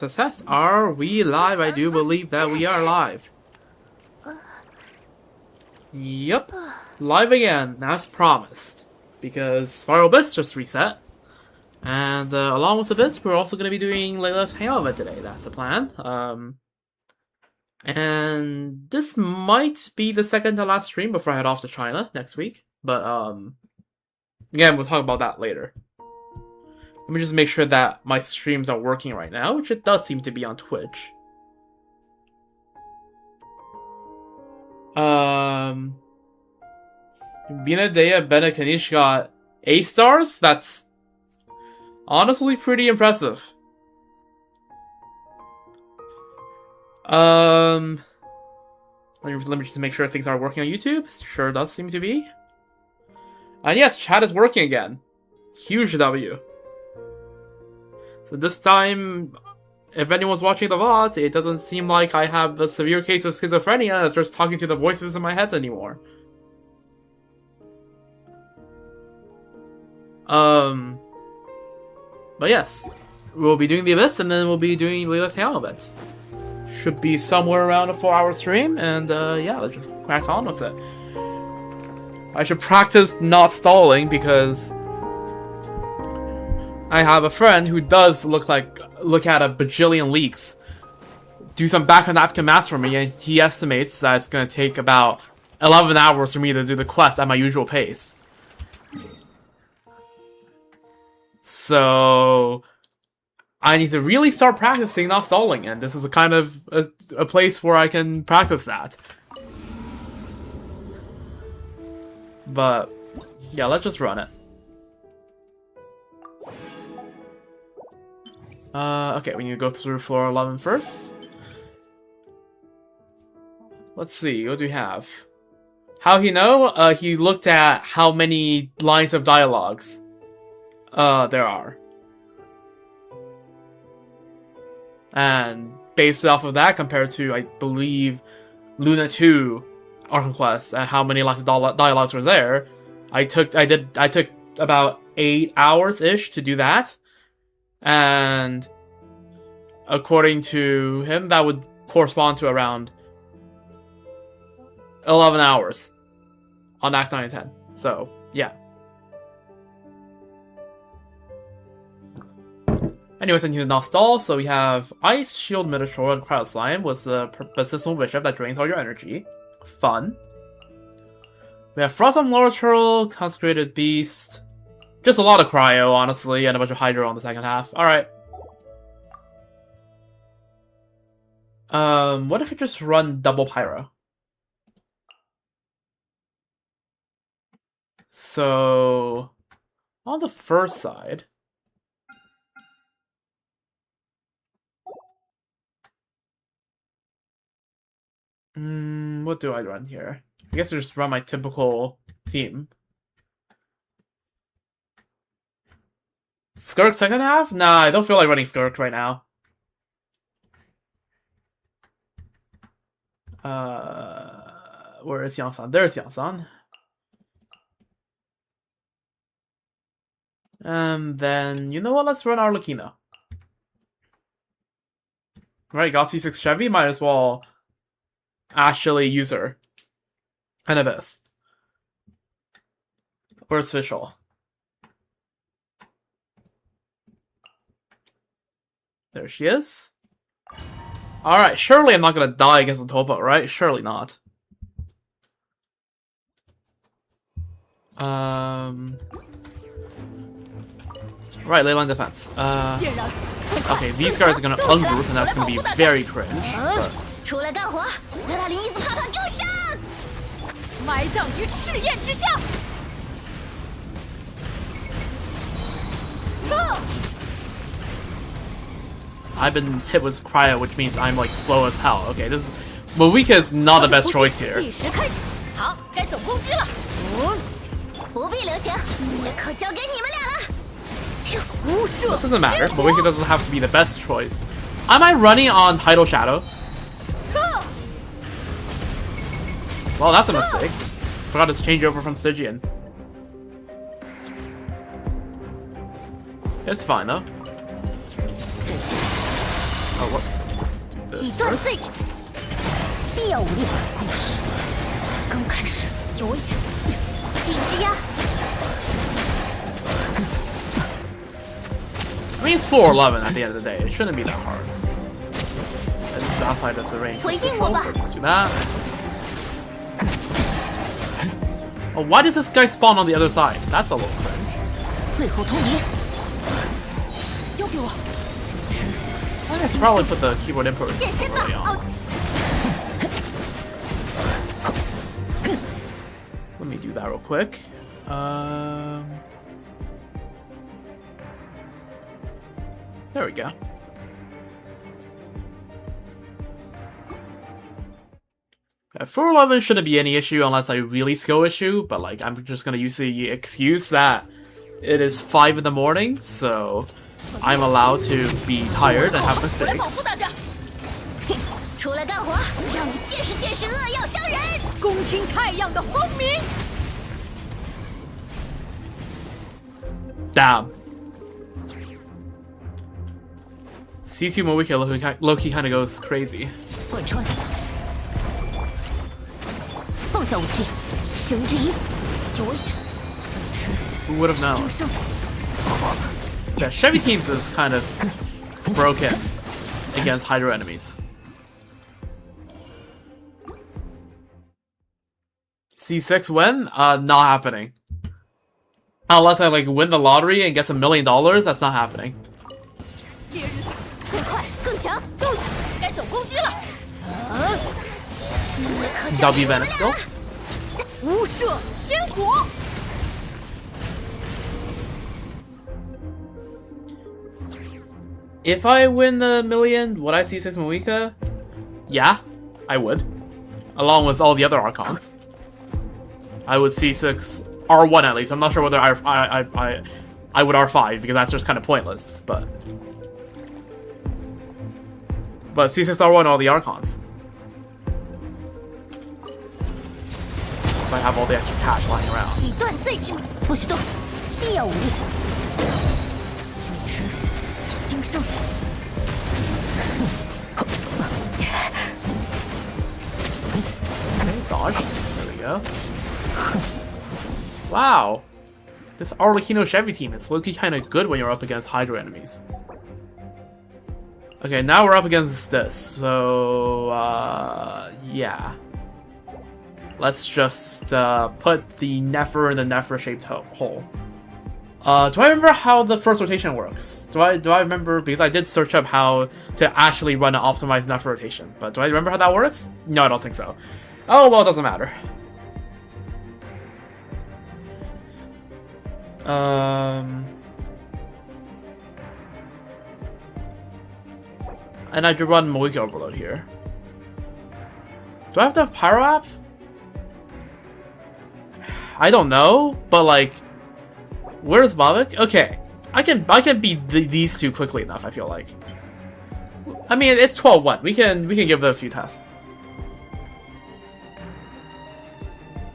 Success. Are we live? I do believe that we are live. Yep. Live again, as promised. Because Spiral Abyss just reset. And along with this, we're also going to be doing Layla's Hangout event today. That's the plan. And this might be the second to last stream before I head off to China next week. But, again, we'll talk about that later. Let me just make sure that my streams are working right now, which it does seem to be on Twitch. Binadea Benakanish got 8 stars? That's honestly pretty impressive. Let me just make sure things are working on YouTube. Sure does seem to be. And yes, chat is working again. Huge W. So this time, if anyone's watching the VODs, it doesn't seem like I have a severe case of schizophrenia that starts talking to the voices in my head anymore. But yes, we'll be doing the Abyss, and then we'll be doing Layla's Hangout event. Should be somewhere around a 4-hour stream, and yeah, let's just crack on with it. I should practice not stalling, because I have a friend who does look at a bajillion leaks, do some back-on-napkin math for me, and he estimates that it's going to take about 11 hours for me to do the quest at my usual pace. So I need to really start practicing not stalling, and this is a kind of a place where I can practice that. But yeah, let's just run it. Okay, we need to go through floor 11 first. Let's see, what do we have? How he know? He looked at how many lines of dialogues there are. And based off of that, compared to, I believe, Luna 2 Arkham Quest, and how many lines of dialogues were there, I took about 8 hours-ish to do that. And according to him, that would correspond to around 11 hours on Act 9 and 10. So, yeah. Anyways, I need to not stall, so we have Ice, Shield, Minotaur, and Cryo Slime with the persistent bishop that drains all your energy. Fun. We have Frost on Lower Turtle, Consecrated Beast. Just a lot of Cryo, honestly, and a bunch of Hydro on the second half. Alright. What if we just run double Pyro? So, on the first side, what do I run here? I guess I just run my typical team. Skirk second half? Nah, I don't feel like running Skirk right now. Where is Yangsan? There's Yangsan. And then, you know what? Let's run Arlecchino. Right, got C6 Chevy, might as well actually use her. And Abyss. Where's Fischl? There she is. Alright, surely I'm not gonna die against the Topo, right? Surely not. Right, Layla in defense. Okay, these guys are gonna ungroup, and that's gonna be very cringe. But... I've been hit with Cryo, which means I'm like slow as hell. Okay, this is... Moika is not the best choice here. It doesn't matter. Moika doesn't have to be the best choice. Am I running on Tidal Shadow? Well, that's a mistake. Forgot to change over from Stygian. It's fine though. Oh, whoops. Just do 以 this 断 first. 罪之，必要武力。故事才刚开始，有危险！影之压， I mean, it's 411 at the end of the day. It shouldn't be that hard. At least outside of the range. 回应我吧。 Just do that. Oh, why does this guy spawn on the other side? That's a little cringe. 最后通牒，交给我。 I should probably put the keyboard input 现身吧， early 奥 on. Let me do that real quick. There we go. Yeah, 411 shouldn't be any issue unless I really skill issue, but like I'm just gonna use the excuse that it is 5 in the morning, so I'm allowed to be tired and have 我来保 mistakes. 护大家。出来干活，让你见识见识恶药伤人，恭听太阳的轰鸣。 Damn. C2 Moika Loki kind of goes crazy. 贯穿，放下武器，绳之一，有危险。风痴， Who would have known? 今生。 Yeah, Chevy Teams is kind of broken against Hydro enemies. C6 win? Not happening. Unless I like win the lottery and get $1 million, that's not happening. 烈日更快更强，够了，该走攻击了。W Venice still? 无赦天火。 If I win the million, would I see 6 Moika? Yeah, I would. Along with all the other Archons. I would see 6 R1 at least. I'm not sure whether I would R5 because that's just kind of pointless, but C6 R1 all the Archons. If I have all the extra cash lying around. 以断罪之名，不许动，必要武力。风痴，今生。 Dodge. There we go. Wow. This Arlecchino Chevy team is low-key kind of good when you're up against Hydro enemies. Okay, now we're up against this. So, yeah. Let's just put the Nefer in the Nefer-shaped hole. Do I remember how the first rotation works? Do I remember, because I did search up how to actually run an optimized Nefer rotation, but do I remember how that works? No, I don't think so. Oh, well, it doesn't matter. And I could run Moika Overload here. Do I have to have Pyro App? I don't know, but like, where's Bobik? Okay, I can beat these two quickly enough. I feel like. I mean, it's 12-1. We can give it a few tests.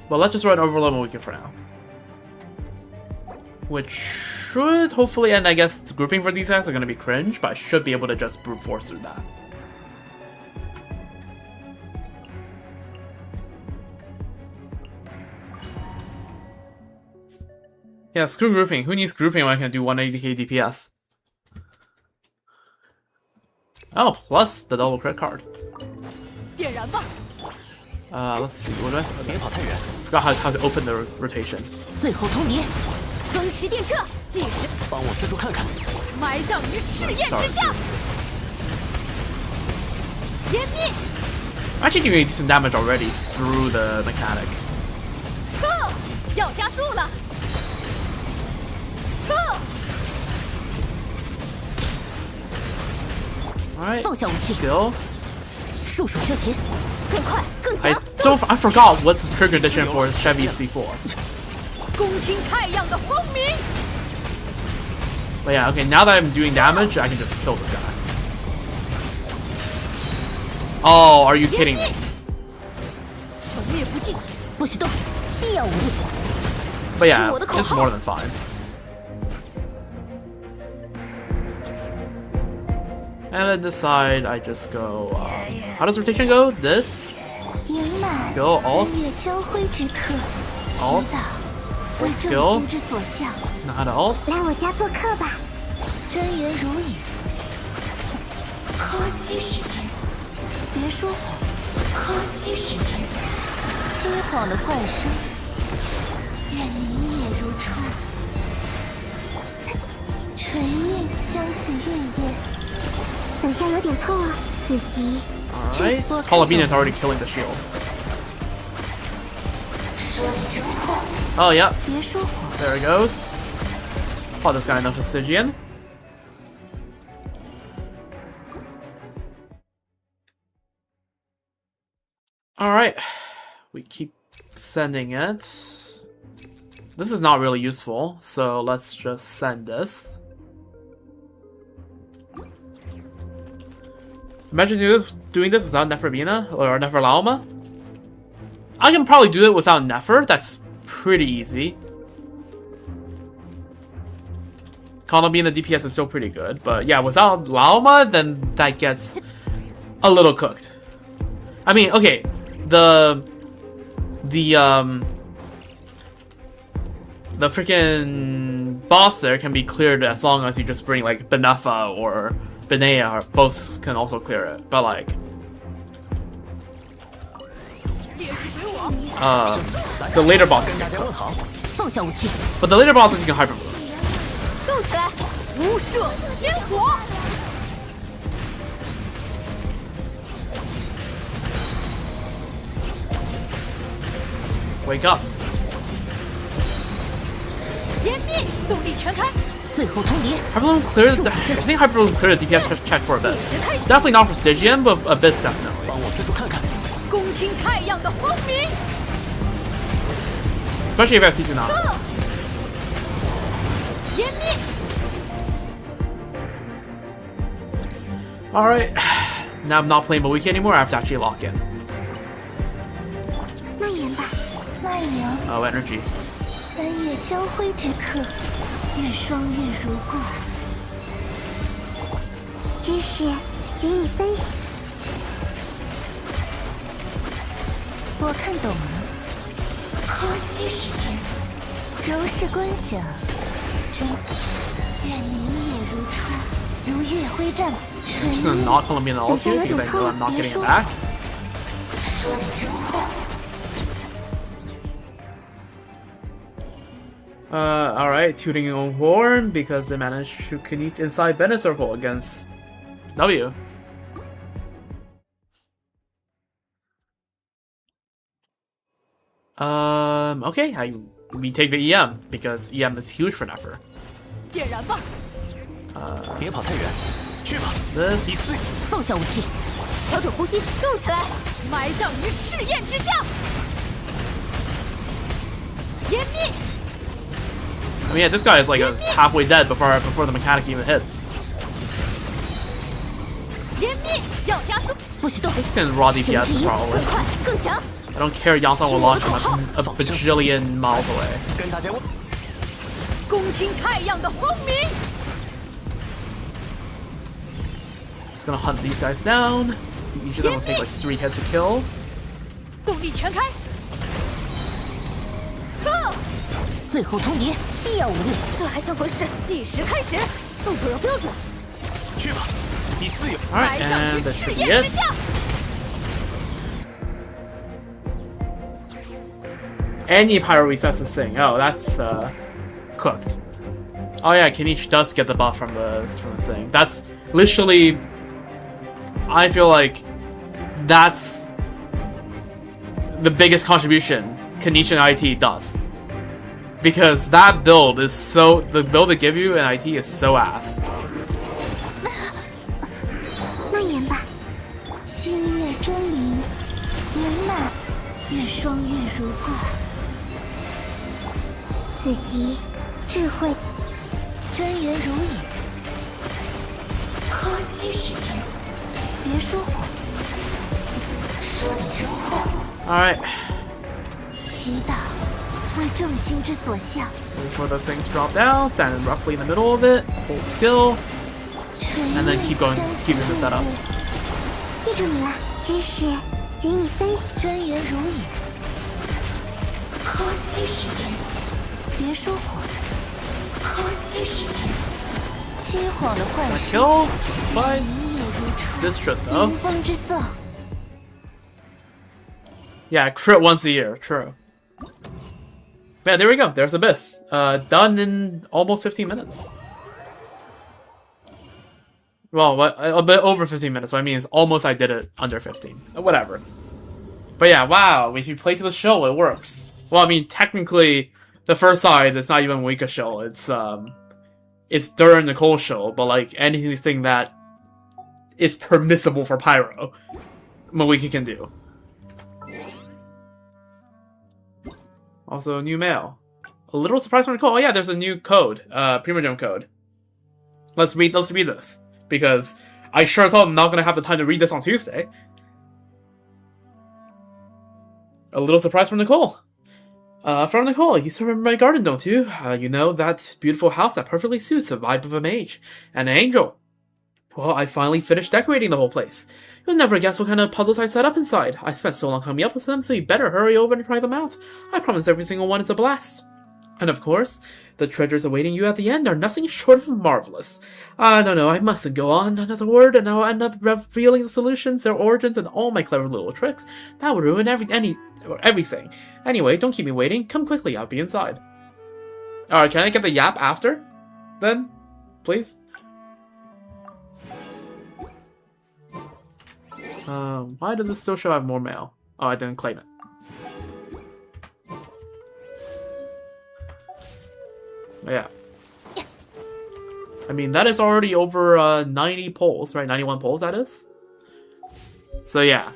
But let's just run Overload Moika for now. Which should hopefully, and I guess the grouping for these guys are going to be cringe, but I should be able to just brute force through that. Yeah, screw grouping. Who needs grouping when I can do 180k DPS? Oh, plus the double crit card. Let's see. What do I? Okay. Forgot how to open the rotation. 最后通牒，风驰电掣，计时，帮我四处看看。埋葬于赤焰之下，湮灭。 I'm actually doing decent damage already through the mechanic. 撤，要加速了。撤， Alright. 放下武器， Skill. 束手就擒，更快更强。I forgot what's the trigger condition for Chevy C4. 恭听太阳的轰鸣。 But yeah, okay, now that I'm doing damage, I can just kill this guy. Oh, are you kidding me? 走灭不尽，不许动，必要武力。 But yeah, it's more than fine. And then this side, I just go. How does rotation go? This. Let's go alt. Alt. Skill. Not how to alt. 来我家做客吧。真言如语。康熙时间，别说谎。康熙时间，凄惶的怪声，愿明夜如初。唇印将此月夜。等下有点痛啊，子吉。Alright, Palabina's already killing the shield. Oh, yeah. There it goes. Oh, this guy enough Stygian. Alright. We keep sending it. This is not really useful, so let's just send this. Imagine doing this without Neferbina or Neferlauma. I can probably do it without Nefer. That's pretty easy. Kana being the DPS is still pretty good, but yeah, without Lauma, then that gets a little cooked. I mean, okay, the freaking boss there can be cleared as long as you just bring like Benefa or Benea, or both can also clear it, but like the later bosses can cook. But the later bosses you can hyper move. Wake up. Hyperloom clears the, I think Hyperloom cleared the DPS check for Abyss. Definitely not for Stygian, but Abyss definitely. Especially if I have C2 now. Alright. Now I'm not playing Mawiki anymore, I have to actually lock in. Oh, energy. 三月交辉之刻，愿双月如故。知识与你分享。我看懂了。康熙时间，柔氏观想，真愿明夜如初，如月辉战。I'm just gonna not call him in all here because I know I'm not getting it back. 说的真话。Alright, tooting your own horn because they managed to connect inside Bennett Circle against W. Okay, we take the EM because EM is huge for Nefer. This. 放下武器，调整呼吸，动起来，埋葬于赤焰之下。湮灭。 I mean, yeah, this guy is like halfway dead before the mechanic even hits. This can raw DPS probably. I don't care, Yansan will launch him a bajillion miles away. Just gonna hunt these guys down. Each of them will take like 3 hits to kill. 最后通牒，必要武力。这还算回事？计时开始，动作要标准。去吧，你自由。Alright, and this should be it. Any pyro resets this thing. Oh, that's cooked. Oh yeah, Kenichi does get the buff from the thing. That's literally. I feel like that's the biggest contribution Kenichi and IT does. Because that build is so... The build they give you in IT is so ass. 蔓延吧，星月钟灵，圆满，愿双月如故。子吉，智慧，真言如影。康熙时间，别说谎，说的真话。Alright. 祈祷。 为众星之所向。 Wait for those things to drop down, stand roughly in the middle of it, hold skill. and then keep going, keeping the setup. 记住你了，知识与你分享。真言如影。呼吸时间，别说谎。呼吸时间，欺谎的坏事。 Kill, but this should though. 迎风之色。 Yeah, crit once a year. True. Yeah, there we go. There's Abyss. Done in almost 15 minutes. Well, a bit over 15 minutes. What I mean is almost I did it under 15. Whatever. But yeah, wow. If you play to the show, it works. Well, I mean, technically, the first side is not even Wika show. It's during Nicole's show. But like anything that is permissible for Pyro, Mawiki can do. Also, new mail. A little surprise from Nicole. Oh yeah, there's a new code. Primogem code. Let's read this. Because I sure thought I'm not gonna have the time to read this on Tuesday. A little surprise from Nicole. From Nicole, you still remember my garden, don't you? You know, that beautiful house that perfectly suits the vibe of a mage. And an angel. Well, I finally finished decorating the whole place. You'll never guess what kind of puzzles I set up inside. I spent so long coming up with them, so you better hurry over and try them out. I promise every single one is a blast. And of course, the treasures awaiting you at the end are nothing short of marvelous. I don't know, I mustn't go on another word, and I'll end up revealing the solutions, their origins, and all my clever little tricks. That would ruin everything. Anyway, don't keep me waiting. Come quickly, I'll be inside. Alright, can I get the yap after? Then? Please? Why does it still show I have more mail? Oh, I didn't claim it. But yeah. I mean, that is already over 90 polls, right? 91 polls, that is? So yeah.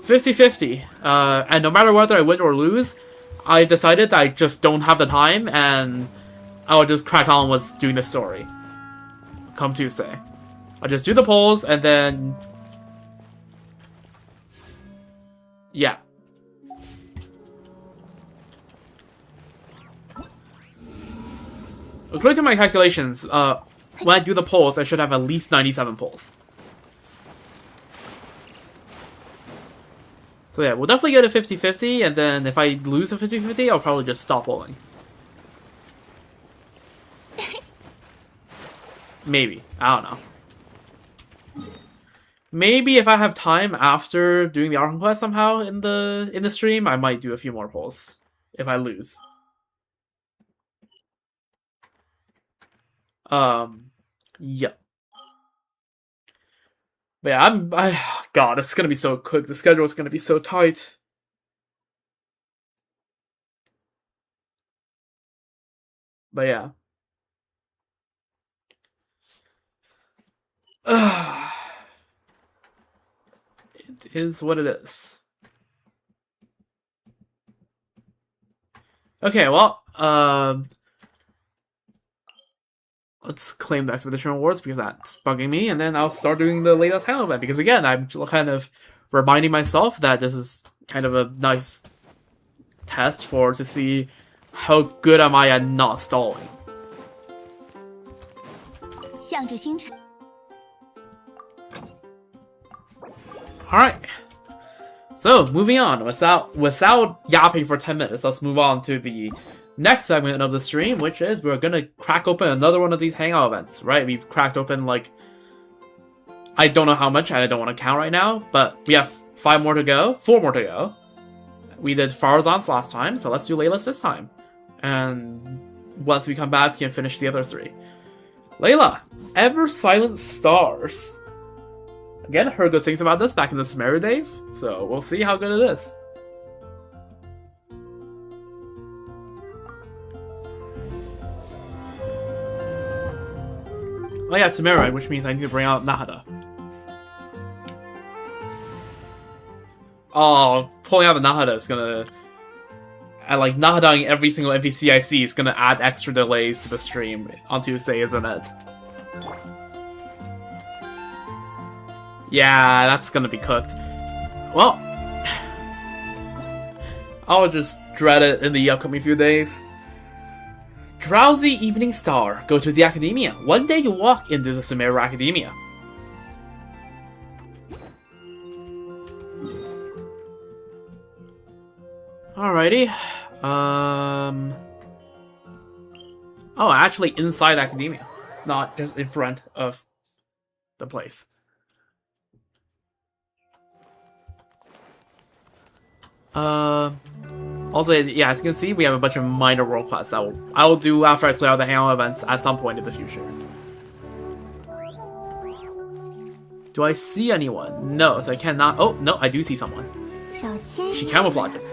50-50. And no matter whether I win or lose, I decided that I just don't have the time, and I'll just crack on with doing this story. Come Tuesday. I'll just do the polls, and then... yeah. According to my calculations, when I do the polls, I should have at least 97 polls. So yeah, we'll definitely get a 50-50, and then if I lose a 50-50, I'll probably just stop polling. Maybe. I don't know. Maybe if I have time after doing the Arkham quest somehow in the stream, I might do a few more polls if I lose. Yeah. But yeah, God, it's gonna be so quick. The schedule is gonna be so tight. But yeah. It is what it is. Okay, well, let's claim the expedition rewards because that's bugging me, and then I'll start doing the latest Hangout event because again, I'm kind of reminding myself that this is kind of a nice test to see how good am I at not stalling. Alright. So, moving on. Without yapping for 10 minutes, let's move on to the next segment of the stream, which is we're gonna crack open another one of these Hangout events, right? We've cracked open, like, I don't know how much, and I don't want to count right now, but we have 4 more to go. We did Farazan's last time, so let's do Layla's this time. And once we come back, we can finish the other 3. Layla, Ever Silent Stars. Again, I heard good things about this back in the Sumeru days, so we'll see how good it is. Oh yeah, Sumeru, which means I need to bring out Nahada. Oh, pulling out the Nahada is gonna... And like, Nahadaing every single NPC I see is gonna add extra delays to the stream on Tuesday, isn't it? Yeah, that's gonna be cooked. Well, I'll just dread it in the upcoming few days. Drowsy evening star, go to the academia. One day you walk into the Sumeru Academia. Alrighty. Oh, actually inside academia, not just in front of the place. Also, yeah, as you can see, we have a bunch of minor world quests that I will do after I clear out the Hangout events at some point in the future. Do I see anyone? No, so I cannot. Oh, no, I do see someone. She camouflages.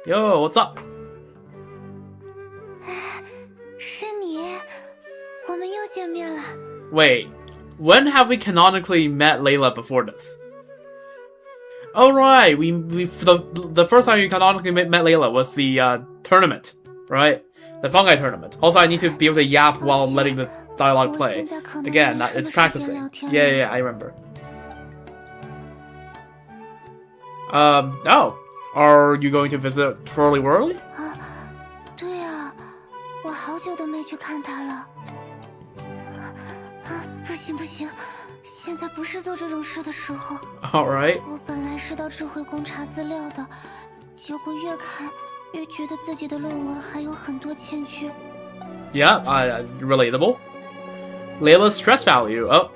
Yo, what's up? 是你，我们又见面了。 Wait, when have we canonically met Layla before this? Oh right, the first time we canonically met Layla was the tournament, right? The fungi tournament. Also, I need to be able to yap while letting the dialogue play. Again, it's practicing. Yeah, I remember. Oh. Are you going to visit Twirly Whirly? 对啊，我好久都没去看他了。不行不行，现在不是做这种事的时候。Alright. 我本来是到智慧宫查资料的，结果越看越觉得自己的论文还有很多欠缺。Yeah, relatable. Layla's stress value. Oh.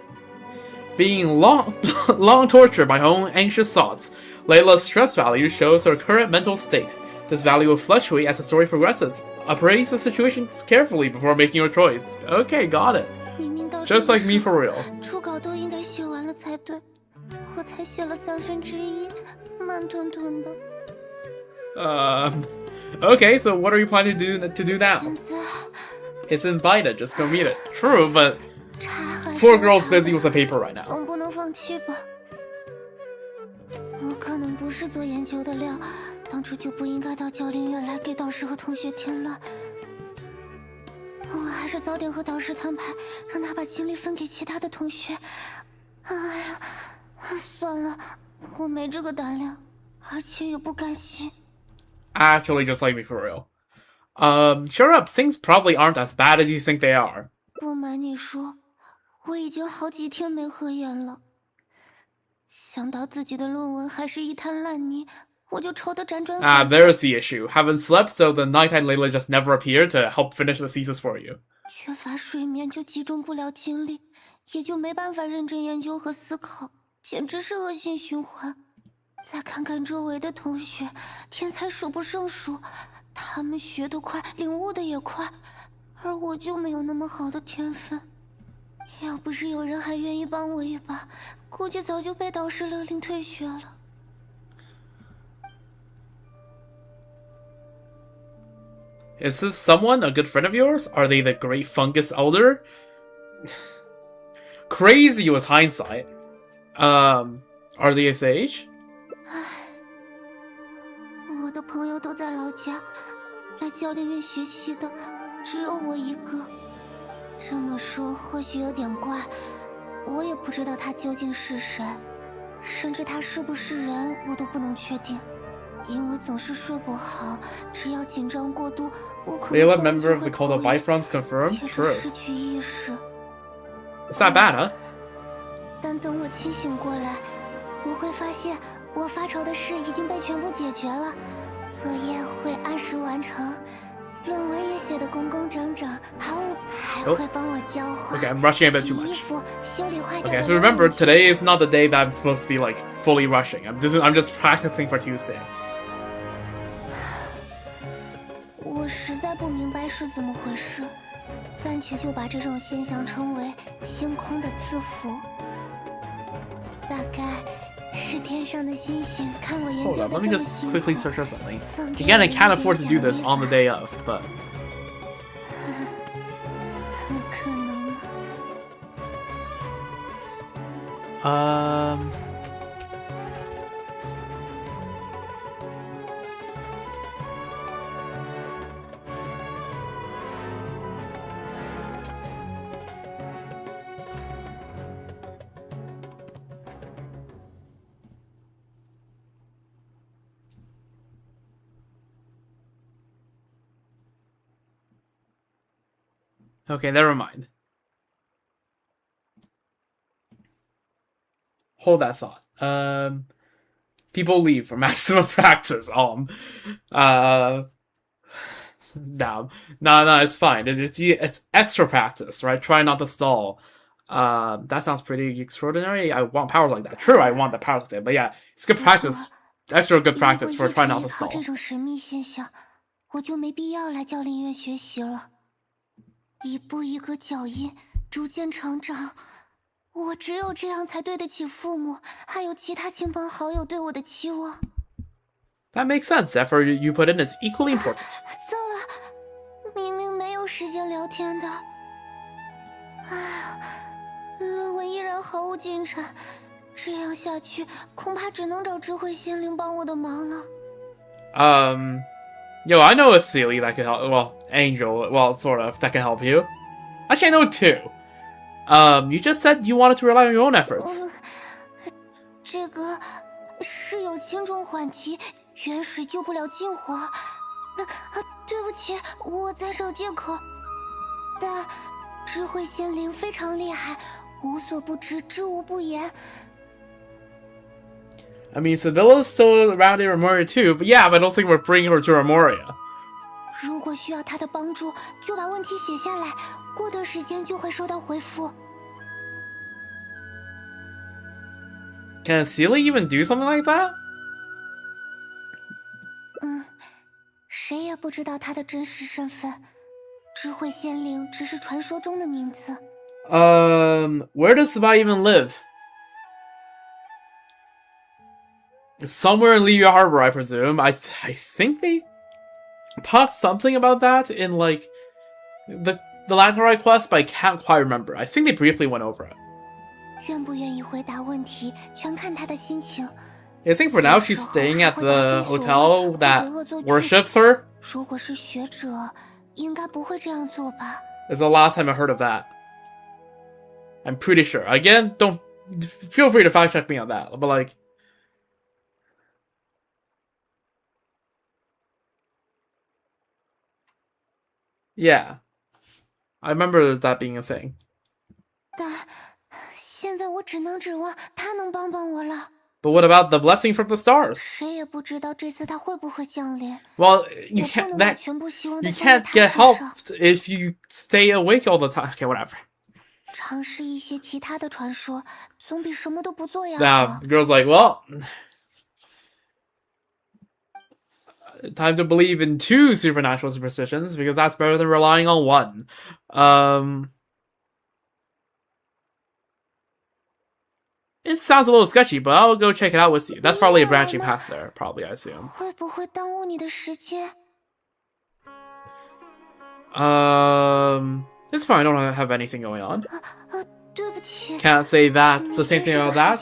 Being long tortured by her own anxious thoughts, Layla's stress value shows her current mental state. This value will fluctuate as the story progresses. Appraise the situation carefully before making your choice. Okay, got it. Just like me for real. 初稿都应该写完了才对，我才写了1/3，慢吞吞的。Okay, so what are you planning to do now? 现在 It's invited, just go meet it. True, but poor girl's busy with the paper right now. 总不能放弃吧？我可能不是做研究的料，当初就不应该到教练院来给导师和同学添乱。我还是早点和导师摊牌，让他把精力分给其他的同学。哎呀，算了，我没这个胆量，而且也不甘心。 Actually, just like me for real. Sure up, things probably aren't as bad as you think they are. 不瞒你说，我已经好几天没合眼了。想到自己的论文还是一滩烂泥，我就愁得辗转反侧。There's the issue. Haven't slept, so the nighttime Layla just never appeared to help finish the thesis for you. 缺乏睡眠就集中不了精力，也就没办法认真研究和思考，简直是恶性循环。再看看周围的同学，天才数不胜数，他们学得快，领悟的也快，而我就没有那么好的天分。要不是有人还愿意帮我一把，估计早就被导师勒令退学了。 Is this someone, a good friend of yours? Are they the great fungus elder? Crazy was hindsight. Are they a sage? 我的朋友都在老家，来教练院学习的只有我一个。这么说或许有点怪，我也不知道他究竟是谁，甚至他是不是人我都不能确定。 因为总是睡不好，只要紧张过度，我可能 Layla, member of the cult of Bifrons, confirmed. True. 失去意识。 It's not bad, huh? 但等我清醒过来，我会发现我发愁的事已经被全部解决了，作业会按时完成，论文也写得工工整整，还会帮我交换。 Okay, I'm rushing a bit too 洗衣 much. 服，修理坏掉 Okay, 的 so remember, today is not the day that I'm supposed to be like fully rushing. I'm just practicing for Tuesday. 我实在不明白是怎么回事，暂且就把这种现象称为星空的赐福。大概是天上的星星看我研 Hold 究 on, 的 let 这 me 么 just 辛苦， quickly search up something. 送给 Again, I 我 can't 一 afford to 点 do this 奖 on the 励 day of, but 怎么可能呢？ Okay, never mind. Hold that thought. People leave for maximum practice. No, it's fine. It's extra practice, right? Try not to stall. That sounds pretty extraordinary. I want powers like that. True, I want the powers there, but yeah, it's good practice. Extra good practice for trying not to stall. 这种神秘现象，我就没必要来教林院学习了。一步一个脚印，逐渐成长。我只有这样才对得起父母，还有其他亲朋好友对我的期望。That makes sense. The effort you put in is equally important. 糟了，明明没有时间聊天的。哎呀，论文依然毫无进展，这样下去恐怕只能找智慧仙灵帮我的忙了。Yo, I know a Sealy that can help. Well, Angel, well, sort of, that can help you. Actually, I know two. You just said you wanted to rely on your own efforts. 这个是有轻重缓急，远水救不了近火。对不起，我在找借口。但智慧仙灵非常厉害，无所不知，知无不言。I mean, Sibylla's still around in Remoria too, but yeah, but I don't think we're bringing her to Remoria. 如果需要他的帮助，就把问题写下来，过段时间就会收到回复。Can Sealy even do something like that? 谁也不知道他的真实身份，智慧仙灵只是传说中的名字。Where does Sabai even live? Somewhere in Liyue Harbor, I presume. I think they talked something about that in, like, the Lantarai quest, but I can't quite remember. I think they briefly went over it. 愿不愿意回答问题，全看他的心情。I think for now she's staying at the hotel that worships her. 如果是学者，应该不会这样做吧？ It's the last time I heard of that. I'm pretty sure. Again, don't feel free to fact check me on that. But like, yeah, I remember that being a thing. 但现在我只能指望他能帮帮我了。 But what about the blessing from the stars? 谁也不知道这次他会不会降临。 Well, you can't get help if you stay awake all the time. Okay, whatever. 尝试一些其他的传说，总比什么都不做要好。 Now, the girl's like, well, time to believe in two supernatural superstitions because that's better than relying on one. It sounds a little sketchy, but I'll go check it out with you. That's probably a branching path there, probably, I assume. 会不会耽误你的时间？ It's fine, I don't have anything going on. 对不起。 Can't say that's the same thing about that.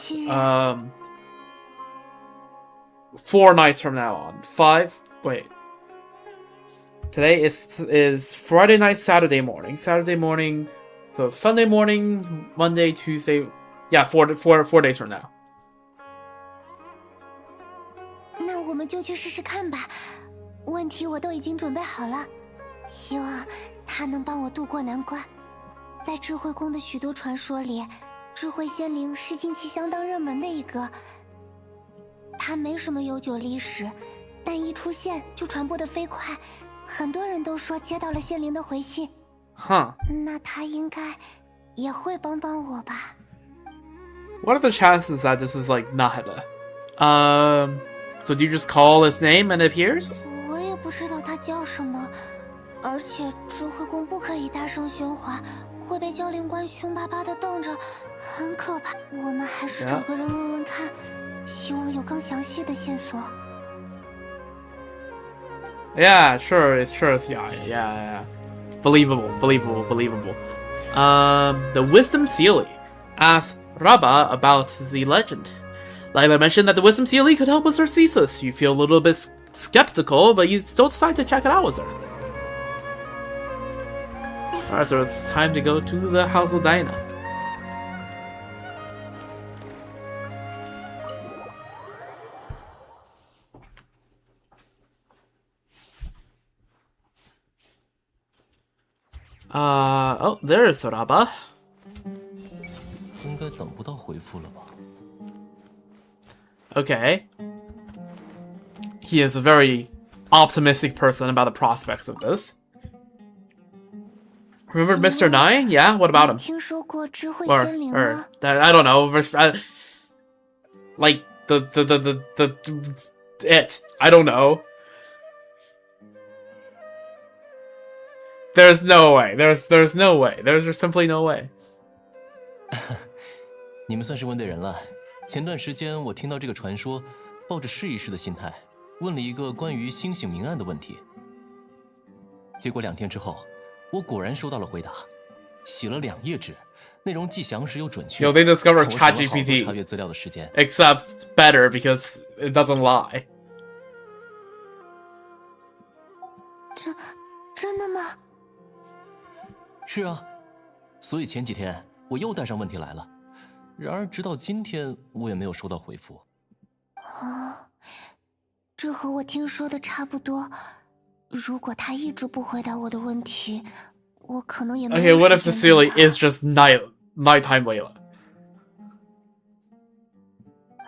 4 nights from now on. 5, wait. Today is Friday night, Saturday morning. Saturday morning, so Sunday morning, Monday, Tuesday. Yeah, 4 days from now. 那我们就去试试看吧。问题我都已经准备好了，希望他能帮我渡过难关。在智慧宫的许多传说里，智慧仙灵是近期相当热门的一个。他没什么悠久历史，但一出现就传播得飞快，很多人都说接到了仙灵的回信。那他应该也会帮帮我吧。 What are the chances that this is like Nahida? So do you just call his name and it appears? 我也不知道他叫什么，而且智慧宫不可以大声喧哗，会被教令官凶巴巴的瞪着，很可怕。我们还是找个人问问看，希望有更详细的线索。 Yeah, sure, yeah. Believable. The Wisdom Sealy asks Rabba about the legend. Layla mentioned that the Wisdom Sealy could help with her thesis. You feel a little bit skeptical, but you still decide to check it out with her. Alright, so it's time to go to the House of Dinah. Oh, there's Soraba. 应该等不到回复了吧？ Okay. He is a very optimistic person about the prospects of this. Remember Mr. Nine? Yeah, what about him? 听说过智慧 Or, 仙灵 or 吗？ I don't know. Like the it. I don't know. There's no way. There's no way. There's just simply no way. 你们算是问对人了。前段时间我听到这个传说，抱着试一试的心态，问了一个关于星星明暗的问题。结果2天之后，我果然收到了回答，写了2页纸，内容既详实又准确。 Yo, they discovered 我省了好多 ChatGPT. 查阅资料的时间。 Except better because it doesn't lie. 真的吗？是啊，所以前几天我又带上问题来了。然而直到今天，我也没有收到回复。这和我听说的差不多。如果他一直不回答我的问题，我可能也没 Okay, 有 what if 时间 Cecilia 等他。 is just nighttime Layla?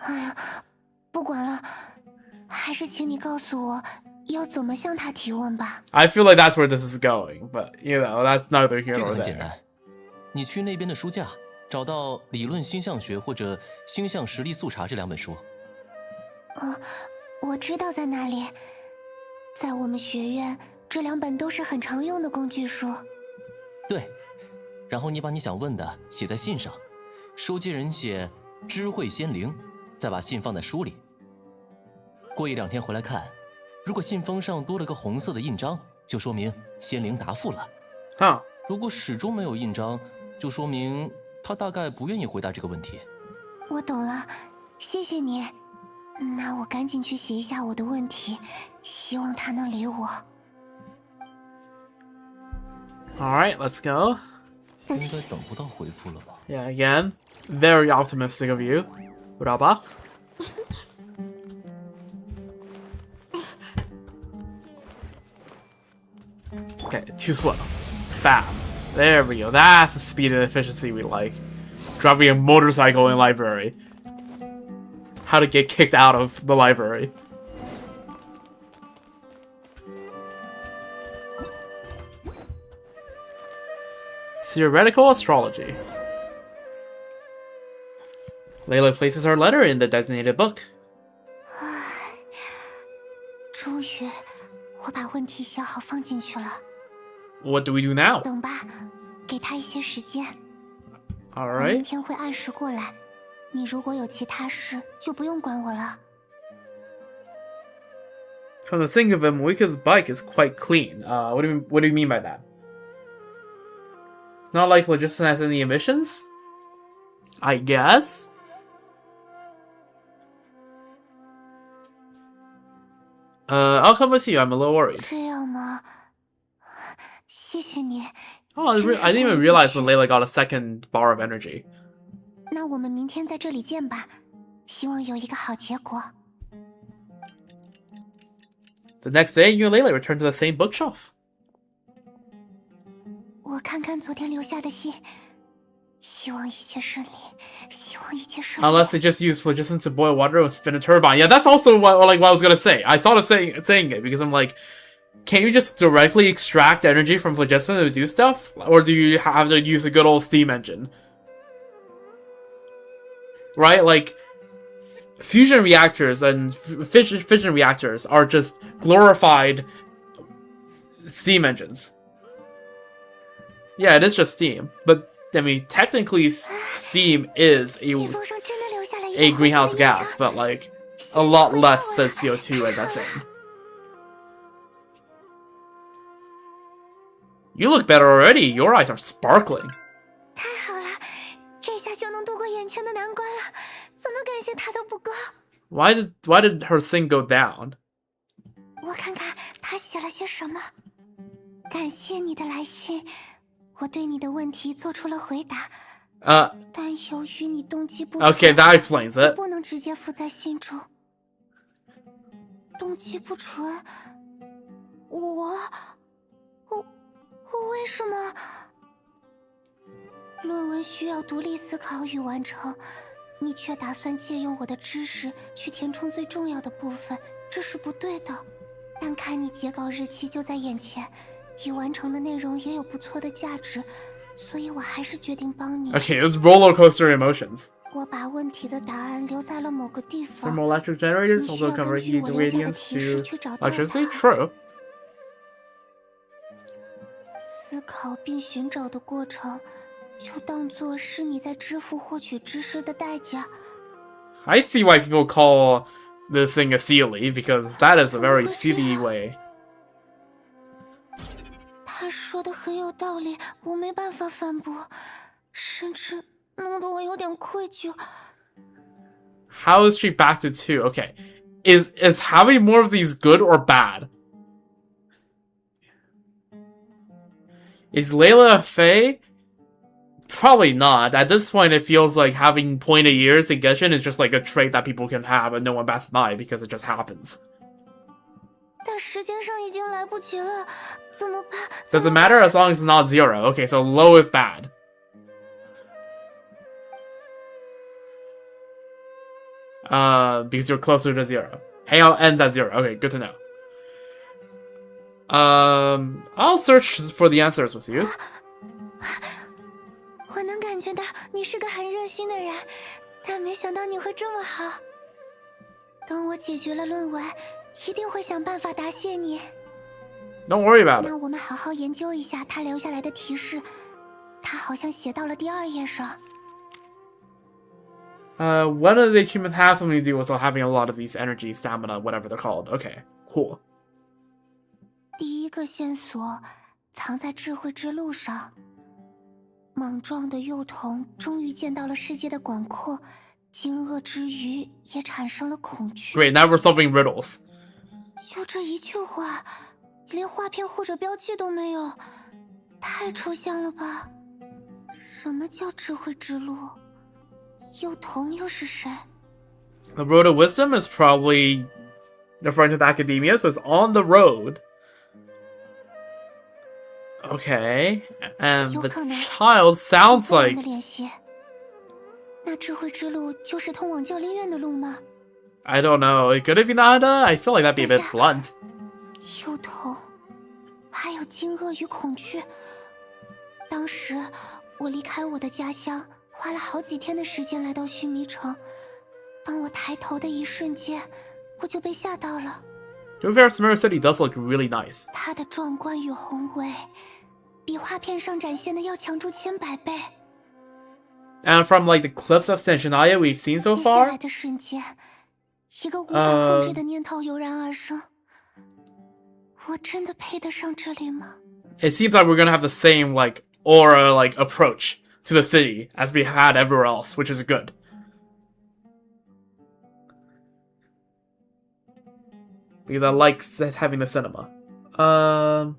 哎呀，不管了，还是请你告诉我要怎么向他提问吧。 I feel like that's where this is going, but you know, that's neither here 这个 nor 很简 there. 单，你去那边的书架找到《理论星象学》或者《星象实例速查》这2本书。我知道在哪里，在我们学院，这2本都是很常用的工具书。对，然后你把你想问的写在信上，收件人写“知慧仙灵”，再把信放在书里。过1-2天回来看，如果信封上多了个红色的印章，就说明仙灵答复了。 Huh. 如果始终没有印章，就说明他大概不愿意回答这个问题。我懂了，谢谢你。那我赶紧去写一下我的问题，希望他能理我。 Alright, let's go. 应该等不到回复了吧？ Yeah, again, very optimistic of you. Uraba. Okay, too slow. Bam. There we go. That's the speed and efficiency we like. Driving a motorcycle in library. How to get kicked out of the library. Theoretical astrology. Layla places her letter in the designated book. 终于，我把问题写好放进去了。 What do we do now? 等吧，给他一些时间。 All 我明 right. 天会按时过来。你如果有其他事，就不用管我了。 Come to think of it, Moika's bike is quite clean. What do you mean by that? It's not like Logistin has any emissions? I guess? I'll come with you. I'm a little worried. 这样吗？谢谢你。 Oh, I didn't even realize when Layla got a second bar of energy. 那我们明天在这里见吧，希望有一个好结果。 The next day, you and Layla return to the same bookshelf. 我看看昨天留下的信，希望一切顺利，希望一切顺利。 Unless they just use phlogiston to boil water and spin a turbine. Yeah, that's also what I was gonna say. I saw saying it because I'm like, can't you just directly extract energy from phlogiston to do stuff? Or do you have to use a good old steam engine? Right? Like, fusion reactors and fission reactors are just glorified steam engines. Yeah, it is just steam. But, I mean, technically, steam is 信封上真的留下了一个 a 红色 greenhouse 印章 gas, but, like, a lot less than CO2 and methane. You look better already. Your eyes are sparkling. 太好了，这下就能度过眼前的难关了。怎么感谢他都不够。 Why did her thing go down? 我看看他写了些什么。感谢你的来信，我对你的问题做出了回答。但由于你动机不纯， Okay, that explains 我 it. 不能直接附在信中。动机不纯，我为什么？论文需要独立思考与完成，你却打算借用我的知识去填充最重要的部分，这是不对的。但看你截稿日期就在眼前，已完成的内容也有不错的价值，所以我还是决定帮你。 Okay, it's roller coaster emotions. 我把问题的答案留在了某个地方。 Thermoelectric generators 你需 also 要根 convert 据 heat 我留下的 radiance 提示 to 去找到 electricity. 它。 True. 思考并寻找的过程，就当作是你在支付获取知识的代价。 I see why people call this thing a Sealy, because that is a very Sealy way. 他说的很有道理，我没办法反驳，甚至弄得我有点愧疚。 How is she back to 2? Okay. Is having more of these good or bad? Is Layla a Fae? Probably not. At this point, it feels like having pointed ears in Genshin is just like a trait that people can have and no one bats an eye because it just happens. 但时间上已经来不及了，怎么办？ Does it matter as long as it's not 0? Okay, so low is bad. Because you're closer to 0. Hangout ends at 0. Okay, good to know. I'll search for the answers with you. 我能感觉到你是个很热心的人，但没想到你会这么好。等我解决了论文，一定会想办法答谢你。 Don't worry about it. 那我们好好研究一下他留下来的提示，他好像写到了第2页上。 One of the achievements has something to do with having a lot of these energy, stamina, whatever they're called. Okay, cool. 第一个线索藏在智慧之路上。莽撞的幼童终于见到了世界的广阔，惊愕之余也产生了恐惧。 Great, now we're solving riddles. 就这一句话，连画片或者标记都没有，太抽象了吧？什么叫智慧之路？幼童又是谁？ The road of wisdom is probably referring to the academia, so it's on the road. Okay, and the child sounds 是自然 like... 的联系。那智慧之路就是通往教练院的路吗？ I don't know, it could have been that. I feel like that'd be a bit blunt. 幼童，还有惊愕与恐惧。当时我离开我的家乡，花了好几天的时间来到须弥城。当我抬头的一瞬间，我就被吓到了。 To be fair, Sumeru City does look really nice. 它的壮观与宏伟，比画片上展现的要强出千百倍。 And from like the clips of Senshiniya we've seen so 接下来 far, 的瞬间，一个无法控制的念头油然而生。我真的配得上这里吗？ it seems like we're gonna have the same like aura like approach to the city as we had everywhere else, which is good. Because I like having the cinema. And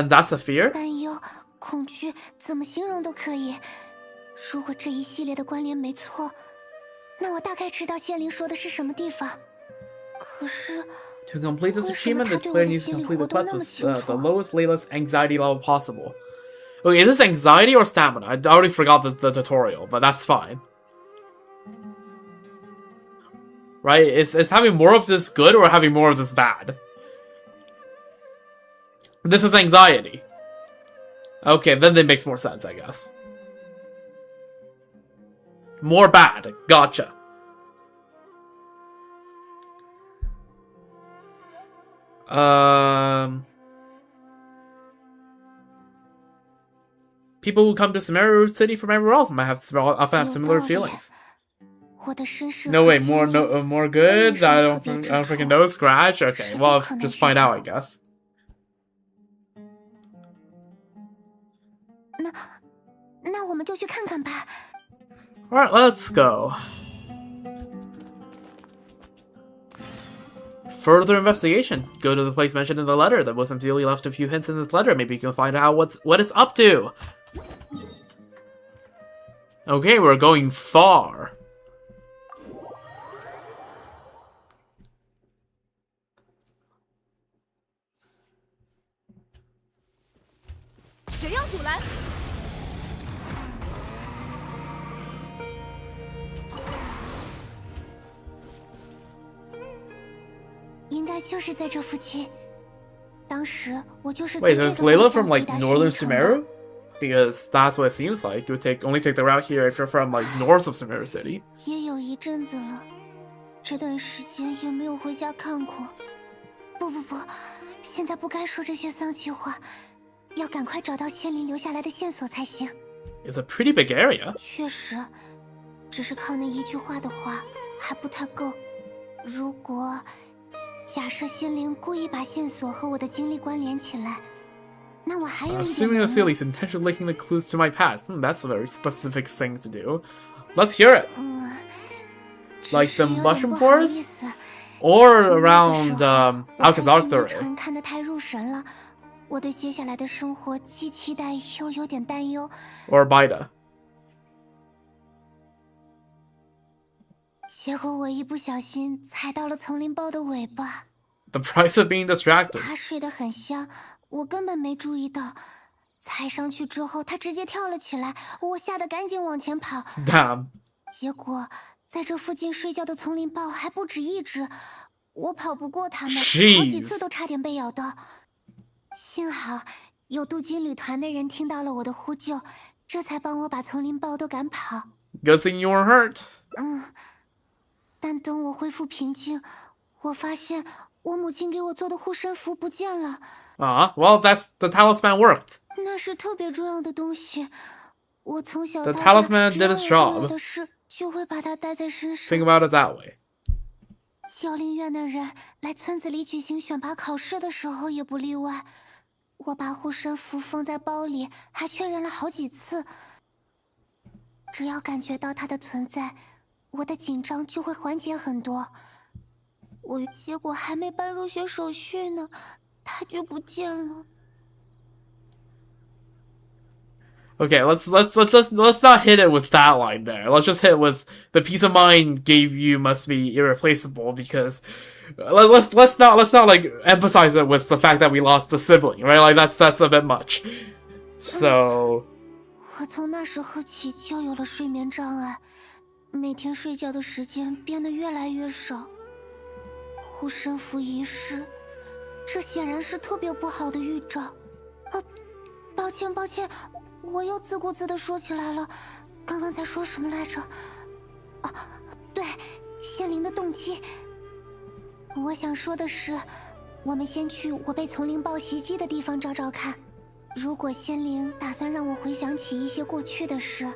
that's a fear? 担忧、恐惧，怎么形容都可以。如果这一系列的关联没错，那我大概知道仙灵说的是什么地方。可是， To complete this 为什么 achievement, 他 the 对我 player 的 needs to 心理 complete 活 the 动 quest 那么 with 清 the 楚？ lowest Layla's anxiety level possible. Okay, is this anxiety or stamina? I already forgot the tutorial, but that's fine. Right? Is having more of this good or having more of this bad? This is anxiety. Okay, then it makes more sense, I guess. More bad. Gotcha. People who come to Sumeru City from everywhere else might often have similar feelings. 我的身世 No 和 way, 经 more 历 more good. 都 I 有什么 don't 特别之 freaking 处？ know. Scratch. Okay, 是 well, 不可能 just 知 find 道。 out, I guess. 那我们就去看看吧。 All right, let's go. Further investigation. Go to the place mentioned in the letter. The Wisdom Sealy left a few hints in this letter. Maybe you can find out what it's up to. Okay, we're going far. 该就是在这附近。当时我就是从 Wait, 这 so 个 is 方 Layla 向 from 抵 like 达虚 northern 拟城的。 Sumeru? Because that's what it seems like. You would only take the route here if you're from like north of Sumeru City. 也有一阵子了，这段时间也没有回家看过。不，现在不该说这些丧气话，要赶快找到仙灵留下来的线索才行。 It's a pretty big area. 确实，只是靠那一句话的话还不太够。如果假设仙灵故意把线索和我的经历关联起来，那我还有一点 Assuming 难 the 呢。 Sealy is intentionally linking the clues to my past. That's a very specific thing to do. Let's hear it. 只 Like 是 the 有点 mushroom 不好意 forest? 思。 Or 那个 around 时候我看 Alcazar 虚拟 Story. 城看得太入神了，我对接下来的生活既期待又有点担忧。 Or Bida. 结果我一不小心踩到了丛林豹的尾巴， The price of being distracted. 它睡得很香，我根本没注意到。踩上去之后，它直接跳了起来，我吓得赶紧往前跑。 Damn. 结果在这附近睡觉的丛林豹还不止一只，我跑不过它们，好几次都差点被咬到。幸好有镀金旅团的人听到了我的呼救，这才帮我把丛林豹都赶跑。 Good thing you weren't hurt. 但等我恢复平静，我发现我母亲给我做的护身符不见了。 Well, that's the talisman worked. 那是特别重要的东西，我从小 The 到大 talisman 只要 did 有 its 重要 job. 的事就会把它带在身上。 Think about it that way. 教令院的人来村子里举行选拔考试的时候也不例外。我把护身符放在包里，还确认了好几次。只要感觉到它的存在，我的紧张就会缓解很多。结果还没办入学手续呢，它就不见了。 Okay, let's not hit it with that line there. Let's just hit with the peace of mind gave you must be irreplaceable because let's not like emphasize it with the fact that we lost a sibling, right? Like that's a bit much. So 我从那时候起就有了睡眠障碍，每天睡觉的时间变得越来越少。护身符遗失，这显然是特别不好的预兆。抱歉，我又自顾自地说起来了。刚刚在说什么来着？对，仙灵的动机。我想说的是，我们先去我被丛林豹袭击的地方找找看。如果仙灵打算让我回想起一些过去的事，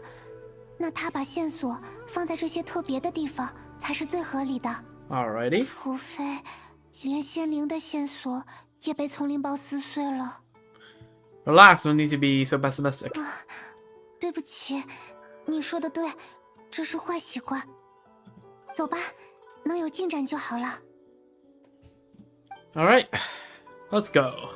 那他把线索放在这些特别的地方才是最合理的。 alrighty. 除非连仙灵的线索也被丛林豹撕碎了。 Relax, no need to be so pessimistic. 对不起，你说的对，这是坏习惯。走吧，能有进展就好了。 Alright, let's go.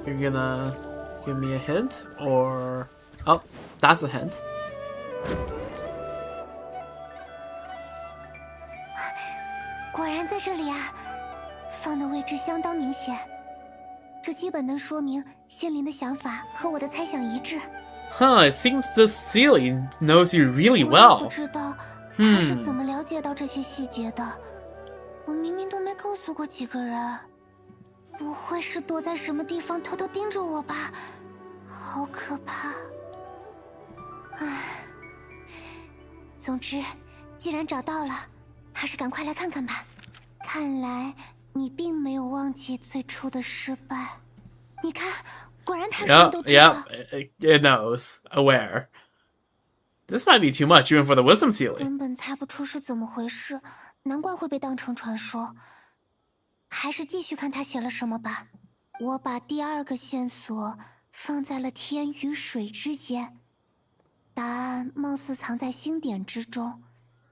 You're gonna give me a hint, or... Oh, that's a hint. 果然在这里啊，放的位置相当明显，这基本能说明仙灵的想法和我的猜想一致。 Huh, it seems this Sealy knows you really 我也 well. 不知道他是怎么了解到这些细节的，我明明都没告诉过几个人。不会是躲在什么地方偷偷盯着我吧？好可怕！唉，总之，既然找到了，还是赶快来看看吧。看来你并没有忘记最初的失败。你看，果然他什么都知道。It knows. Aware. This might be too much even for the Wisdom Sealy. 根本猜不出是怎么回事，难怪会被当成传说。还是继续看他写了什么吧。我把第二个线索放在了天与水之间，答案貌似藏在星点之中，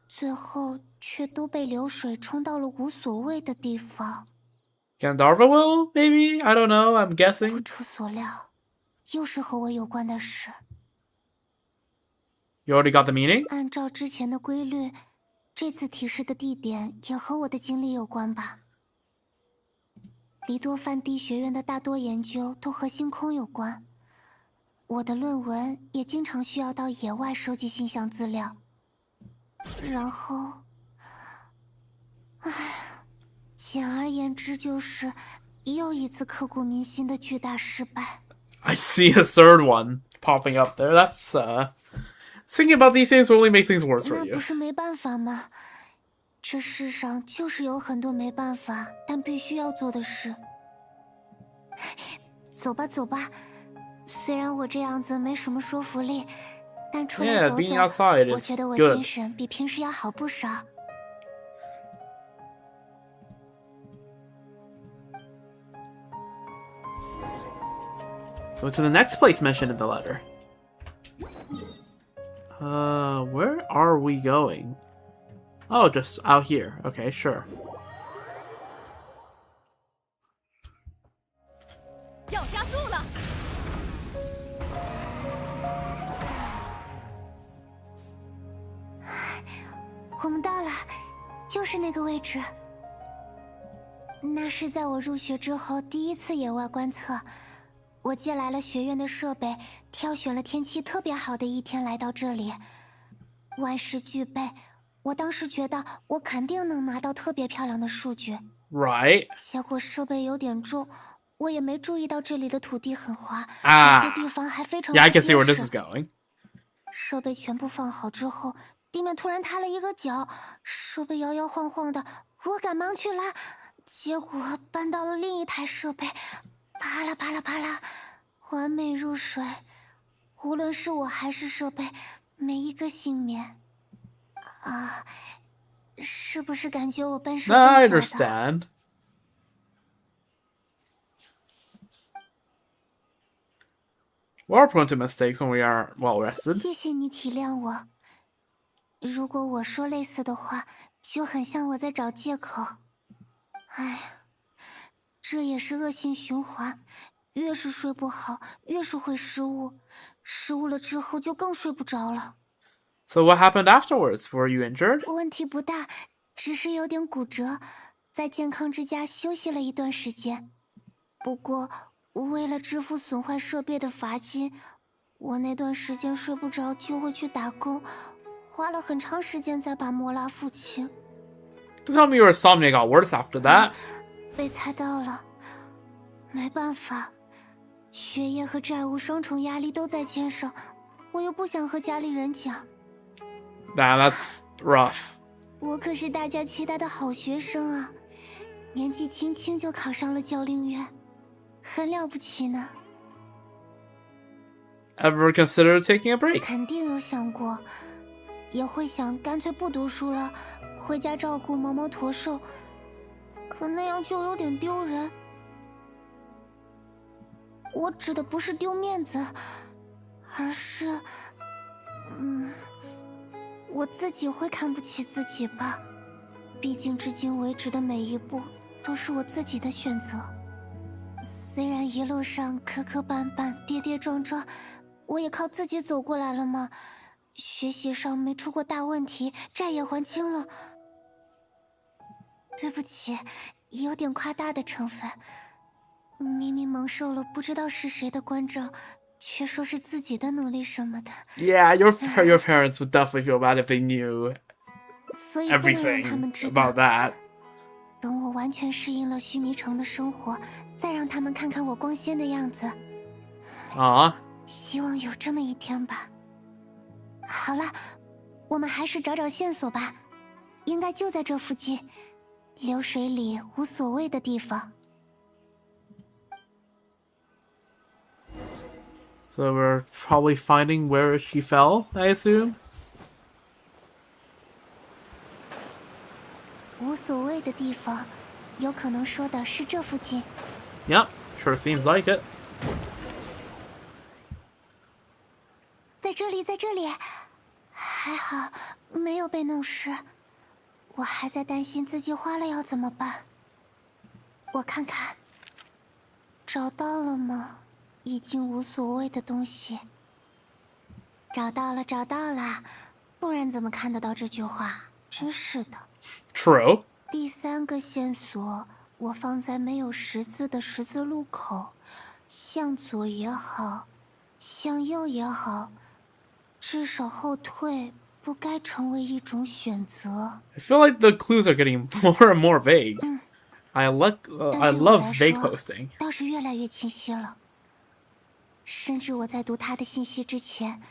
最后却都被流水冲到了无所谓的地方。Gandharva will, maybe? I don't know, I'm 不 guessing. 出所料，又是和我有关的事。 You already got the meaning? 按照之前的规律，这次提示的地点也和我的经历有关吧。离多梵蒂学院的大多研究都和星空有关，我的论文也经常需要到野外收集星象资料。然后，唉，简而言之就是又一次刻骨铭心的巨大失败。I see a third one popping up there. That's thinking about these things will only make things worse for 那 you. 不是没办法吗？这世上就是有很多没办法，但必须要做的事。走吧，走吧。虽然我这样子没什么说服力，但出来 Yeah, 走 being 走， outside 我 is 觉得我 good. 精神比平时要好不少。Go to the next place mentioned in the letter. Where are we going? Oh, just out here. Okay, sure. 要加速了！我们到了，就是那个位置。那是在我入学之后第一次野外观测，我借来了学院的设备，挑选了天气特别好的一天来到这里，万事俱备。我当时觉得我肯定能拿到特别漂亮的数据， Right. 结果设备有点重，我也没注意到这里的土地很滑， Ah. 有些地方还非常 Yeah, I 不 can see where 结 this 实。 is going. 设备全部放好之后，地面突然塌了一个角，设备摇摇晃晃的，我赶忙去拉，结果搬到了另一台设备，啪啦啪啦啪啦，完美入水。无论是我还是设备，没一个幸免。啊，是不是感觉我笨手 No, I 笨脚的？ understand. We're prone to mistakes when we are well rested. 谢谢你体谅我。如果我说类似的话，就很像我在找借口。哎呀，这也是恶性循环，越是睡不好，越是会失误，失误了之后就更睡不着了。 So what happened afterwards? Were you injured? 问题不大，只是有点骨折，在健康之家休息了一段时间。不过，为了支付损坏设备的罚金，我那段时间睡不着就会去打工，花了很长时间才把莫拉付清。 Don't tell me your insomnia got worse after that. 被猜到了，没办法，学业和债务双重压力都在肩上，我又不想和家里人讲。 Damn, that's rough. 我可是大家期待的好学生啊，年纪轻轻就考上了教令院，很了不起呢。 Ever considered taking a break? 肯定有想过，也会想干脆不读书了，回家照顾毛毛驼兽，可那样就有点丢人。我指的不是丢面子，而是，我自己会看不起自己吧。毕竟至今为止的每一步都是我自己的选择。虽然一路上磕磕绊绊、跌跌撞撞，我也靠自己走过来了嘛。学习上没出过大问题，债也还清了。对不起，有点夸大的成分。明明蒙受了不知道是谁的关照，却说是自己的努力什么的。 Yeah, your parents would definitely feel bad if they knew 所以不能让 everything 他们知道。 about that. 等我完全适应了须弥城的生活，再让他们看看我光鲜的样子。 Aw. 希望有这么一天吧。好了，我们还是找找线索吧，应该就在这附近，流水里无所谓的地方。 So we're probably finding where she fell, I assume? 无所谓的地方，有可能说的是这附近。 Yep, sure seems like it. 在这里，在这里，还好没有被弄湿。我还在担心自己花了要怎么办。我看看，找到了吗？已经无所谓的东西。找到了，找到了，不然怎么看得到这句话？真是的。True. 第3个线索，我放在没有十字的十字路口，向左也好，向右也好，至少后退不该成为一种选择。I feel like the clues are getting more and more vague. I love vague posting. 倒是越来越清晰了。甚至我在读他的信息之前，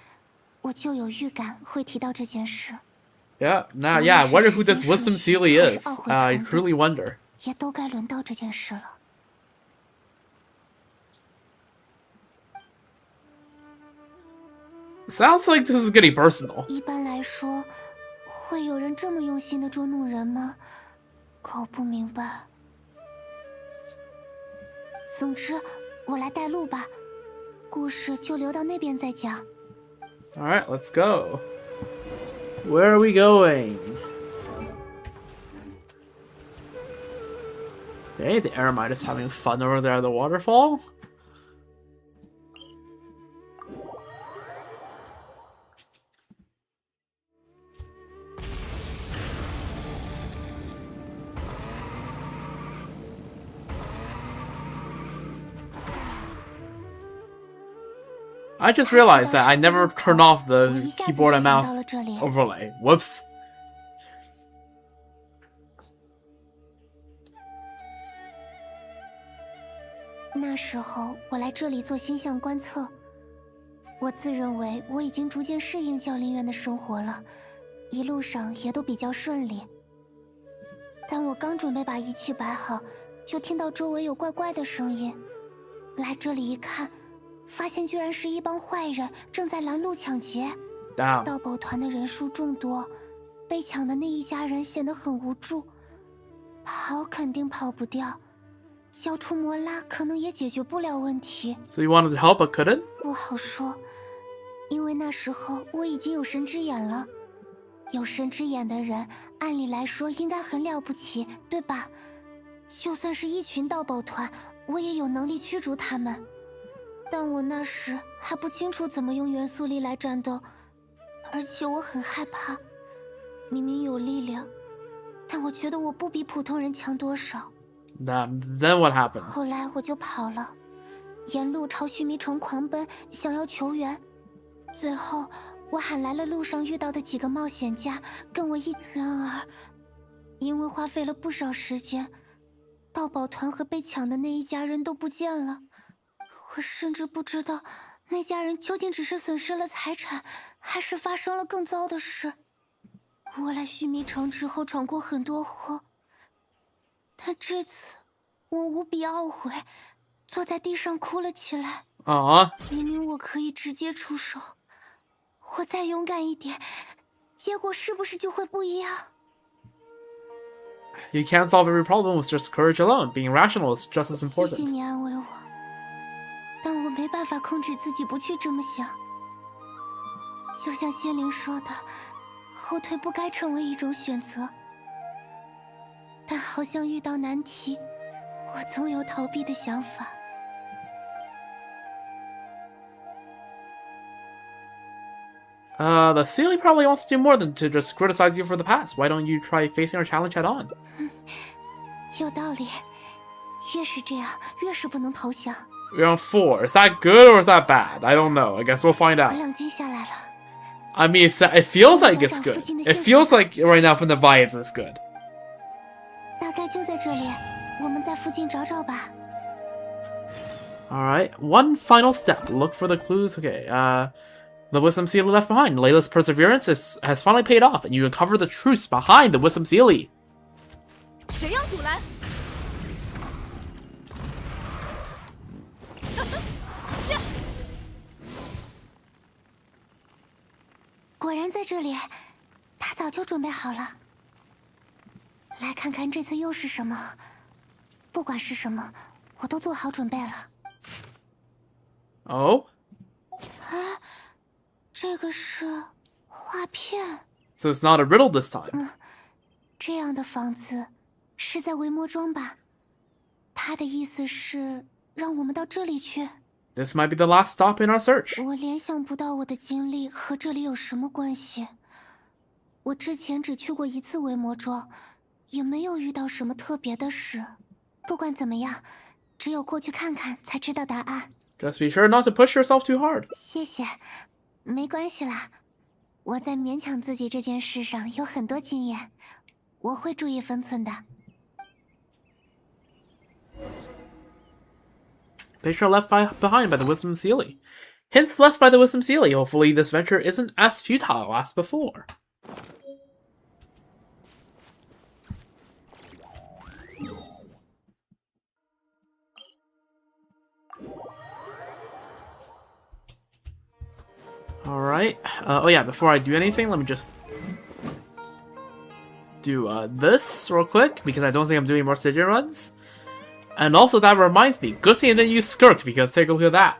我就有预感会提到这件事。Yeah, I wonder who this wisdom Sealy is. I truly wonder. 也都该轮到这件事了。Sounds like this is getting personal. 一般来说，会有人这么用心的捉弄人吗？搞不明白。总之，我来带路吧。故事就留到那边再讲。All right, let's go. Where are we going? Okay, the Eremite is having fun over there at the waterfall. I just realized that I never turned off the keyboard and mouse overlay. Whoops. 那时候我来这里做星象观测，我自认为我已经逐渐适应教林园的生活了，一路上也都比较顺利。但我刚准备把仪器摆好，就听到周围有怪怪的声音。来这里一看，发现居然是一帮坏人正在拦路抢劫。盗宝团的人数众多，被抢的那一家人显得很无助，跑肯定跑不掉。交出摩拉可能也解决不了问题。So you wanted to help but couldn't? 不好说，因为那时候我已经有神之眼了。有神之眼的人，按理来说应该很了不起，对吧？就算是一群盗宝团，我也有能力驱逐他们。但我那时还不清楚怎么用元素力来战斗，而且我很害怕。明明有力量，但我觉得我不比普通人强多少。Then what happened? 后来我就跑了，沿路朝须弥城狂奔，想要求援。最后我喊来了路上遇到的几个冒险家，跟我一。然而，因为花费了不少时间，盗宝团和被抢的那一家人都不见了。我甚至不知道那家人究竟只是损失了财产，还是发生了更糟的事。我来须弥城之后闯过很多祸。但这次，我无比懊悔，坐在地上哭了起来。明明我可以直接出手，我再勇敢一点，结果是不是就会不一样？ You can't solve every problem with just courage alone. Being rational is just as 谢 important. 谢你安慰我，但我没办法控制自己不去这么想。就像仙灵说的，后退不该成为一种选择。但好像遇到难题，我总有逃避的想法。The Sealy probably wants to do more than to just criticize you for the past. Why don't you try facing our challenge head on? 有道理，越是这样，越是不能投降。 We're on 4. Is that good or is that bad? I don't know. I guess we'll find 我 out. 冷静下来了。I mean, it feels like it's good. It feels like right now from the vibes it's good. 大概就在这里，我们在附近找找吧。 Alright, one final step. Look for the clues. Okay, the Wisdom Sealy left behind. Layla's perseverance has finally paid off, and you uncover the truths behind the Wisdom Sealy. 谁要阻拦？果然在这里，他早就准备好了。来看看这次又是什么？不管是什么，我都做好准备了。 Oh? 啊，这个是画片。 So it's not a riddle this time. 这样的房子是在维摩庄吧？他的意思是让我们到这里去。 This might be the last stop in our search. 我联想不到我的经历和这里有什么关系。我之前只去过一次维魔庄，也没有遇到什么特别的事。不管怎么样，只有过去看看才知道答案。Just be sure not to push yourself too hard. 谢谢，没关系啦。我在勉强自己这件事上有很多经验，我会注意分寸的。Patient left behind by the Wisdom Sealy. Hints left by the Wisdom Sealy. Hopefully this venture isn't as futile as before. Alright. Oh yeah, before I do anything, let me just do this real quick, because I don't think I'm doing more Stygian runs. And also, that reminds me, good thing I didn't use Skirk, because take a look at that.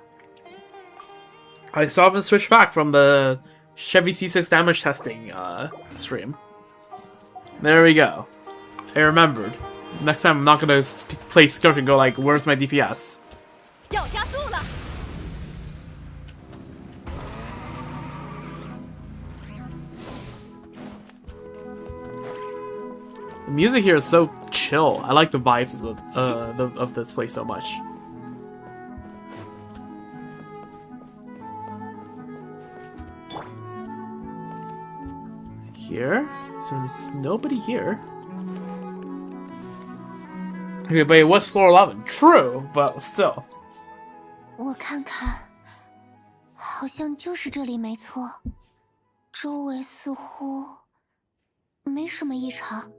I still haven't switched back from the Chevy C6 damage testing stream. There we go. I remembered. Next time I'm not gonna play Skirk and go like, where's my DPS? 要加速了。 The music here is so chill. I like the vibes of this place so much. Here? So there's nobody here. Okay, but it was floor 11. True, but still. 我看看，好像就是这里没错。周围似乎没什么异常。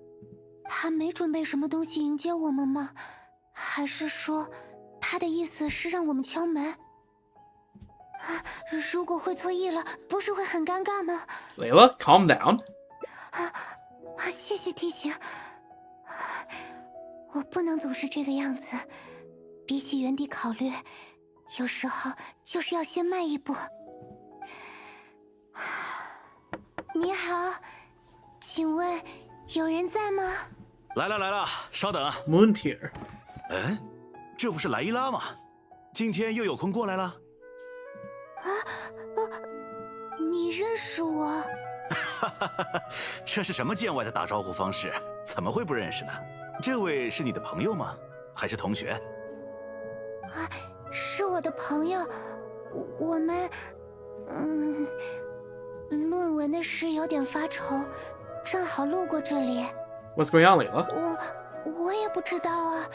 他没准备什么东西迎接我们吗？还是说，他的意思是让我们敲门？啊，如果会错意了，不是会很尴尬吗？ Layla, calm down. 谢谢提醒。我不能总是这个样子。比起原地考虑，有时候就是要先迈一步。你好，请问有人在吗？来了，稍等。Moon tier. 嗯，这不是莱伊拉吗？今天又有空过来了？你认识我？哈哈哈，这是什么见外的打招呼方式？怎么会不认识呢？这位是你的朋友吗？还是同学？是我的朋友，我们，论文的事有点发愁，正好路过这里。What's going on, Layla? 我也不知道啊，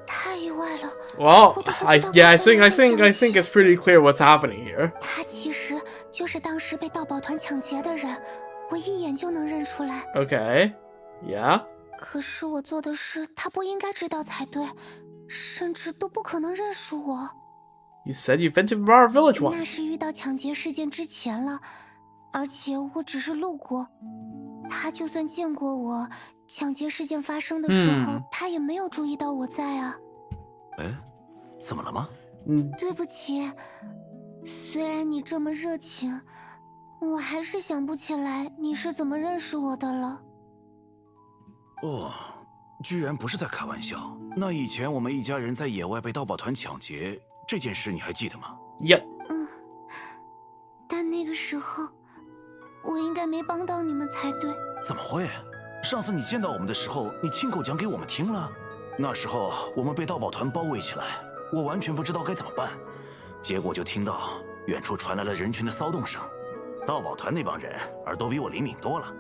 太意外了。 Well, I think it's pretty clear what's happening here. 他其实就是当时被盗宝团抢劫的人，我一眼就能认出来。Okay. Yeah. 可是我做的事，他不应该知道才对，甚至都不可能认识我。You said you've been to our village 那 once. 是遇到抢劫事件之前了，而且我只是路过。他就算见过我，抢劫事件发生的时候，他也没有注意到我在啊。哎，怎么了吗？对不起，虽然你这么热情，我还是想不起来你是怎么认识我的了。哦，居然不是在开玩笑。那以前我们一家人在野外被盗宝团抢劫这件事，你还记得吗？ Yep. 但那个时候，我应该没帮到你们才对。怎么会？上次你见到我们的时候，你亲口讲给我们听了。那时候我们被盗宝团包围起来，我完全不知道该怎么办。结果就听到远处传来了人群的骚动声。盗宝团那帮人耳朵比我灵敏多了，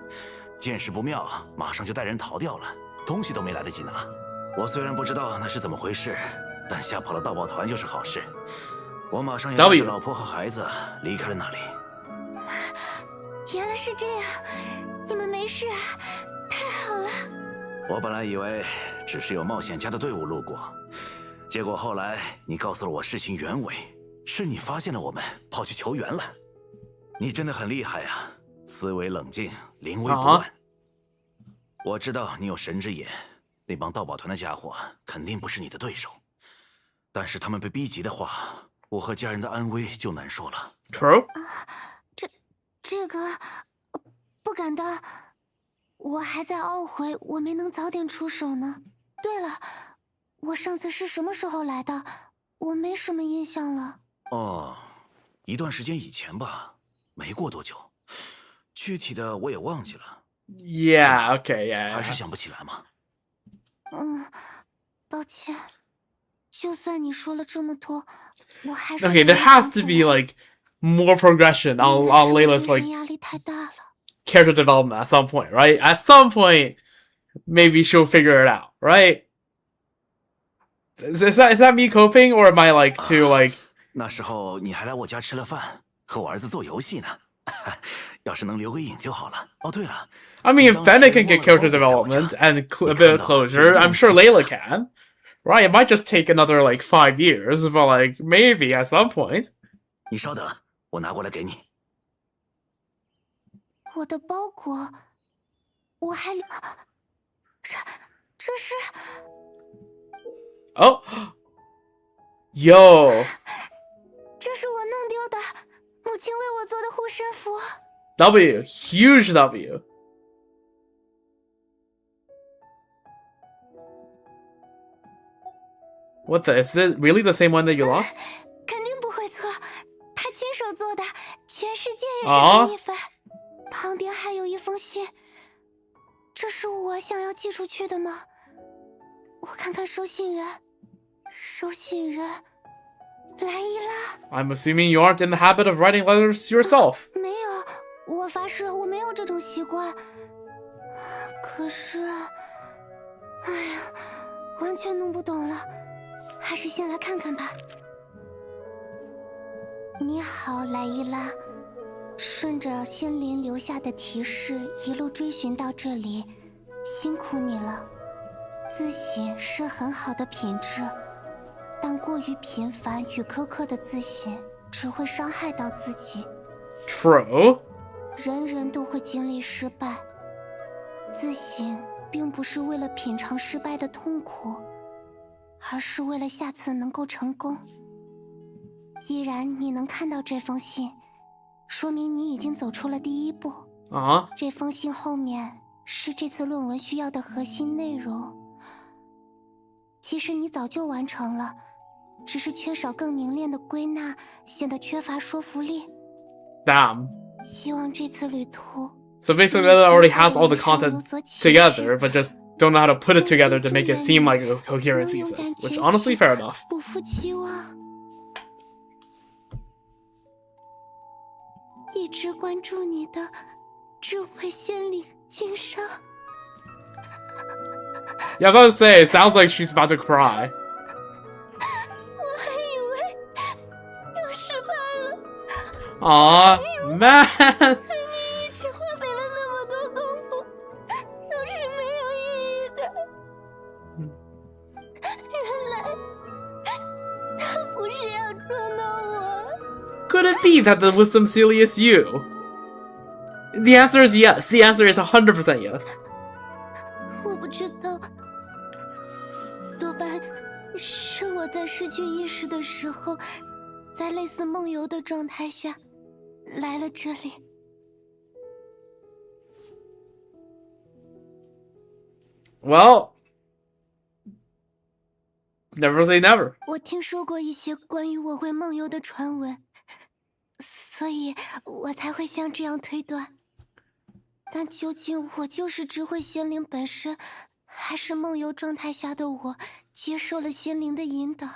见势不妙，马上就带人逃掉了，东西都没来得及拿。我虽然不知道那是怎么回事，但吓跑了盗宝团就是好事。我马上也带着老婆和孩子离开了那里。原来是这样，你们没事啊，太好了。我本来以为只是有冒险家的队伍路过，结果后来你告诉了我事情原委，是你发现了我们，跑去求援了。你真的很厉害啊，思维冷静，临危不乱。我知道你有神之眼，那帮盗宝团的家伙肯定不是你的对手，但是他们被逼急的话，我和家人的安危就难说了。True. 这个不敢当，我还在懊悔我没能早点出手呢。对了，我上次是什么时候来的？我没什么印象了。哦，一段时间以前吧，没过多久，具体的我也忘记了。Yeah, okay, yeah. 还是想不起来吗？抱歉。就算你说了这么多，我还是 Okay, there has to be like more progression on Layla's 精 like 神压力太大了。 character development at some point, right? At some point, maybe she'll figure it out, right? Is that me coping, or am I like too like? 那时候你还来我家吃了饭，和我儿子做游戏呢。要是能留个影就好了。哦，对了 I mean, if Bennett can get character development and a bit of closure, I'm sure Layla can. Right? It might just take another like 5 years, but like maybe at some point. 你稍等，我拿过来给你。我的包裹，我还这是 Oh, yo, 这是我弄丢的，母亲为我做的护身符。 W, huge W. What the? Is it really the same one that you lost? 肯定不会错，他亲手做的，全世界也是第一份。旁边还有一封信，这是我想要寄出去的吗？我看看收信人，莱伊拉。 I'm assuming you aren't in the habit of writing letters yourself. 没有，我发誓我没有这种习惯。可是，哎呀，完全弄不懂了，还是先来看看吧。你好，莱伊拉。顺着仙灵留下的提示一路追寻到这里，辛苦你了。自省是很好的品质，但过于频繁与苛刻的自省只会伤害到自己。 True. 人人都会经历失败，自省并不是为了品尝失败的痛苦，而是为了下次能够成功。既然你能看到这封信，说明你已经走出了第一步。这封信后面是这次论文需要的核心内容。其实你早就完成了，只是缺少更凝练的归纳，显得缺乏说服力。Damn. 希望这次旅途。 So basically, Layla already has all the content together, but just don't know how to put it together to make it seem like a coherent thesis. Which, honestly, fair enough. 不负期望。一直关注你的智慧仙灵经商。 Yeah, I was about to say, it sounds like she's about to cry. 我还以为又失败了。 Aw, man. 和你一起花费了那么多功夫，都是没有意义的。原来他不是要捉弄我。 Could it be that the wisdom seal is you? The answer is yes. The answer is 100% yes. 我不知道，多半是我在失去意识的时候，在类似梦游的状态下来了这里。Well, never say never. 我听说过一些关于我会梦游的传闻，所以我才会像这样推断。但究竟我就是智慧仙灵本身，还是梦游状态下的我接受了仙灵的引导，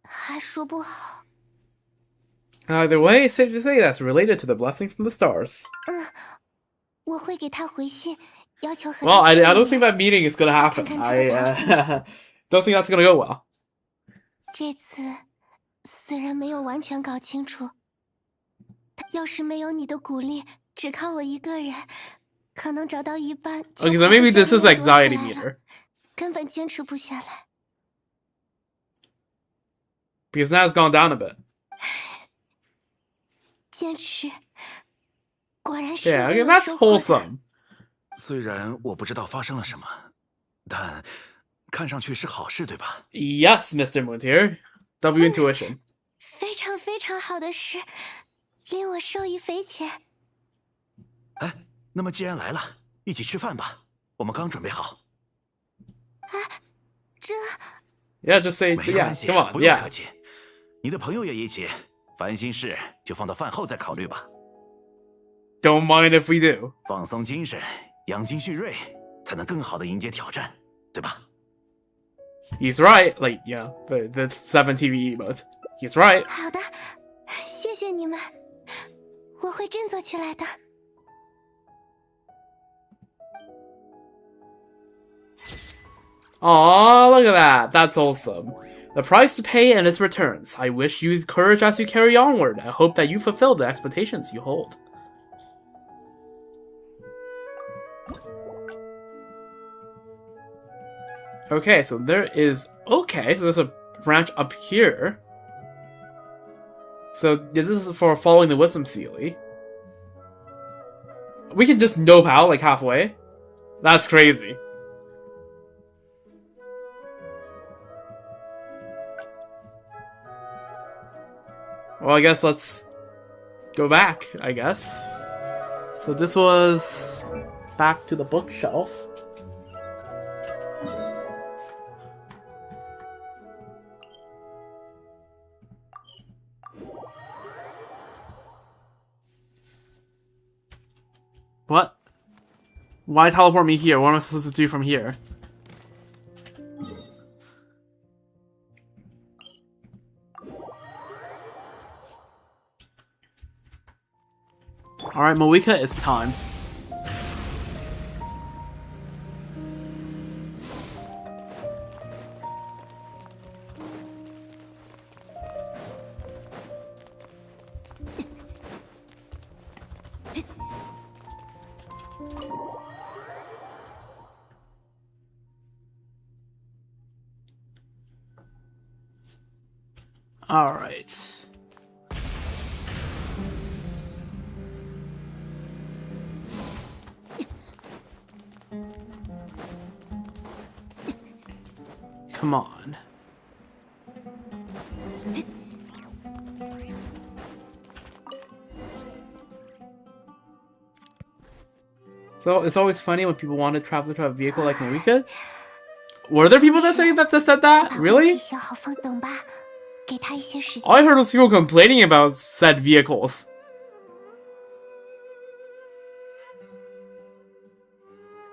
还说不好。 Either way, it's safe to say that's related to the blessing from the stars. 我会给他回信，要求和他 Well, I 见 don't 面 think that meeting is gonna happen. I don't think that's gonna go well. 这次虽然没有完全搞清楚，要是没有你的鼓励，只靠我一个人，可能找到一半就 Okay, so maybe this is anxiety meter. 根本坚持不下来。 Because now it's gone down a bit. 坚持，果然是 Yeah, 我 okay, 有 that's 收获的。 wholesome. 虽然我不知道发生了什么，但看上去是好事，对吧？ Yes, Mr. Moontier. W intuition. 非常非常好的事，令我受益匪浅。哎，那么既然来了，一起吃饭吧，我们刚准备好。这 Yeah, just say 没 yeah. 关系， Come on, 不用 yeah. 客气。你的朋友也一起，烦心事就放到饭后再考虑吧。don't mind if we do. 放松精神，养精蓄锐，才能更好的迎接挑战，对吧？ He's right. Like, yeah, the 7 TV emote. He's right. 好的，谢谢你们，我会振作起来的。Aw, look at that. That's awesome. The price to pay and its returns. I wish you courage as you carry onward. I hope that you fulfill the expectations you hold. Okay, so there is... Okay, so there's a branch up here. So this is for following the Wisdom Sealy. We can just nope out, like, halfway. That's crazy. Well, I guess let's go back, I guess. So this was back to the bookshelf. What? Why teleport me here? What am I supposed to do from here? Alright, Moika, it's time. Alright. Come on. So it's always funny when people want to travel to a vehicle like Marika. Were there people that said that? Really? 小好放等吧，给他一些时间。 All I heard was people complaining about said vehicles.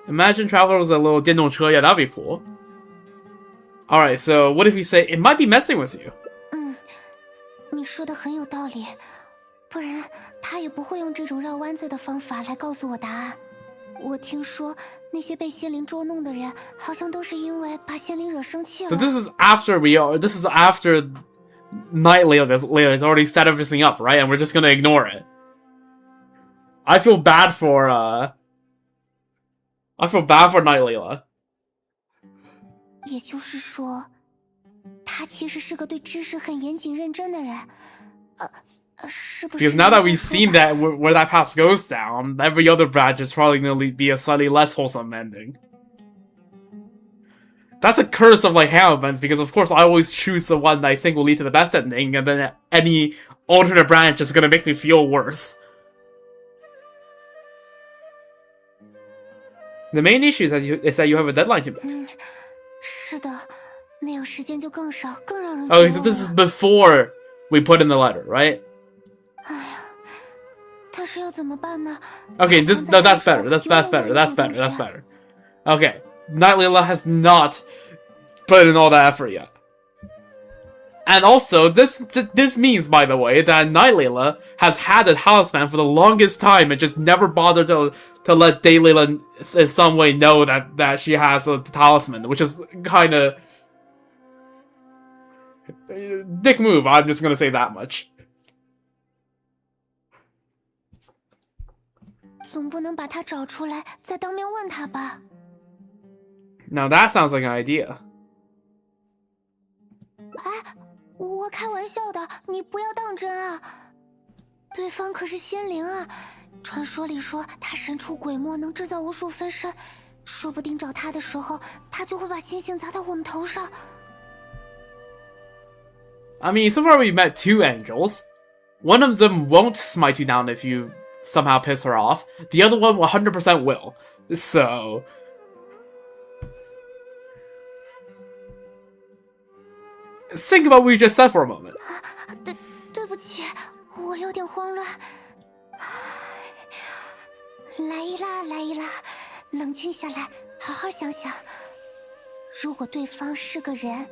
Imagine Traveler was a little 电动车, yeah, that'd be cool. Alright, so what if we say it might be messing with you? 你说的很有道理，不然他也不会用这种绕弯子的方法来告诉我答案。我听说那些被仙灵捉弄的人，好像都是因为把仙灵惹生气了。 So this is after Night Layla has already set everything up, right? And we're just gonna ignore it. I feel bad for Night Layla. 也就是说，他其实是个对知识很严谨认真的人。是不是？ Because now that we've seen that where that path goes down, every other branch is probably gonna be a slightly less wholesome ending. That's a curse of like Hangout events, because of course I always choose the one that I think will lead to the best ending, and then any alternate branch is gonna make me feel worse. The main issue is that you have a deadline to meet. 是的，那样时间就更少，更让人。 Oh, so this is before we put in the letter, right? 哎呀，但是要怎么办呢？ Okay, that's better. That's better. Okay, Night Layla has not put in all that effort yet. And also, this means, by the way, that Night Layla has had a talisman for the longest time and just never bothered to let Day Layla in some way know that she has a talisman, which is kind of dick move. I'm just gonna say that much. 总不能把他找出来，再当面问他吧？ Now that sounds like an idea. 哎，我开玩笑的，你不要当真啊！对方可是仙灵啊，传说里说他神出鬼没，能制造无数分身，说不定找他的时候，他就会把星星砸到我们头上。 I mean, so far we've met 2 angels. One of them won't smite you down if you somehow piss her off. The other one 100% will. So... think about what you just said for a moment. 对不起，我有点慌乱。来一啦，来一啦，冷静下来，好好想想。如果对方是个人，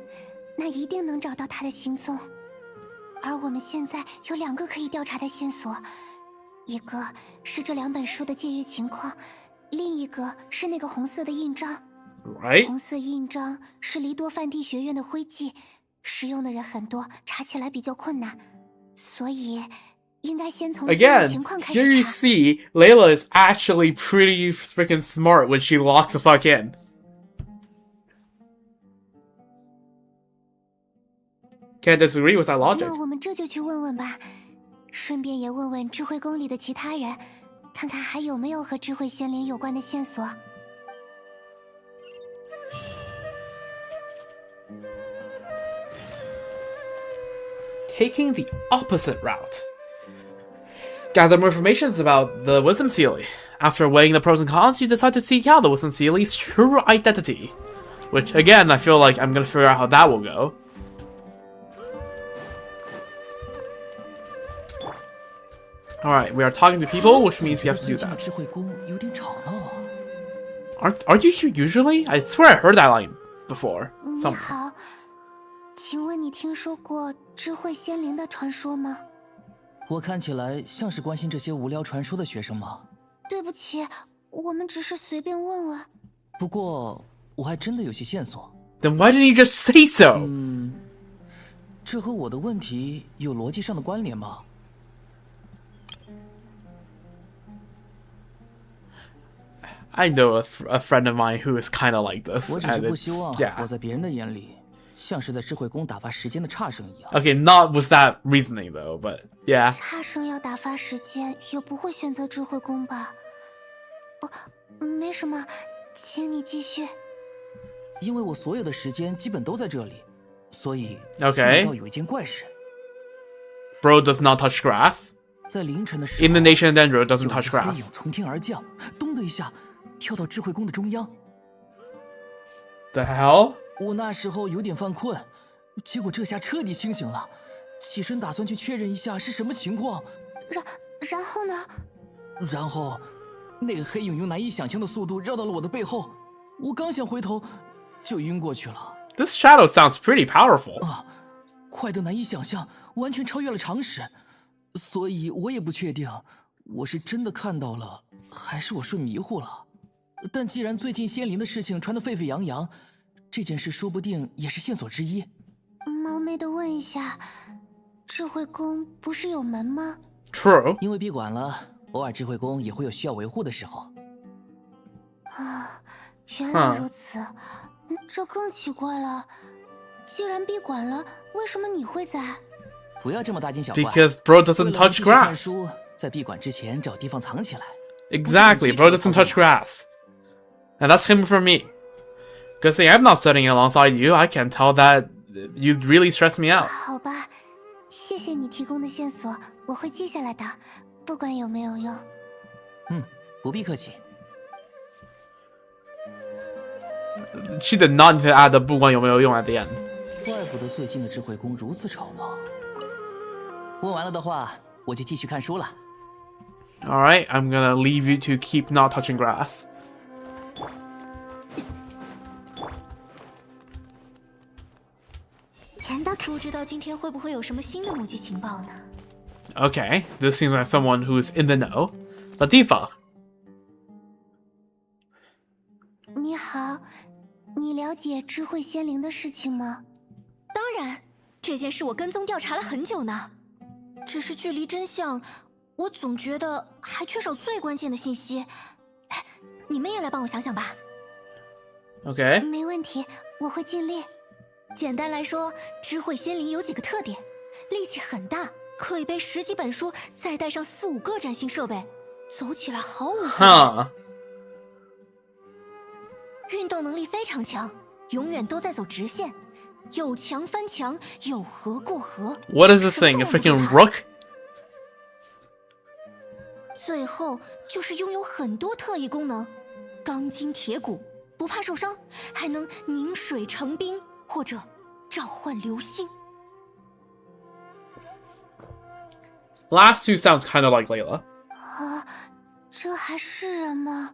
那一定能找到他的行踪。而我们现在有2个可以调查的线索，一个是这2本书的借阅情况，另一个是那个红色的印章。Right? 红色印章是黎多梵蒂学院的徽记，使用的人很多，查起来比较困难，所以应该先从借阅 Again, 情况开 here 始 you 查。 see Layla is actually pretty freaking smart when she locks the fuck in. Can't disagree with that logic. 那我们这就去问问吧，顺便也问问智慧宫里的其他人，看看还有没有和智慧仙灵有关的线索。Taking the opposite route. Gather more information about the Wisdom Seal. After weighing the pros and cons, you decide to seek out the Wisdom Seal's true identity. Which, again, I feel like I'm gonna figure out how that will go. Alright, we are talking to people, which means we have to do 最近的 that. 智慧宫有点吵闹啊。Aren't you here usually? I swear I heard that line before. 你 Somewhere. 好，请问你听说过智慧仙灵的传说吗？我看起来像是关心这些无聊传说的学生吗？对不起，我们只是随便问问。不过我还真的有些线索。 Then why didn't you just say so? 这和我的问题有逻辑上的关联吗？ I know a friend of mine who is kind of like this. 我只是 And 不 it's, 希望 yeah. 我在别人的眼里像是在智慧宫打发时间的差生一样。 Okay, not with that reasoning though, but yeah. 差生要打发时间，也不会选择智慧宫吧？哦，没什么，请你继续。因为我所有的时间基本都在这里，所以 Okay. 注意到有一件怪事， Bro does not touch grass. 在凌晨的时候， In the Nation Dendro doesn't 有 touch 一个黑 grass. 影从天而降，咚的一下跳到智慧宫的中央。 The hell? 我那时候有点犯困，结果这下彻底清醒了，起身打算去确认一下是什么情况。然后呢？然后，那个黑影用难以想象的速度绕到了我的背后，我刚想回头，就晕过去了。 This shadow sounds pretty powerful. 快得难以想象，完全超越了常识。所以我也不确定，我是真的看到了，还是我睡迷糊了。但既然最近仙灵的事情传得沸沸扬扬，这件事说不定也是线索之一。冒昧的问一下，智慧宫不是有门吗？ True. 因为闭馆了，偶尔智慧宫也会有需要维护的时候。啊，原来如此，这更奇怪了。既然闭馆了，为什么你会在？不要这么大惊小怪。 Because bro 为 doesn't 了 touch 继续看 grass. 书，在闭馆之前找地方藏起来。 Exactly, bro doesn't touch grass. And that's him for me. Good thing I'm not studying alongside you. I can tell that you'd really stress me out. 好吧，谢谢你提供的线索，我会记下来的，不管有没有用。不必客气。 She did not need to add the 不管有没有用 at the end. 怪不得最近的智慧宫如此吵闹。问完了的话，我就继续看书了。 Alright, I'm gonna leave you to keep not touching grass. 不知道今天会不会有什么新的目击情报呢？ Okay, this seems like someone who's in the know. Latifa. 你好，你了解智慧仙灵的事情吗？当然，这件事我跟踪调查了很久呢。只是距离真相，我总觉得还缺少最关键的信息。哎，你们也来帮我想想吧。 Okay. 没问题，我会尽力。 简单来说，智慧仙灵有几个特点：力气很大，可以背10几本书，再带上4、5个崭新设备，走起来毫无负担。 Huh. 运动能力非常强，永远都在走直线，有墙翻墙，有河过河。 What is this thing? A freaking rook? 最后就是拥有很多特异功能，钢筋铁骨，不怕受伤，还能凝水成冰。 或者召唤流星。 Last two sounds kind of like Layla. 这还他是人吗？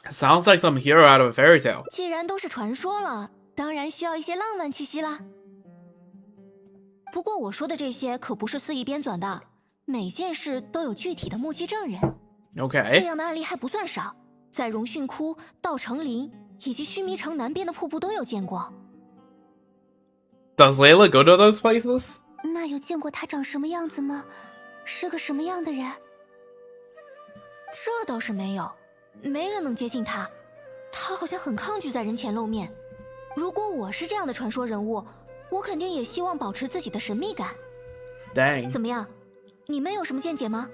Sounds like some hero out of a fairy tale. 既然都是传说了，当然需要一些浪漫气息啦。不过我说的这些可不是肆意编纂的，每件事都有具体的目击证人。这 Okay. 样的案例还不算少，在荣训窟、稻城林以及须弥城南边的瀑布都有见过。 Does Layla go to those places? 那有见过他长什么样子吗？是个什么样的人？这倒是没有，没人能接近他。他好像很抗拒在人前露面。如果我是这样的传说人物，我肯定也希望保持自己的神秘感。 Dang. 怎么样？你们有什么见解吗？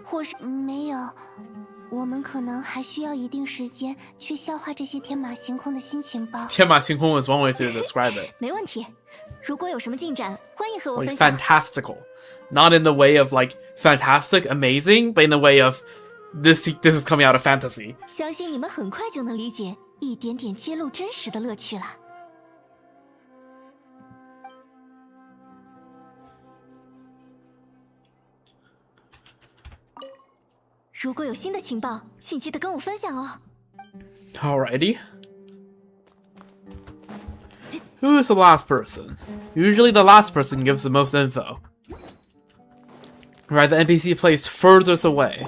或是没有，我们可能还需要一定时间去消化这些天马行空的新情报。天马行空 is one way to describe it. 没问题。如果有什么进展，欢迎和我 Like 分享。 fantastical. Not in the way of like fantastic, amazing, but in the way of this is coming out of fantasy. 相信你们很快就能理解一点点揭露真实的乐趣了。如果有新的情报，请记得跟我分享哦。 Alrighty. Who's the last person? Usually the last person gives the most info. Right, the NPC placed furthest away.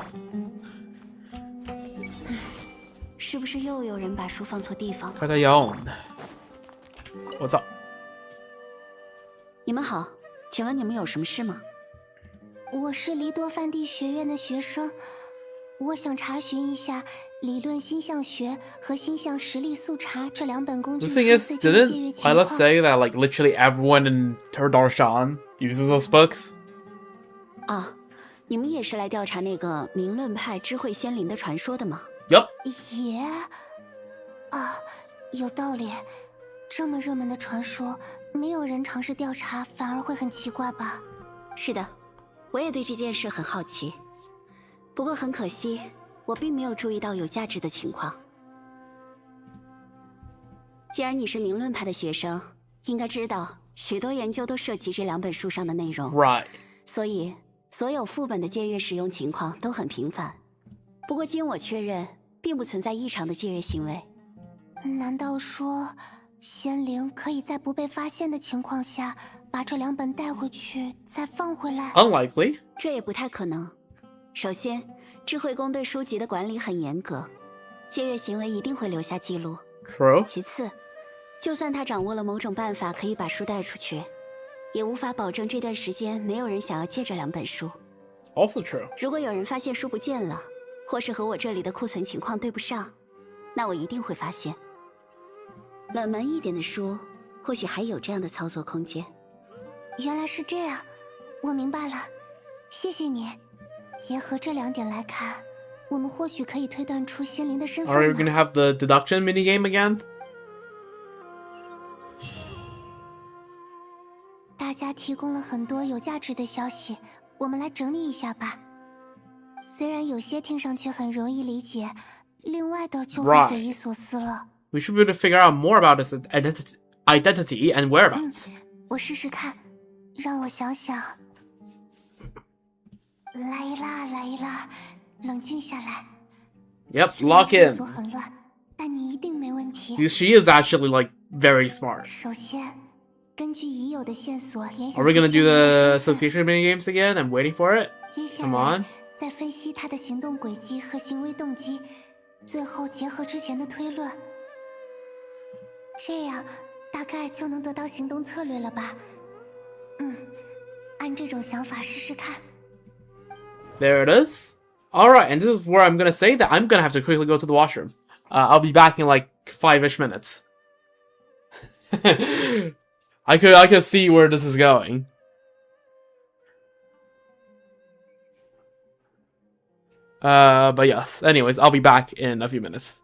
是不是又有人把书放错地方了？ Katayon. What's up? 你们好，请问你们有什么事吗？我是黎多梵蒂学院的学生，我想查询一下理论星象学和星象实力速查这两本工具 The 书 thing is, 最近的借 didn't 阅情 Layla 况。 say that like literally everyone in her Darshan uses those books? 啊，你们也是来调查那个明论派智慧仙灵的传说的吗？ Yup. 也，啊，有道理。这么热门的传说，没有人尝试调查，反而会很奇怪吧？是的，我也对这件事很好奇。不过很可惜，我并没有注意到有价值的情况。既然你是明论派的学生，应该知道许多研究都涉及这两本书上的内容， Right. 所以所有副本的借阅使用情况都很频繁。不过经我确认，并不存在异常的借阅行为。难道说，仙灵可以在不被发现的情况下，把这两本带回去，再放回来？ Unlikely. 这也不太可能。首先，智慧宫对书籍的管理很严格，借阅行为一定会留下记录。 True. 其次，就算他掌握了某种办法可以把书带出去，也无法保证这段时间没有人想要借这两本书。 Also true. 如果有人发现书不见了，或是和我这里的库存情况对不上，那我一定会发现。冷门一点的书，或许还有这样的操作空间。原来是这样，我明白了，谢谢你。结合这两点来看，我们或许可以推断出仙灵的身份 Are we 呢。 gonna have the deduction minigame again? 大家提供了很多有价值的消息，我们来整理一下吧。虽然有些听上去很容易理解，另外的就很 Right. 匪夷所思了。 We should be able to figure out more about its identity and whereabouts. 我试试看，让我想想。来啦来啦，冷静下来。 Yep, 虽然 lock 线 in. 索很乱，但你一定没问题。 Because she is actually like very smart. 首先，根据已有的线索联想 Are we 出 gonna 仙 do 灵的 the 身份 association minigames again? I'm waiting for it. 接下 Come 来 on. 再分析他的行动轨迹和行为动机，最后结合之前的推论，这样大概就能得到行动策略了吧？按这种想法试试看。 There it is. Alright, and this is where I'm gonna say that I'm gonna have to quickly go to the washroom. I'll be back in like 5-ish minutes. I could see where this is going. But yes. Anyways, I'll be back in a few minutes.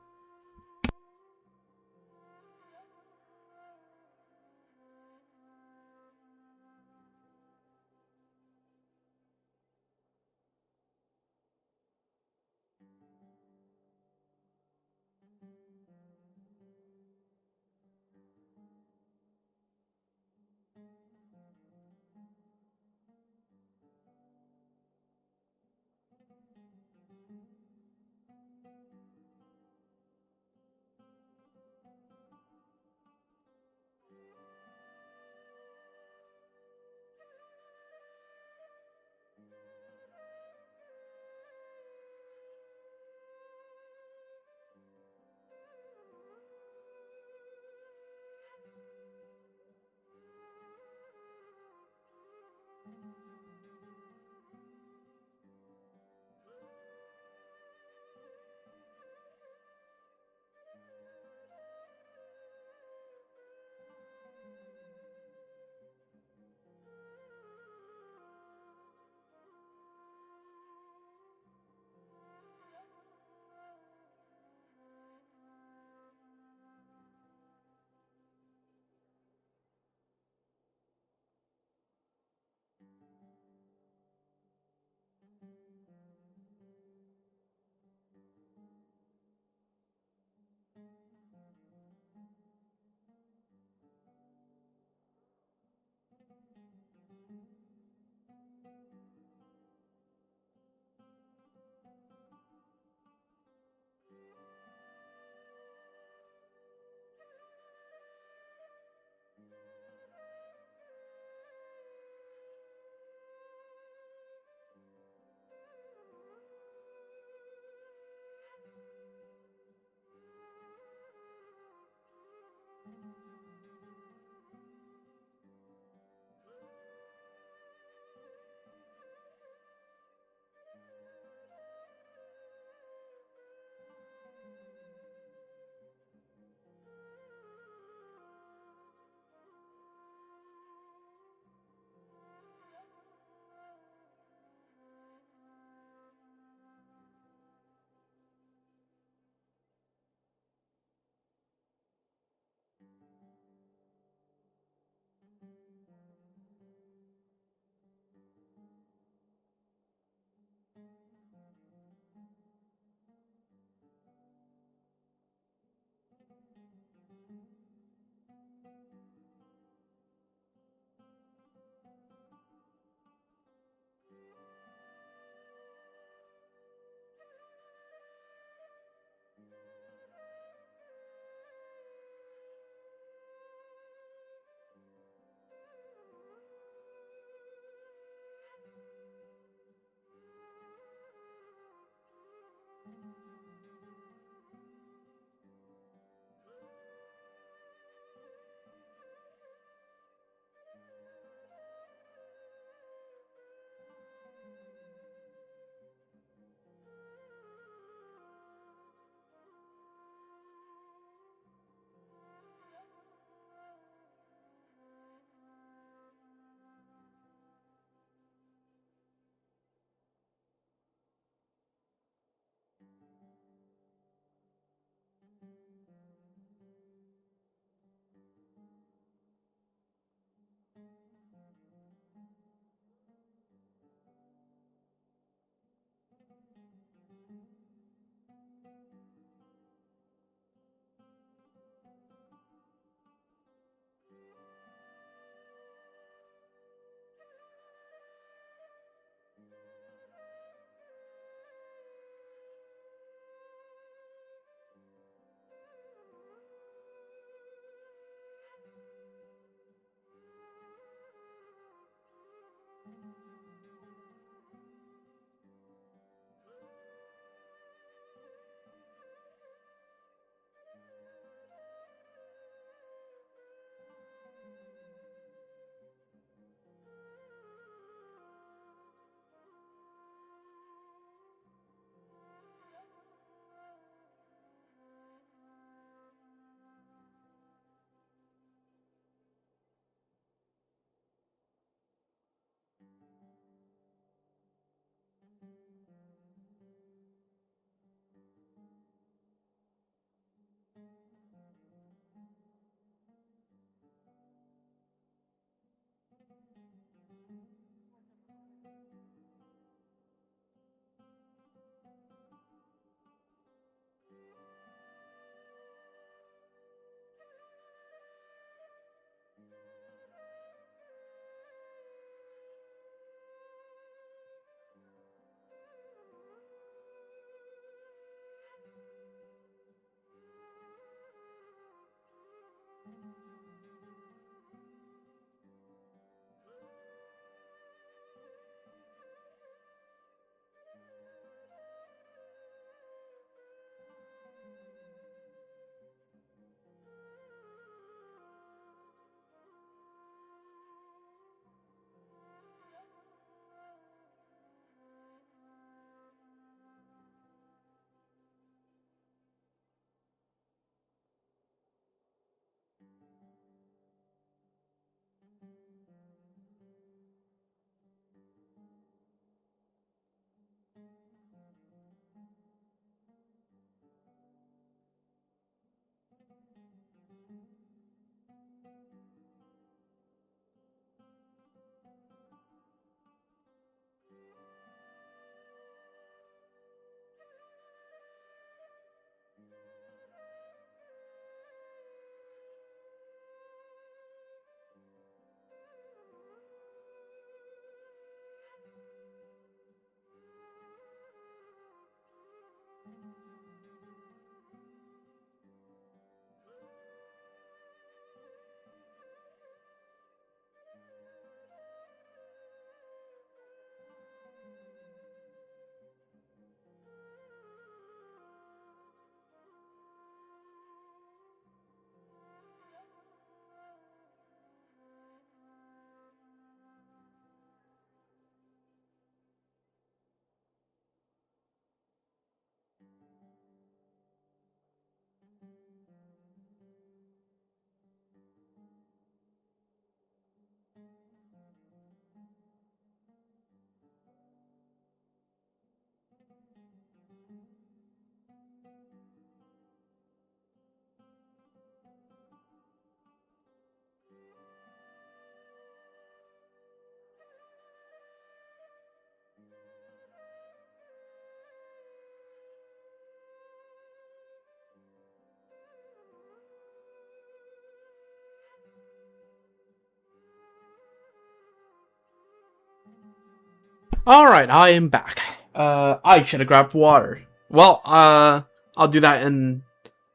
Alright, I am back. I should have grabbed water. Well, I'll do that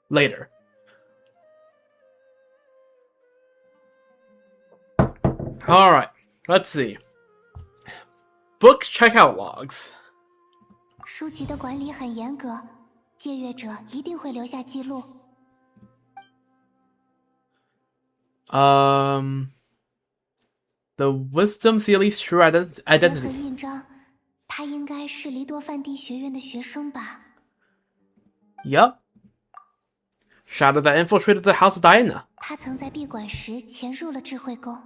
later. Alright, let's see. Book checkout logs. 书籍的管理很严格，借阅者一定会留下记录。The Wisdom Series True 结合 Identity. 印章，他应该是黎多范地学院的学生吧？ Yup. Shadow that infiltrated the House of Diana. 他曾在闭馆时潜入了智慧宫。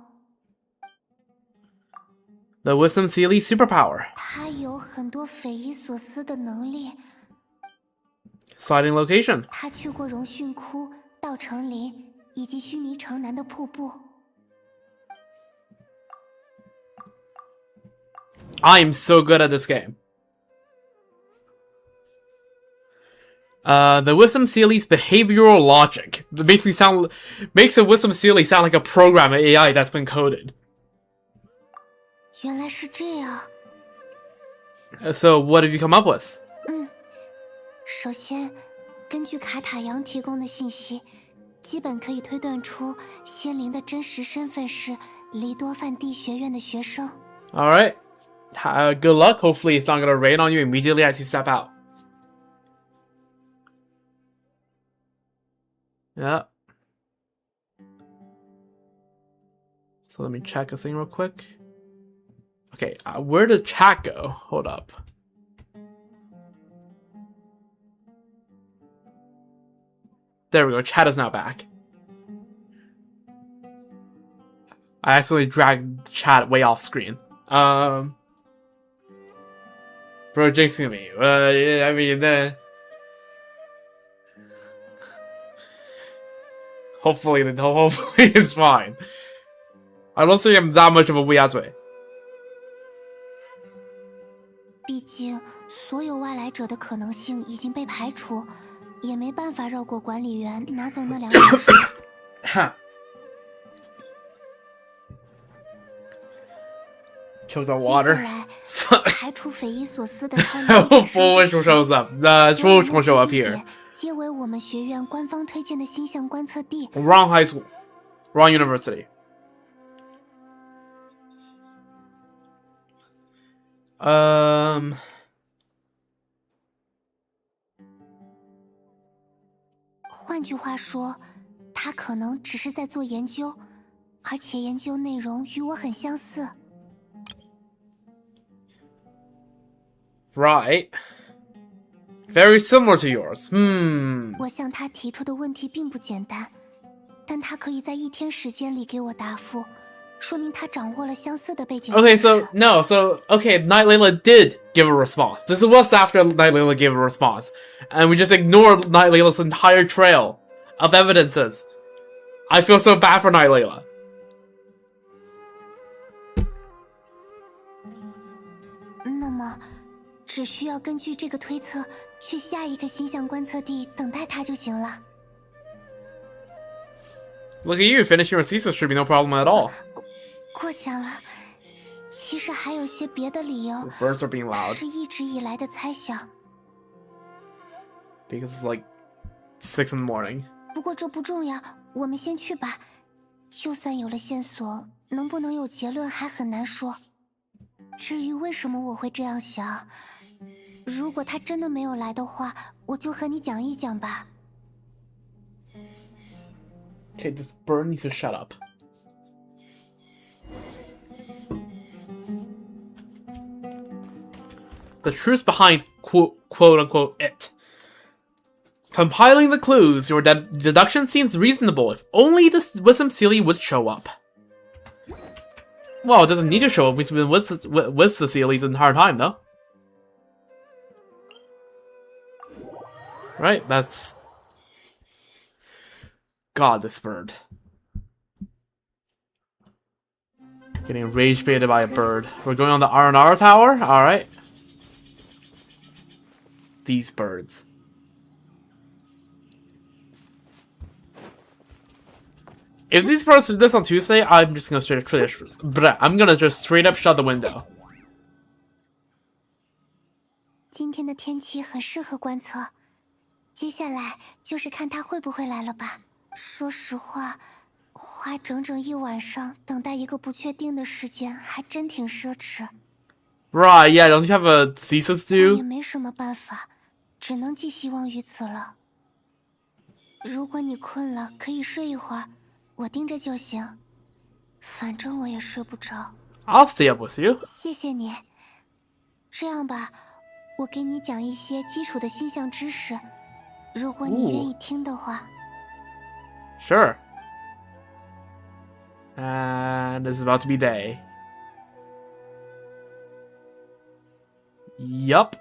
The Wisdom Series Superpower. 他有很多匪夷所思的能力。 Sliding location. 他去过荣训窟、稻城林以及须弥城南的瀑布。 I am so good at this game. The Wisdom Series behavioral logic. That makes a Wisdom Series sound like a program AI that's been coded. 原来是这样。 So what have you come up with? 首先，根据卡塔扬提供的信息，基本可以推断出仙灵的真实身份是黎多范地学院的学生。 All right. Good luck. Hopefully it's not going to rain on you immediately as you step out. Yeah. So let me check this thing real quick. Okay, where did chat go? Hold up. There we go. Chat is now back. I accidentally dragged chat way off screen. Bro, jinxing me. I mean, hopefully it's fine. I don't think I'm that much of a weasway. 毕竟，所有外来者的可能性已经被排除，也没办法绕过管理员拿走那2件事。Choked on water. 接下来，排除匪夷所思的超能力 Full which shows up. The Full will show up here. 皆为我们学院官方推荐的星象观测地。 Wrong high school. Wrong university. 换句话说，他可能只是在做研究，而且研究内容与我很相似。 Right. Very similar to yours. 我向他提出的问题并不简单，但他可以在1天时间里给我答复，说明他掌握了相似的背景。 Okay, okay, Night Layla did give a response. This was after Night Layla gave a response. And we just ignored Night Layla's entire trail of evidences. I feel so bad for Night Layla. 那么，只需要根据这个推测去下一个星象观测地等待他就行了。 Look at you, finishing your thesis should be no problem at all. 过奖了。其实还有些别的理由， The birds are being loud 是一直以来的猜想。 because it's like 6 in the morning. 不过这不重要，我们先去吧。就算有了线索，能不能有结论还很难说。至于为什么我会这样想，如果他真的没有来的话，我就和你讲一讲吧。 Okay, this bird needs to shut up. The truth behind quote-unquote it. Compiling the clues, your deduction seems reasonable if only the Wisdom Sealy would show up. Well, it doesn't need to show up. We've been with the Sealies the entire time, though. Right, that's... God, this bird. Getting rage baited by a bird. We're going on the R&R tower? Alright. These birds. If these birds do this on Tuesday, I'm just gonna straight up shut the window. 今天的天气很适合观测，接下来就是看他会不会来了吧。说实话，花整整1晚上等待一个不确定的时间，还真挺奢侈。Right, yeah, don't you have a thesis 但也 due? 没什么办法，只能寄希望于此了。如果你困了，可以睡一会儿，我盯着就行。反正我也睡不着。I'll stay up with you. 谢谢你。这样吧，我给你讲一些基础的星象知识，如果你愿意听的话。Sure. And it's about to be day. Yup.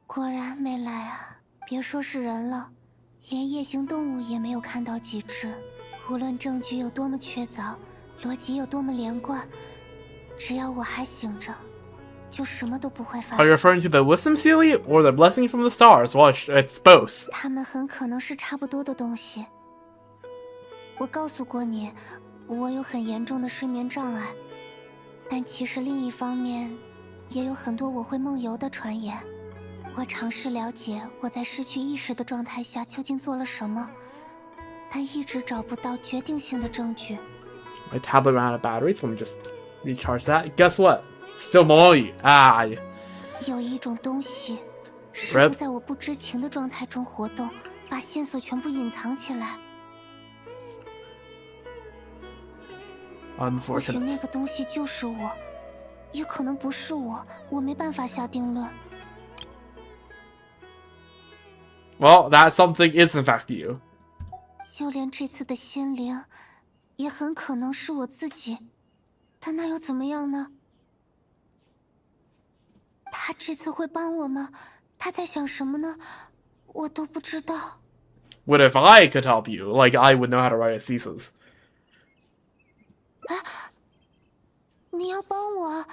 果然没来啊！别说是人了，连夜行动物也没有看到几只。无论证据有多么确凿，逻辑有多么连贯，只要我还醒着，就什么都不会发 Are you 生。 referring to the wisdom sealy or the blessing from the stars? Well, it's both. 它们很可能是差不多的东西。我告诉过你，我有很严重的睡眠障碍，但其实另一方面，也有很多我会梦游的传言。我尝试了解我在失去意识的状态下究竟做了什么，但一直找不到决定性的证据。 My tablet ran out of batteries. Let me just recharge that. Guess what? Still Molly. Ah. 有一种东西，试 Rip 图在我不知情的状态中活动，把线索全部隐藏起来。或许那 Unfortunate. 个东西就是我，也可能不是我，我没办法下定论。 Well, that something is in fact you. 就连这次的心灵，也很可能是我自己，但那又怎么样呢？他这次会帮我吗？他在想什么呢？我都不知道。 What if I could help you? Like I would know how to write a thesis. 你要帮我，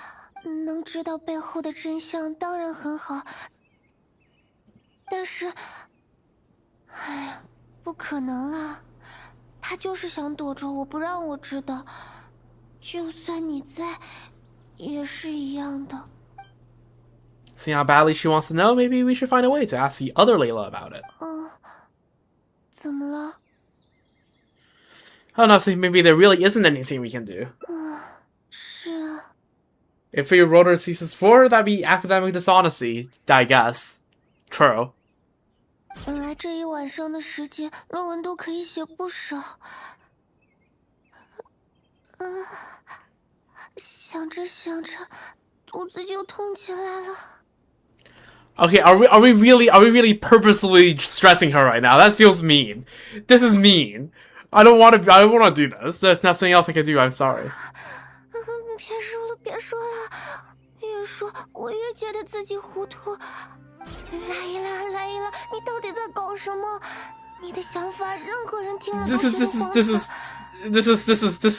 能知道背后的真相当然很好，但是，哎呀，不可能啊！他就是想躲着我，不让我知道。就算你在，也是一样的。 Seeing how badly she wants to know, maybe we should find a way to ask the other Layla about it. 怎么了？ Oh no, so maybe there really isn't anything we can do. 是啊， If we wrote our thesis for, that'd be academic dishonesty, I guess. True. 本来这一晚上的时间，论文都可以写不少。想着想着，肚子就痛起来了。 Okay, are we really purposely stressing her right now? That feels mean. This is mean. I don't want to do this. There's nothing else I can do. I'm sorry. 别说了，别说了，越说我越觉得自己糊涂。来一拉，来一拉，你到底在搞什么？你的想法，任何人听了都觉得荒唐。 This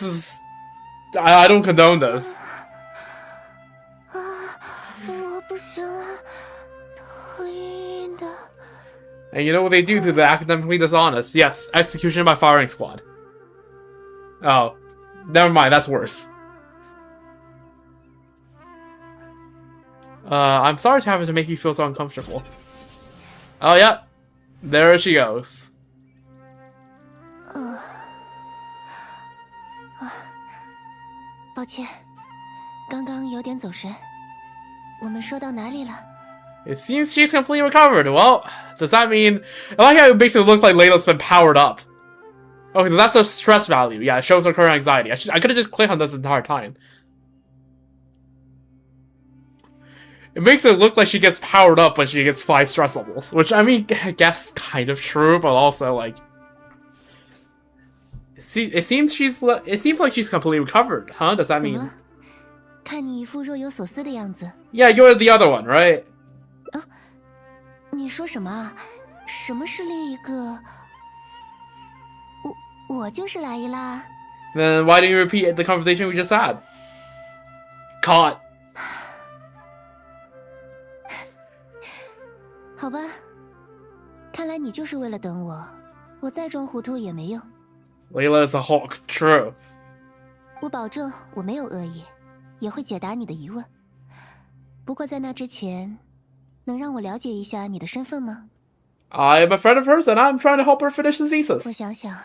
is. I don't condone this. 我不行了，头晕晕的。 And you know what they do to the academically dishonest? Yes, execution by firing squad. Oh, never mind. That's worse. I'm sorry to have to make you feel so uncomfortable. Oh, yeah. There she goes. 抱歉，刚刚有点走神。我们说到哪里了？ It seems she's completely recovered. Well, does that mean... I like how it makes it look like Layla's been powered up. Okay, so that's her stress value. Yeah, it shows her current anxiety. I could have just clicked on this entire time. It makes it look like she gets powered up when she gets 5 stress levels. Which, I mean, I guess kind of true, but also, like... It seems like she's completely recovered, huh? Does that 怎么 mean... 了？看你一副若有所思的样子。 Yeah, you're the other one, right? 你说什么啊？什么是另一个？我就是来一拉。 Then why didn't you repeat the conversation we just had? Caught. 好吧，看来你就是为了等我，我再装糊涂也没用。 Layla is a Hulk, true. 我保证我没有恶意，也会解答你的疑问。不过在那之前，能让我了解一下你的身份吗？ I am a friend of hers, and I'm trying to help her finish the 我 thesis. 想想，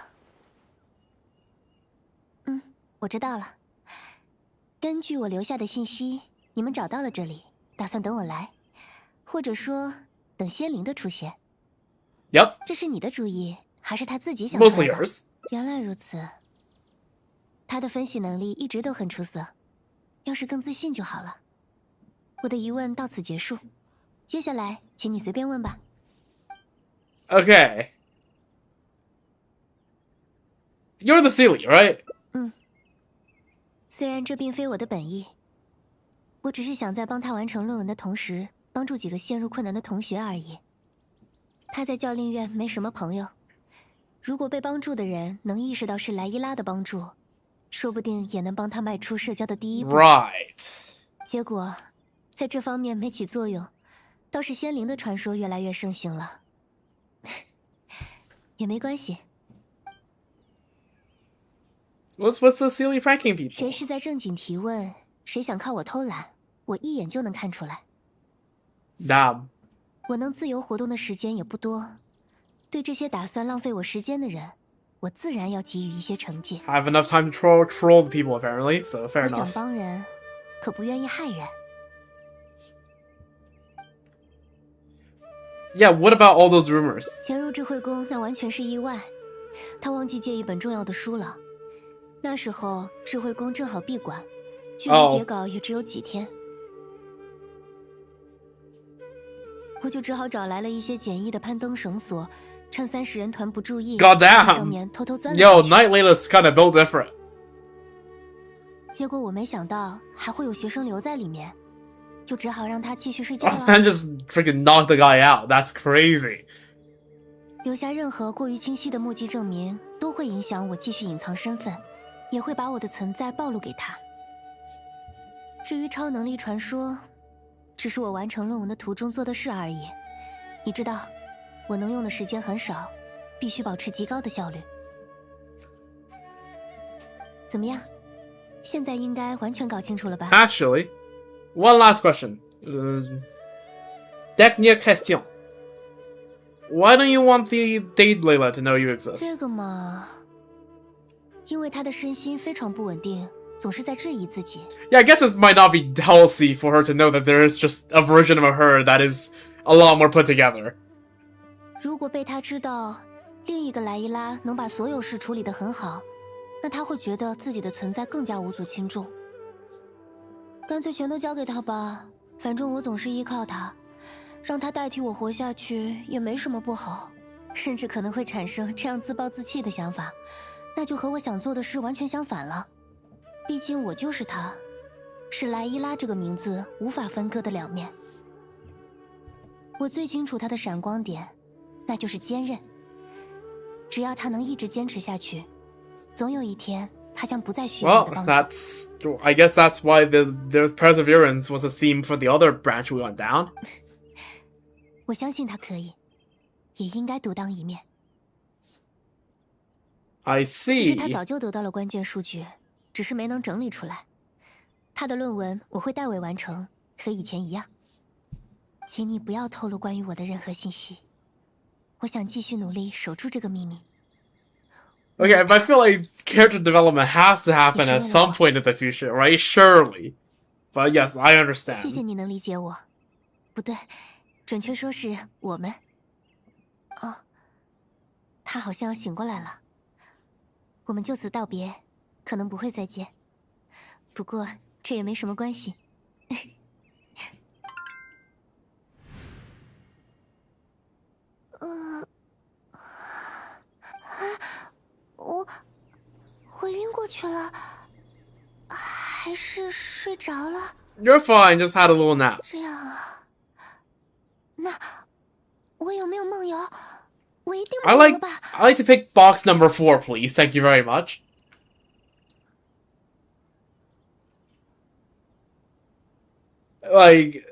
我知道了。根据我留下的信息，你们找到了这里，打算等我来，或者说等仙灵的出现。Yep, 这是你的主意，还是他自己想出 mostly 来的？ yours. 原来如此，他的分析能力一直都很出色，要是更自信就好了。我的疑问到此结束，接下来请你随便问吧。 Okay. You're the Sealy, right? 虽然这并非我的本意，我只是想在帮他完成论文的同时，帮助几个陷入困难的同学而已。他在教练院没什么朋友，如果被帮助的人能意识到是莱伊拉的帮助，说不定也能帮他迈出社交的第一步。 Right. 结果，在这方面没起作用，倒是仙灵的传说越来越盛行了。也没关系， What's the Sealy pranking people? 谁是在正经提问，谁想靠我偷懒，我一眼就能看出来。 Damn. 我能自由活动的时间也不多，对这些打算浪费我时间的人，我自然要给予一些惩戒。 I have enough time to troll the people, apparently, so fair 我想 enough. 帮人，可不愿意害人。 Yeah, what about all those rumors? 潜入智慧宫那完全是意外，他忘记借一本重要的书了。那时候智慧宫正好闭馆，距离截稿也只有几天。我就只好找来了一些简易的攀登绳索，趁30人团不注意， God damn 从上面偷偷钻了 Yo, 下去。 Night Layla's kind of built different. 结果我没想到还会有学生留在里面，就只好让他继续睡觉了。 And just freaking knock the guy out. That's crazy. 留下任何过于清晰的目击证明，都会影响我继续隐藏身份，也会把我的存在暴露给他。至于超能力传说，只是我完成论文的途中做的事而已。你知道，我能用的时间很少，必须保持极高的效率。怎么样？现在应该完全搞清楚了吧？ Actually, one last question. Dernière question. Why don't you want the Date Layla to know you exist? 这个嘛，因为他的身心非常不稳定，总是在质疑自己。 Yeah, I guess it might not be healthy for her to know that there is just a version of her that is a lot more put together. 如果被他知道另一个莱伊拉能把所有事处理得很好，那他会觉得自己的存在更加无足轻重。干脆全都交给他吧，反正我总是依靠他，让他代替我活下去也没什么不好。甚至可能会产生这样自暴自弃的想法，那就和我想做的事完全相反了。毕竟我就是他，是莱伊拉这个名字无法分割的两面。我最清楚他的闪光点，那就是坚韧。只要他能一直坚持下去，总有一天他将不再需要 Well, 我的帮助。 I guess that's why the perseverance was a theme for the other branch we went down. 我相信他可以，也应该独当一面。 I 其实他 see. 早就得到了关键数据，只是没能整理出来。他的论文我会代为完成，和以前一样。请你不要透露关于我的任何信息。我想继续努力守住这个秘密。 Okay, but I feel like character development has to happen at some point in the future, right? Surely. But yes, I 谢谢 understand. 你能理解我。不对，准确说是我们。哦，他好像要醒过来了。我们就此道别，可能不会再见。不过这也没什么关系。我晕过去了，还是睡着了？ You're fine, just had a little nap. 这样啊，那我有没有梦游？我一定 I 梦游了 like 吧？ I like to pick box number 4, please. Thank you very much. Like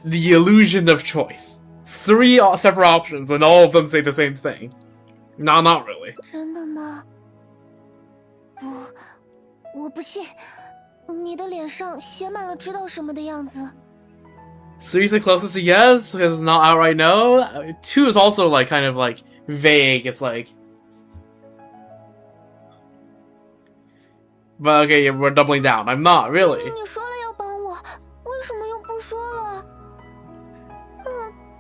the illusion of choice. 3 separate options, and all of them say the same thing. No, not really. 真的吗？我不信，你的脸上写满了知道什么的样子。 3 is the closest to yes, because it's not outright no. 2 is also like kind of like vague. It's like, but okay, yeah, we're doubling down. I'm not really. 你说了要帮我，为什么又不说了？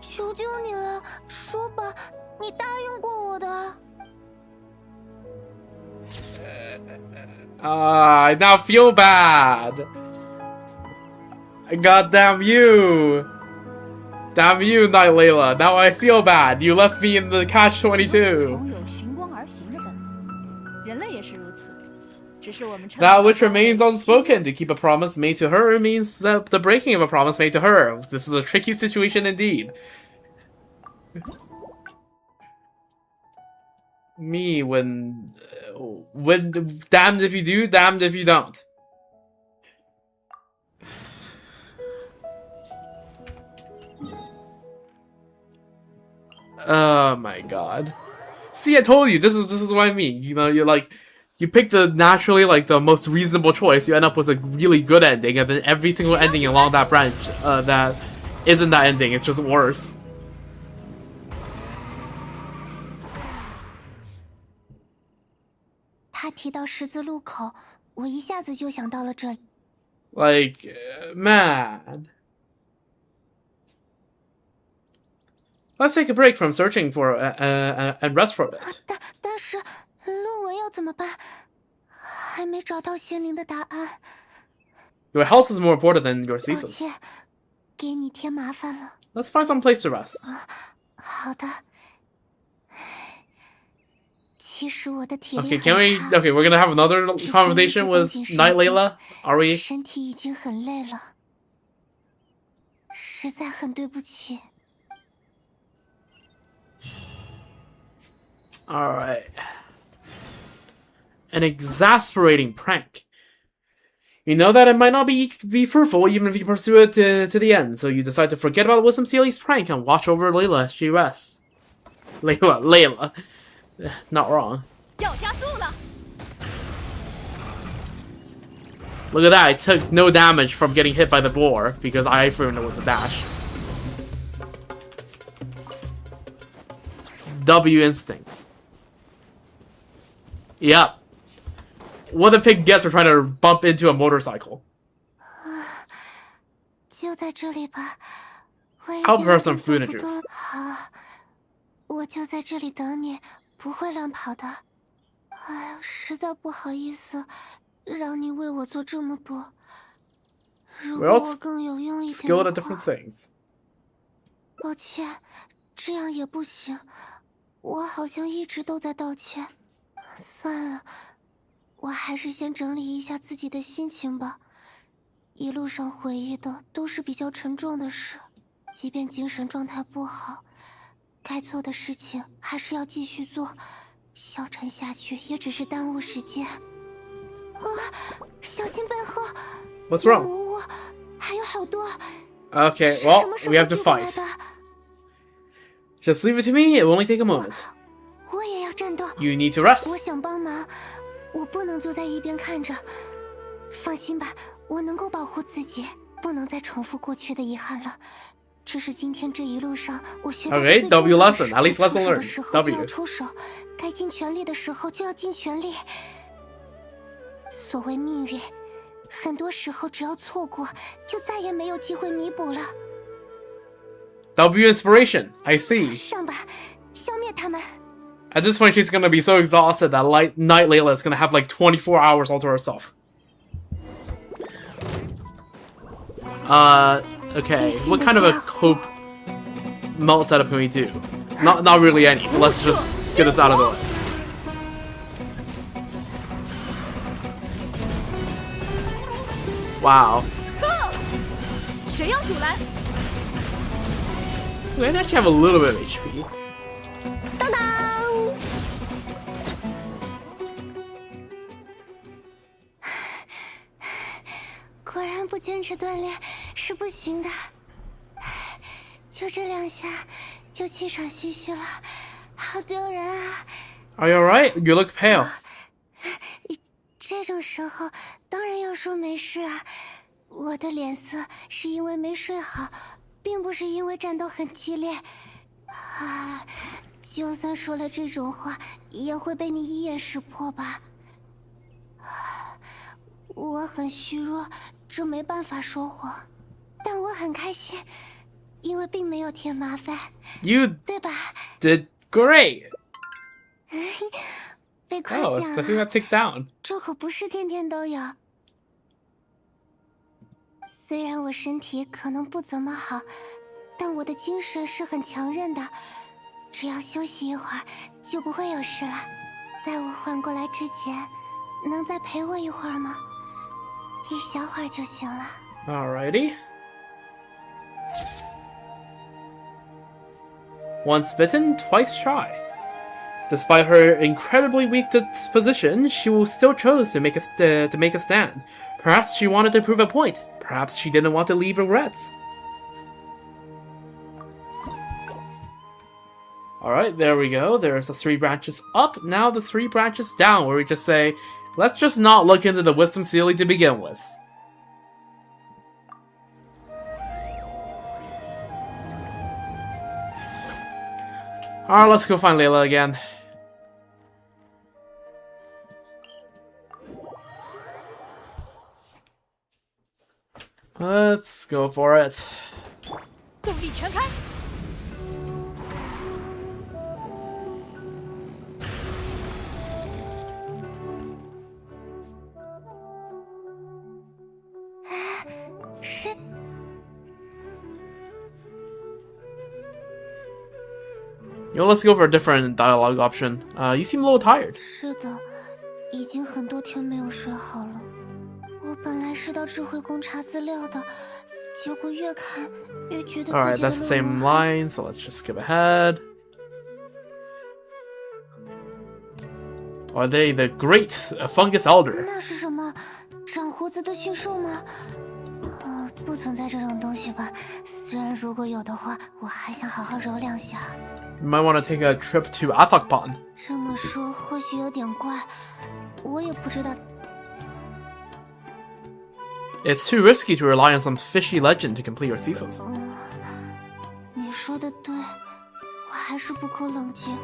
求求你了，说吧，你答应过我的。 I now feel bad. God damn you. Damn you, Night Layla. Now I feel bad. You left me in the catch-22. 虫有寻光而行的本能，人类也是如此。只是我们 That which remains unspoken. To keep a promise made to her means that the breaking of a promise made to her. This is a tricky situation indeed. Me when damned if you do, damned if you don't. Oh my god. See, I told you, this is what I mean. You know, you're like, you pick the naturally like the most reasonable choice, you end up with a really good ending, and then every single ending along that branch that isn't that ending, it's just worse. 他提到十字路口，我一下子就想到了这里。Like, man. Let's take a break from searching for and rest for a bit. 但是论文要怎么办？还没找到心灵的答案。 Your health is more important than your 抱 thesis. 歉，给你添麻烦了。 Let's find some place to rest. 好的。其实我的体力 Okay, 很 can we? 差 Okay, we're gonna have another 之前 conversation 一 with 直绷紧 Night 神经 Layla. Are we? 身体已经很累了，实在很对不起。 Alright. An exasperating prank. You know that it might not be fruitful even if you pursue it to the end, so you decide to forget about Wisdom Steely's prank and watch over Layla as she rests. Layla. Not wrong. 要加速了。 Look at that, I took no damage from getting hit by the boar because I assumed it was a dash. W instincts. Yep. What the pig gets for trying to bump into a motorcycle. 就在这里吧，我已 Help 经 her 有 some 点走 food 不 juice. 动了。好，我就在这里等你，不会乱跑的。哎呀，实在不好意思，让你为我做这么多。如 We're 果 all 我更有用一 skilled 点 at 的 different 话， things. 抱歉，这样也不行。我好像一直都在道歉。算了，我还是先整理一下自己的心情吧。一路上回忆的都是比较沉重的事，即便精神状态不好，该做的事情还是要继续做。消沉下去也只是耽误时间。小心背后。 What's wrong? 我还有好多。 Okay, 什 well, 么时 we 候 have to 寄过来 fight. 的？ Just leave it to me, it will only take a moment. 我也要战斗。 You need to rest. 我想帮忙，我不能就在一边看着。放心吧，我能够保护自己，不能再重复过去的遗憾了。这是今天这一路上我学到的 Okay, 最 W 重要的 lesson. 事 At least 该 lesson 出手的 learned. 时候就 W. 要出手，该尽全力的时候就要尽全力。所谓命运，很多时候只要错过，就再也没有机会弥补了。 W inspiration. I see. 上吧，消灭他们。 At this point, she's gonna be so exhausted that Night Layla is gonna have like 24 hours all to herself. Okay. What kind of a cope melt setup can we do? Not really any, so let's just get this out of the way. Wow. 谁要阻拦？ We actually have a little bit of HP. 当当！果然不坚持锻炼是不行的。就这2下，就气喘吁吁了，好丢人啊！ Are you alright? You look pale. 这种时候当然要说没事啊，我的脸色是因为没睡好，并不是因为战斗很激烈。啊，就算说了这种话，也会被你一眼识破吧。我很虚弱，这没办法说谎，但我很开心，因为并没有添麻烦， You 对吧？ did great. 被夸 Oh, 奖 the thing 了， that ticked down. 这可不是天天都有。虽然我身体可能不怎么好，但我的精神是很强韧的，只要休息一会儿，就不会有事了。在我缓过来之前，能再陪我一会儿吗？一小会儿就行了。 Alrighty. Once bitten, twice shy. Despite her incredibly weak disposition, she still chose to make a stand. Perhaps she wanted to prove a point. Perhaps she didn't want to leave regrets. Alright, there we go. There's the 3 branches up. Now the 3 branches down, where we just say, let's just not look into the wisdom ceiling to begin with. Alright, let's go find Layla again. Let's go for it. 动力全开！是 Yo, let's go for a different dialogue option. You seem a little tired. 是的，已经很多天没有睡好了。我本来是到智慧宫查资料的，结果越看越觉得 Alright, 自己的 that's the 论 same 文 line, so let's just skip ahead. Are they the great fungus elder? 那是什么？长胡子的驯兽吗？不存在这种东西吧？虽然如果有的话，我还想好好揉2下。 You might want to take a trip to Atakpan. 这么说或许有点怪，我也不知道。 It's too risky to rely on some fishy legend to complete your thesis. 你说的对，我还是不够冷静。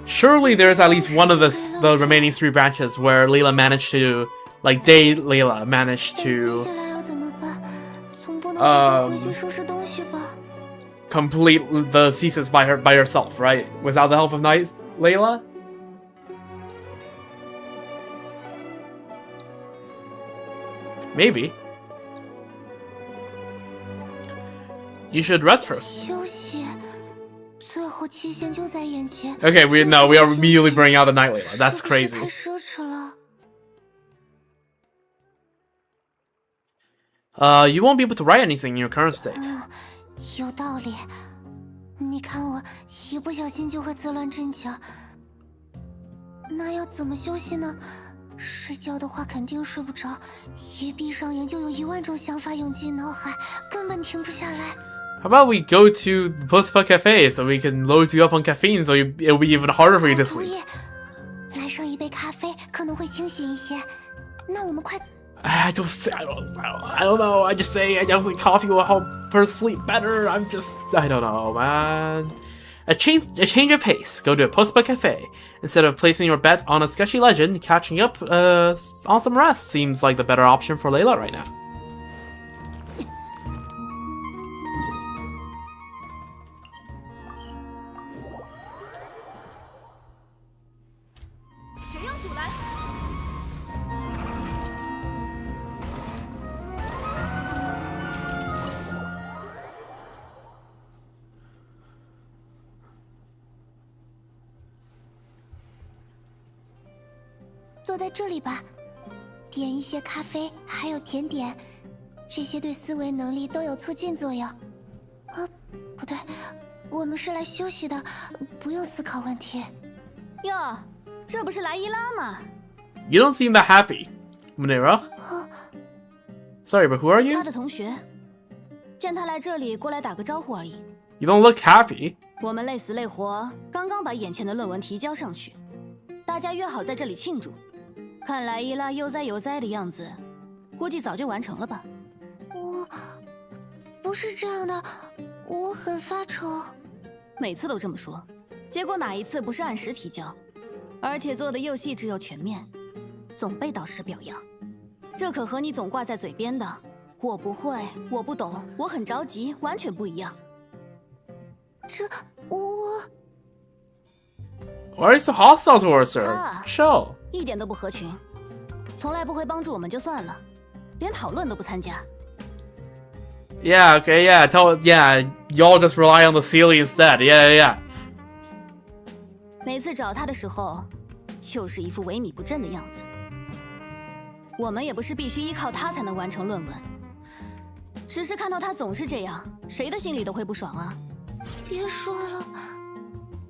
Surely there's at least one of the remaining 3 branches where Layla managed to, like, Layla managed 接 to 下来要怎么办？总不能直接回去收拾东西吧？ complete the thesis by herself, right? Without the help of Layla? Maybe. You should rest first. 休息，最后期限就在眼前。 Okay, we are immediately bringing out the Night Layla. That's 是不是 crazy. 太奢侈了。 You won't be able to write anything in your current state. 有道理。你看我一不小心就会自乱阵脚，那要怎么休息呢？睡觉的话肯定睡不着，一闭上眼就有10000种想法涌进脑海，根本停不下来。 How about we go to the Postpa Cafe so we can load you up on caffeine so it'll be even harder for you to 主 sleep? 意，来上一杯咖啡可能会清醒一些。那我们快。 I don't know. I just say like coffee will help her sleep better. I don't know, man. A change of pace. Go to a Postpa Cafe. Instead of placing your bet on a sketchy legend, catching up on some rest seems like the better option for Layla right now. "坐在这里吧，点一些咖啡，还有甜点，这些对思维能力都有促进作用。不对，我们是来休息的，不用思考问题。哟，这不是来伊拉吗？ You don't seem that happy, Munira. Sorry, but who are 他 you? 的同学，见他来这里过来打个招呼而已。You don't look happy. 我们累死累活，刚刚把眼前的论文提交上去，大家约好在这里庆祝。看来伊拉悠哉悠哉的样子，估计早就完成了吧？我不是这样的，我很发愁。每次都这么说，结果哪一次不是按时提交？而且做的又细致又全面，总被导师表扬。这可和你总挂在嘴边的“我不会，我不懂，我很着急”完全不一样。我 Why are you so hostile towards her? 啊 Chill. 一点都不合群，从来不会帮助我们就算了，连讨论都不参加。Yeah, okay, yeah, y'all just rely on the Sealy instead. Yeah. 每次找他的时候，就是一副萎靡不振的样子。我们也不是必须依靠他才能完成论文，只是看到他总是这样，谁的心里都会不爽啊。别说了，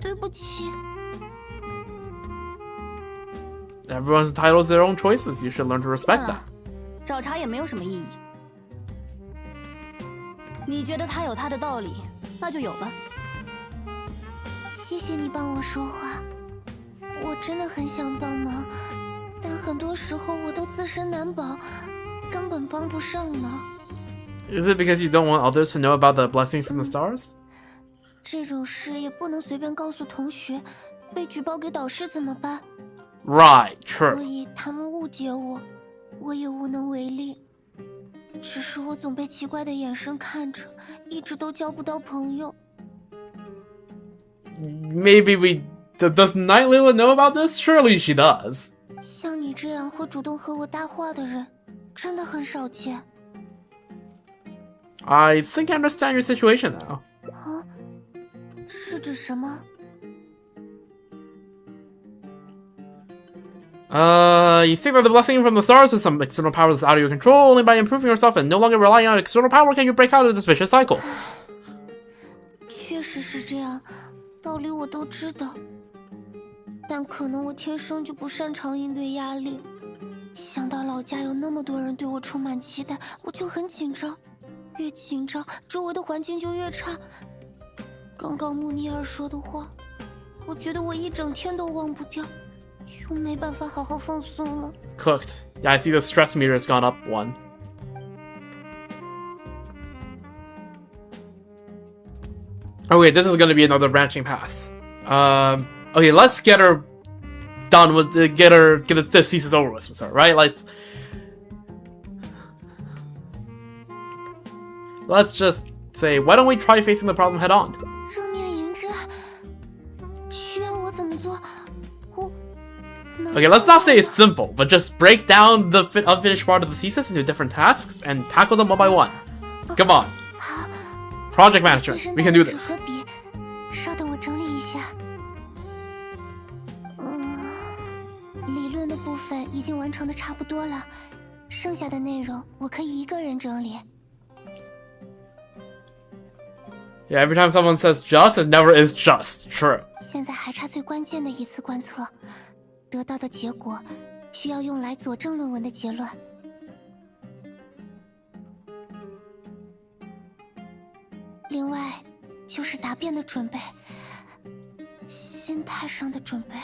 对不起。Everyone's entitled to their own choices. You should learn to respect 算 them. 了，找茬也没有什么意义。你觉得他有他的道理，那就有吧。谢谢你帮我说话，我真的很想帮忙，但很多时候我都自身难保，根本帮不上忙。Is it because you don't want others to know about the blessing from the stars? 这种事也不能随便告诉同学，被举报给导师怎么办？ Right, 所 true. 以他们误解我，我也无能为力。只是我总被奇怪的眼神看着，一直都交不到朋友。Maybe does Layla know about this? Surely she does. 像你这样会主动和我搭话的人，真的很少见。I think I understand your situation now. 啊？是指什么？ You think that the blessing from the stars is some external power that's out of your control. Only by improving yourself and no longer relying on external power can you break out of this vicious cycle. 确实是这样，道理我都知道，但可能我天生就不擅长应对压力。想到老家有那么多人对我充满期待，我就很紧张，越紧张，周围的环境就越差。刚刚穆尼尔说的话，我觉得我一整天都忘不掉。 又没办法好好放松了。 Cooked. Yeah, I see the stress meter has gone up one. Okay, this is going to be another branching path. Okay, let's get her done with get this thesis over with her, right? Let's just say, why don't we try facing the problem head on? 正面迎战，需要我怎么做？ Okay, let's not say it's simple, but just break down the unfinished part of the thesis into different tasks and tackle them one by one. Come on. Project management, we can do this. 稍等，我整理一下。理论的部分已经完成的差不多了，剩下的内容我可以一个人整理。 Yeah, every time someone says just, it never is just. True. 现在还差最关键的一次观测。 得到的结果需要用来佐证论文的结论。另外，就是答辩的准备，心态上的准备。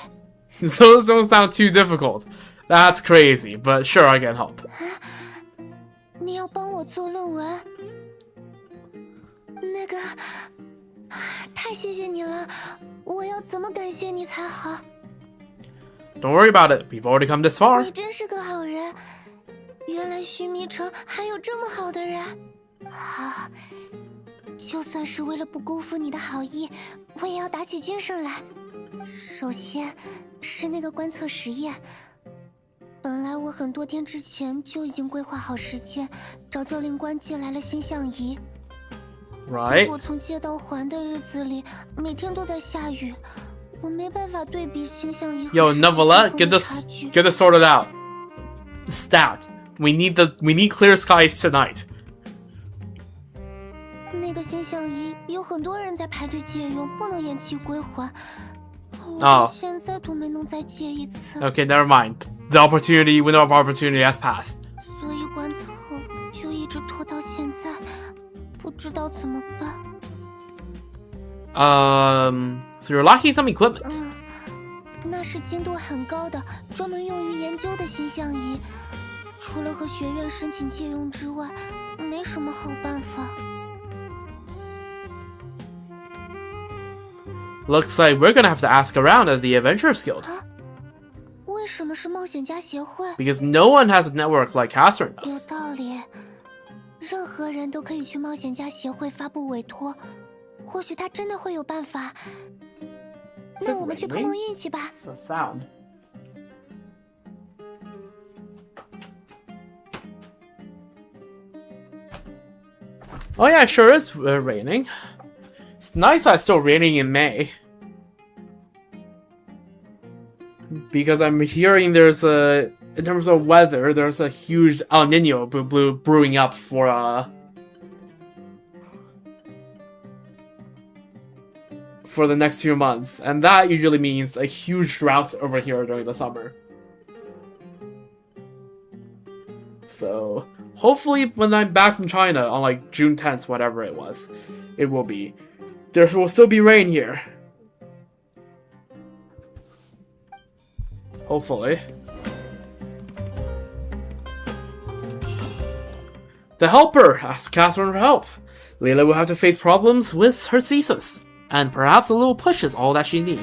Those don't sound too difficult. That's crazy, but sure, I can help. 你要帮我做论文？那个，太谢谢你了！我要怎么感谢你才好？ Don't worry about it. We've already come this far. 你真是个好人，原来须弥城还有这么好的人。啊，就算是为了不辜负你的好意，我也要打起精神来。首先是那个观测实验，本来我很多天之前就已经规划好时间，找教令官借来了星象仪。 Right. 我从借到还的日子里，每天都在下雨。 我没办法对比星象仪和 Yo, Novella, get this sorted out. Stat. We need clear skies tonight. 那个星象仪有很多人在排队借用，不能延期归还。我哦现在都没能再借一次。 Okay, never mind. The window of opportunity has passed. 所以观测就一直拖到现在，不知道怎么办。So you're lacking some equipment. 那是精度很高的，专门用于研究的星象仪。除了和学院申请借用之外，没什么好办法。Looks like we're gonna have to ask around at the Adventurers Guild. 为什么是冒险家协会？ Because no one has a network like Catherine 有 does. 道理，任何人都可以去冒险家协会发布委托，或许他真的会有办法。那我们去碰碰运气吧。 It's a sound. Oh yeah, it sure is raining. It's nice that it's still raining in May. Because I'm hearing there's in terms of weather, there's a huge El Nino brewing up for the next few months, and that usually means a huge drought over here during the summer. So hopefully when I'm back from China on like June 10th, whatever it was, it will be. There will still be rain here. Hopefully. The helper asks Catherine for help. Layla will have to face problems with her thesis, and perhaps a little push is all that she needs. .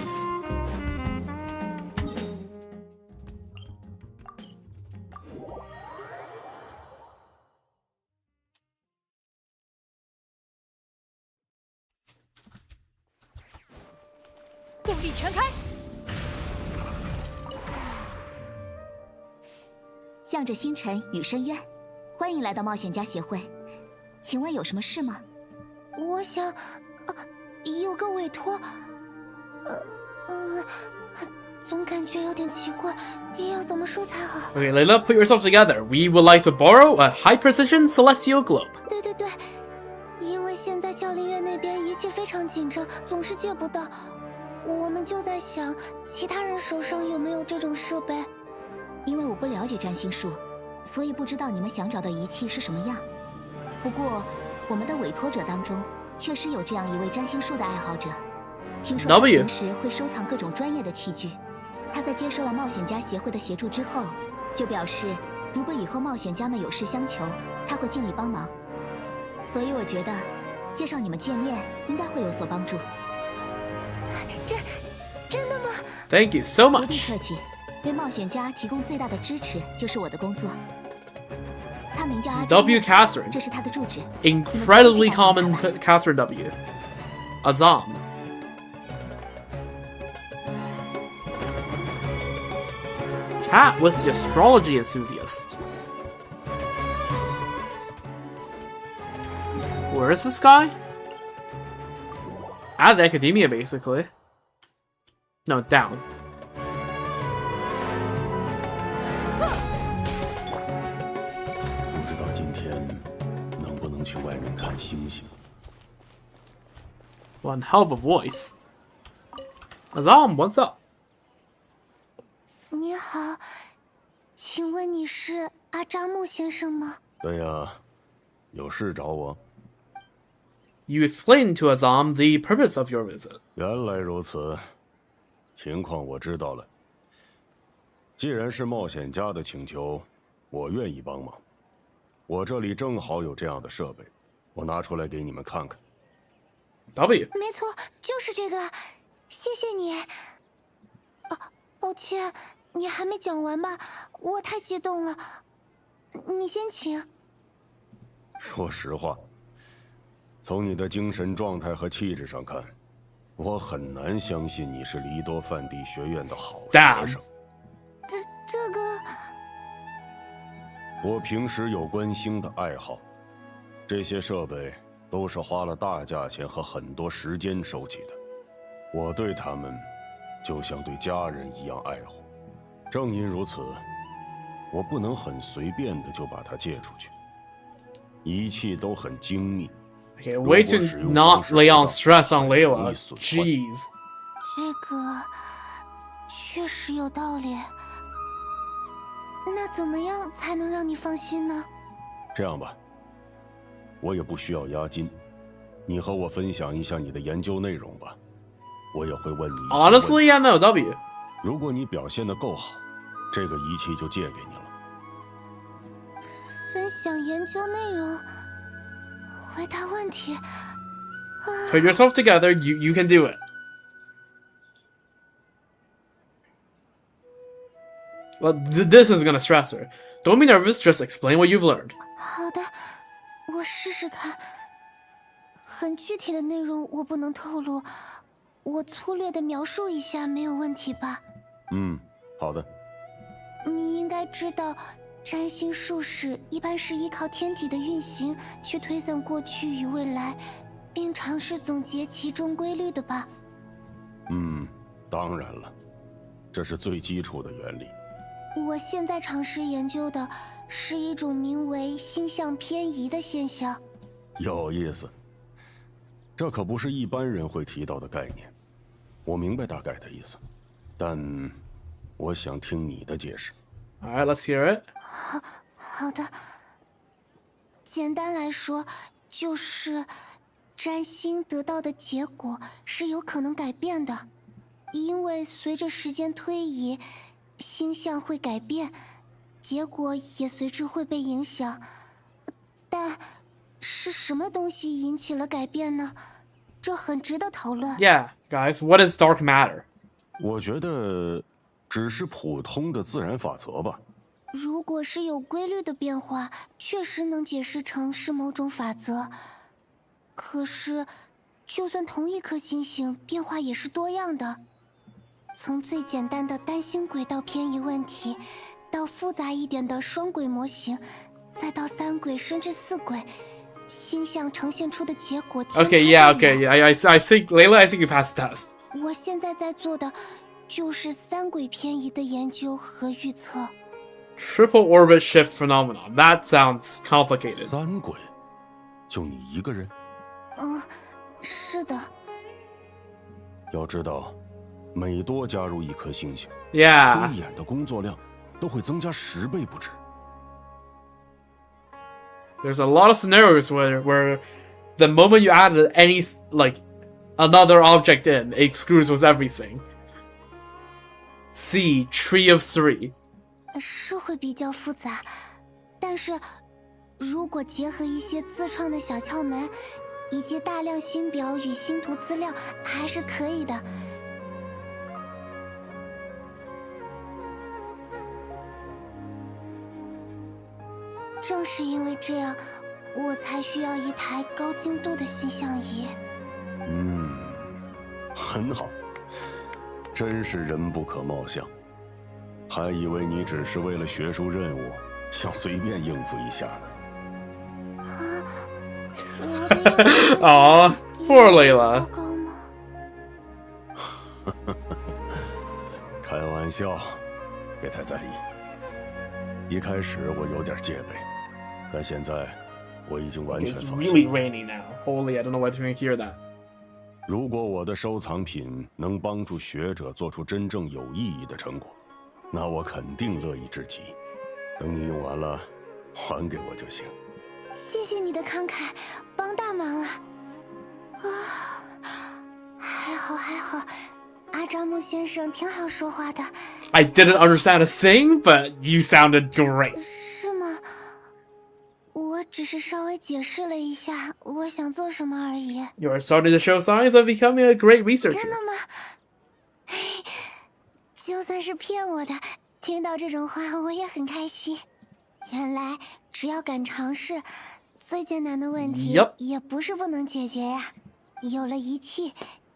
向着星辰与深渊，欢迎来到冒险家协会。请问有什么事吗？我想，有个委托，总感觉有点奇怪，要怎么说才好？ Okay, Layla, put yourself together. We would like to borrow a high-precision celestial globe. 对，因为现在教练院那边仪器非常紧张，总是借不到。我们就在想，其他人手上有没有这种设备？因为我不了解占星术，所以不知道你们想找的仪器是什么样。不过，我们的委托者当中确实有这样一位占星术的爱好者。听说他平时会收藏各种专业的器具。他在接受了冒险家协会的协助之后，就表示如果以后冒险家们有事相求，他会尽力帮忙。所以我觉得介绍你们见面应该会有所帮助。真的吗？ Thank you so 不必 much. 客气，为冒险家提供最大的支持就是我的工作。他名叫阿张， W. Catherine. 这是他的住址。 Incredibly common Catherine W. Azam. Chat with the astrology enthusiast. Where is this guy? At the academia, basically. No, down. 不知道今天能不能去外面看星星。 One hell of a voice. Azam, what's up? 你好，请问你是阿扎木先生吗？对呀，有事找我。 You explained to Azam the purpose of your visit. 原来如此，情况我知道了。既然是冒险家的请求，我愿意帮忙。我这里正好有这样的设备，我拿出来给你们看看。 W. 没错，就是这个，谢谢你。抱歉，你还没讲完吧？我太激动了，你先请。说实话，从你的精神状态和气质上看，我很难相信你是黎多范地学院的好学生。这个，我平时有观星的爱好，这些设备都是花了大价钱和很多时间收集的，我对他们就像对家人一样爱护。正因如此，我不能很随便的就把它借出去。仪器都很精密。 Okay, way to not lay on stress on Layla. Jeez. 这个确实有道理。那怎么样才能让你放心呢？这样吧，我也不需要押金，你和我分享一下你的研究内容吧，我也会问你。Honestly, I'm no W. 如果你表现得够好，这个仪器就借给你了。分享研究内容，回答问题。Put yourself together. You can do it. Well, this is gonna stress her. Don't be nervous. Just explain what you've learned. 好的，我试试看。很具体的内容我不能透露，我粗略的描述一下，没有问题吧？好的。你应该知道，占星术士一般是依靠天体的运行去推算过去与未来，并尝试总结其中规律的吧？当然了，这是最基础的原理。我现在尝试研究的是一种名为星象偏移的现象。有意思，这可不是一般人会提到的概念。我明白大概的意思，但我想听你的解释。All right, let's hear it. 好的。简单来说，就是占星得到的结果是有可能改变的，因为随着时间推移，星象会改变，结果也随之会被影响。但是什么东西引起了改变呢？这很值得讨论。Yeah, guys, what is dark matter? 我觉得只是普通的自然法则吧。如果是有规律的变化，确实能解释成是某种法则。可是，就算同一颗星星，变化也是多样的。从最简单的单星轨道偏移问题，到复杂一点的双轨模型，再到3轨甚至4轨，星象呈现出的结果。Okay, yeah. I think Layla, I think you passed the test. 我现在在做的就是3轨偏移的研究和预测。Triple orbit shift phenomenon. That sounds complicated. 3轨，就你一个人？是的。要知道，每多加入一颗星星， Yeah. 推演的工作量都会增加10倍不止。There's a lot of scenarios where the moment you add any another object in, it screws with everything. See Tree of Three. 是会比较复杂，但是如果结合一些自创的小窍门，以及大量星表与星图资料，还是可以的。正是因为这样，我才需要一台高精度的星象仪。很好，真是人不可貌相。还以为你只是为了学术任务，想随便应付一下呢。Aw, poor Layla. 糟糕吗？开玩笑，别太在意。一开始我有点戒备，但现在我已经完全 It's 放 really 心。 rainy now. Holy, I don't know whether you can hear that. 如果我的收藏品能帮助学者做出真正有意义的成果，那我肯定乐意至极。等你用完了，还给我就行。谢谢你的慷慨，帮大忙了。还好，阿扎木先生挺好说话的。I didn't understand a thing, but you sounded great. 是吗？我只是稍微解释了一下我想做什么而已。You are starting to show signs of becoming a great researcher. 真的吗？就算是骗我的，听到这种话我也很开心。原来只要敢尝试，最艰难的问题 Yup 也不是不能解决呀。有了仪器，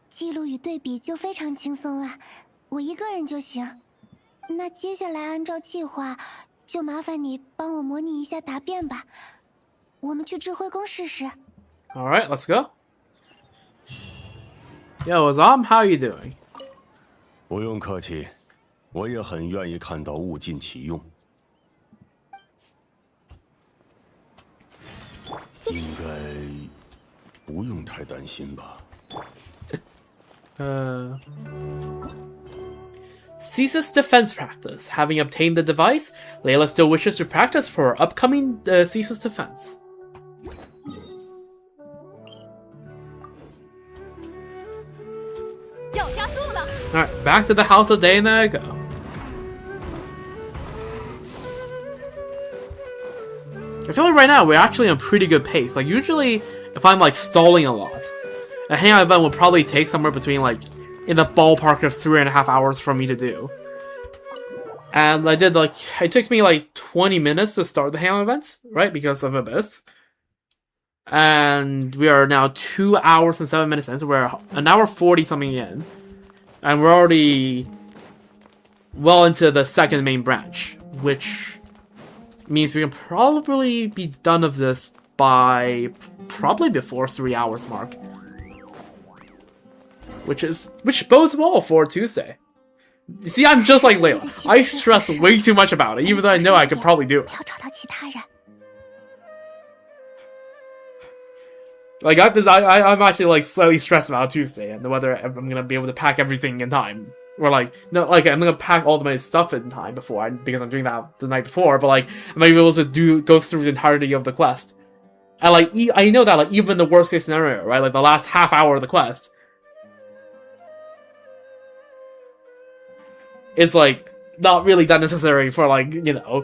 记录与对比就非常轻松了。我一个人就行。那接下来按照计划，就麻烦你帮我模拟一下答辩吧。我们去智慧宫试试。All right, let's go. Yo, Azam, how you doing? 不用客气，我也很愿意看到物尽其用。应该不用太担心吧。Ceases defense practice. Having obtained the device, Layla still wishes to practice for her upcoming Ceases defense. 要加速了。 Alright, back to the house of Day and Echo. I feel like right now we're actually on pretty good pace. Like usually if I'm like stalling a lot, a hangout event would probably take somewhere between like in the ballpark of 3.5 hours for me to do. And I did like, it took me like 20 minutes to start the hangout events, right? Because of Abyss. And we are now 2 hours and 7 minutes in, so we're an hour 40 something in. And we're already well into the second main branch, which means we can probably be done of this by probably before 3 hours mark. Which bodes well for Tuesday. See, I'm just like Layla. I stress way too much about it, even though I know I could probably do it. Like, I'm actually like slightly stressed about Tuesday and whether I'm gonna be able to pack everything in time. Or like, no, like I'm gonna pack all of my stuff in time because I'm doing that the night before. But like, I might be able to go through the entirety of the quest. And like, I know that like even the worst case scenario, right? Like the last half hour of the quest, it's like not really that necessary for like, you know,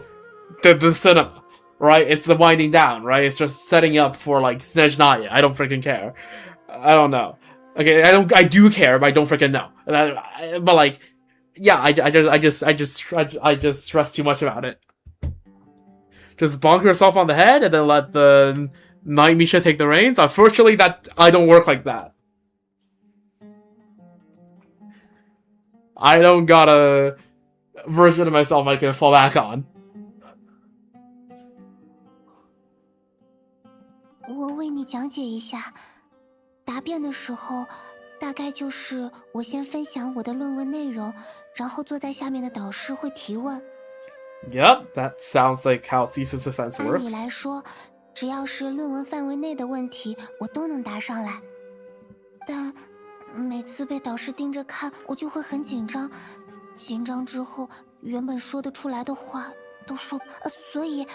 the cinema, right? It's the winding down, right? It's just setting up for like Snezhnaya. I don't freaking care. I don't know. Okay, I do care, but I don't freaking know. But like, yeah, I just stress too much about it. Just bonk yourself on the head and then let the Night Misha take the reins. Unfortunately, that I don't work like that. I don't got a version of myself I can fall back on. 我为你讲解一下，答辩的时候，大概就是我先分享我的论文内容，然后坐在下面的导师会提问。Yep, that sounds like how thesis defense 按 works. 理来说，只要是论文范围内的问题，我都能答上来。但每次被导师盯着看，我就会很紧张。紧张之后，原本说得出来的话都说，所以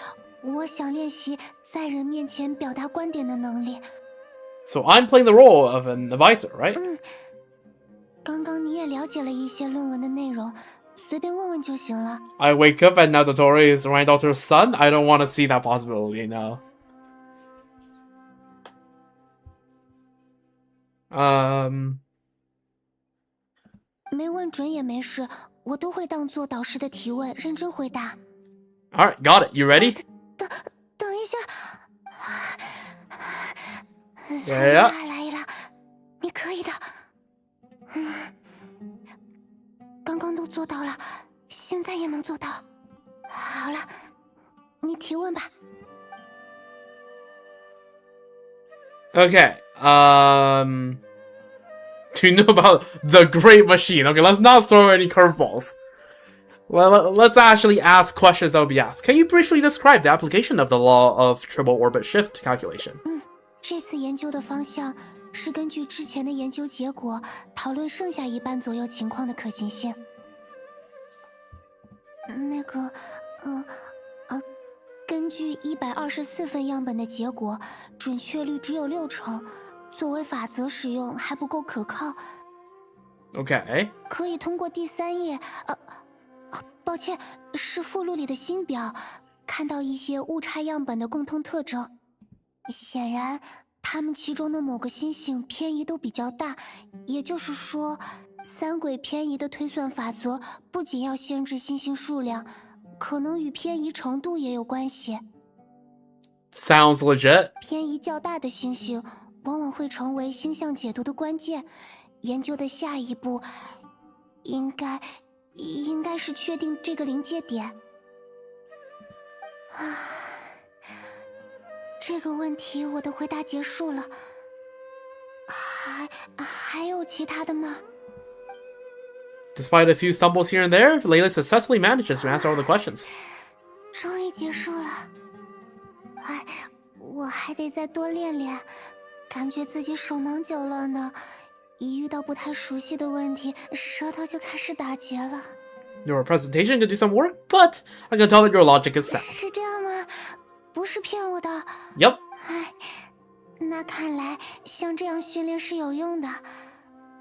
我想练习在人面前表达观点的能力。So I'm playing the role of an advisor, right? 刚刚你也了解了一些论文的内容，随便问问就行了。I wake up and now Dotori is my daughter's son. I don't want to see that possibility now. 没问准也没事，我都会当做导师的提问，认真回答。Alright, got it. You ready? 等一下。Yeah. 来了，你可以的。刚刚都做到了，现在也能做到。好了，你提问吧。Okay. To know about the Great Machine. Okay, let's not throw any curveballs. Well, let's actually ask questions that will be asked. Can you briefly describe the application of the law of triple orbit shift calculation? 这次研究的方向是根据之前的研究结果，讨论剩下一半左右情况的可行性。根据124份样本的结果，准确率只有60%，作为法则使用还不够可靠。Okay. 可以通过第3页，抱歉，是附录里的新表，看到一些误差样本的共通特征。显然，它们其中的某个星星偏移都比较大，也就是说，三轨偏移的推算法则不仅要限制星星数量，可能与偏移程度也有关系。Sounds legit. 偏移较大的星星往往会成为星象解读的关键。研究的下一步应该是确定这个临界点。这个问题我的回答结束了。还有其他的吗？ Despite a few stumbles here and there, Layla successfully manages to answer all the questions. 终于结束了。我还得再多练练，感觉自己手忙脚乱的，一遇到不太熟悉的问题，舌头就开始打结了。 Your presentation could do some work, but I can tell that your logic is sound. 是这样吗？不是骗我的。Yep. 那看来像这样训练是有用的。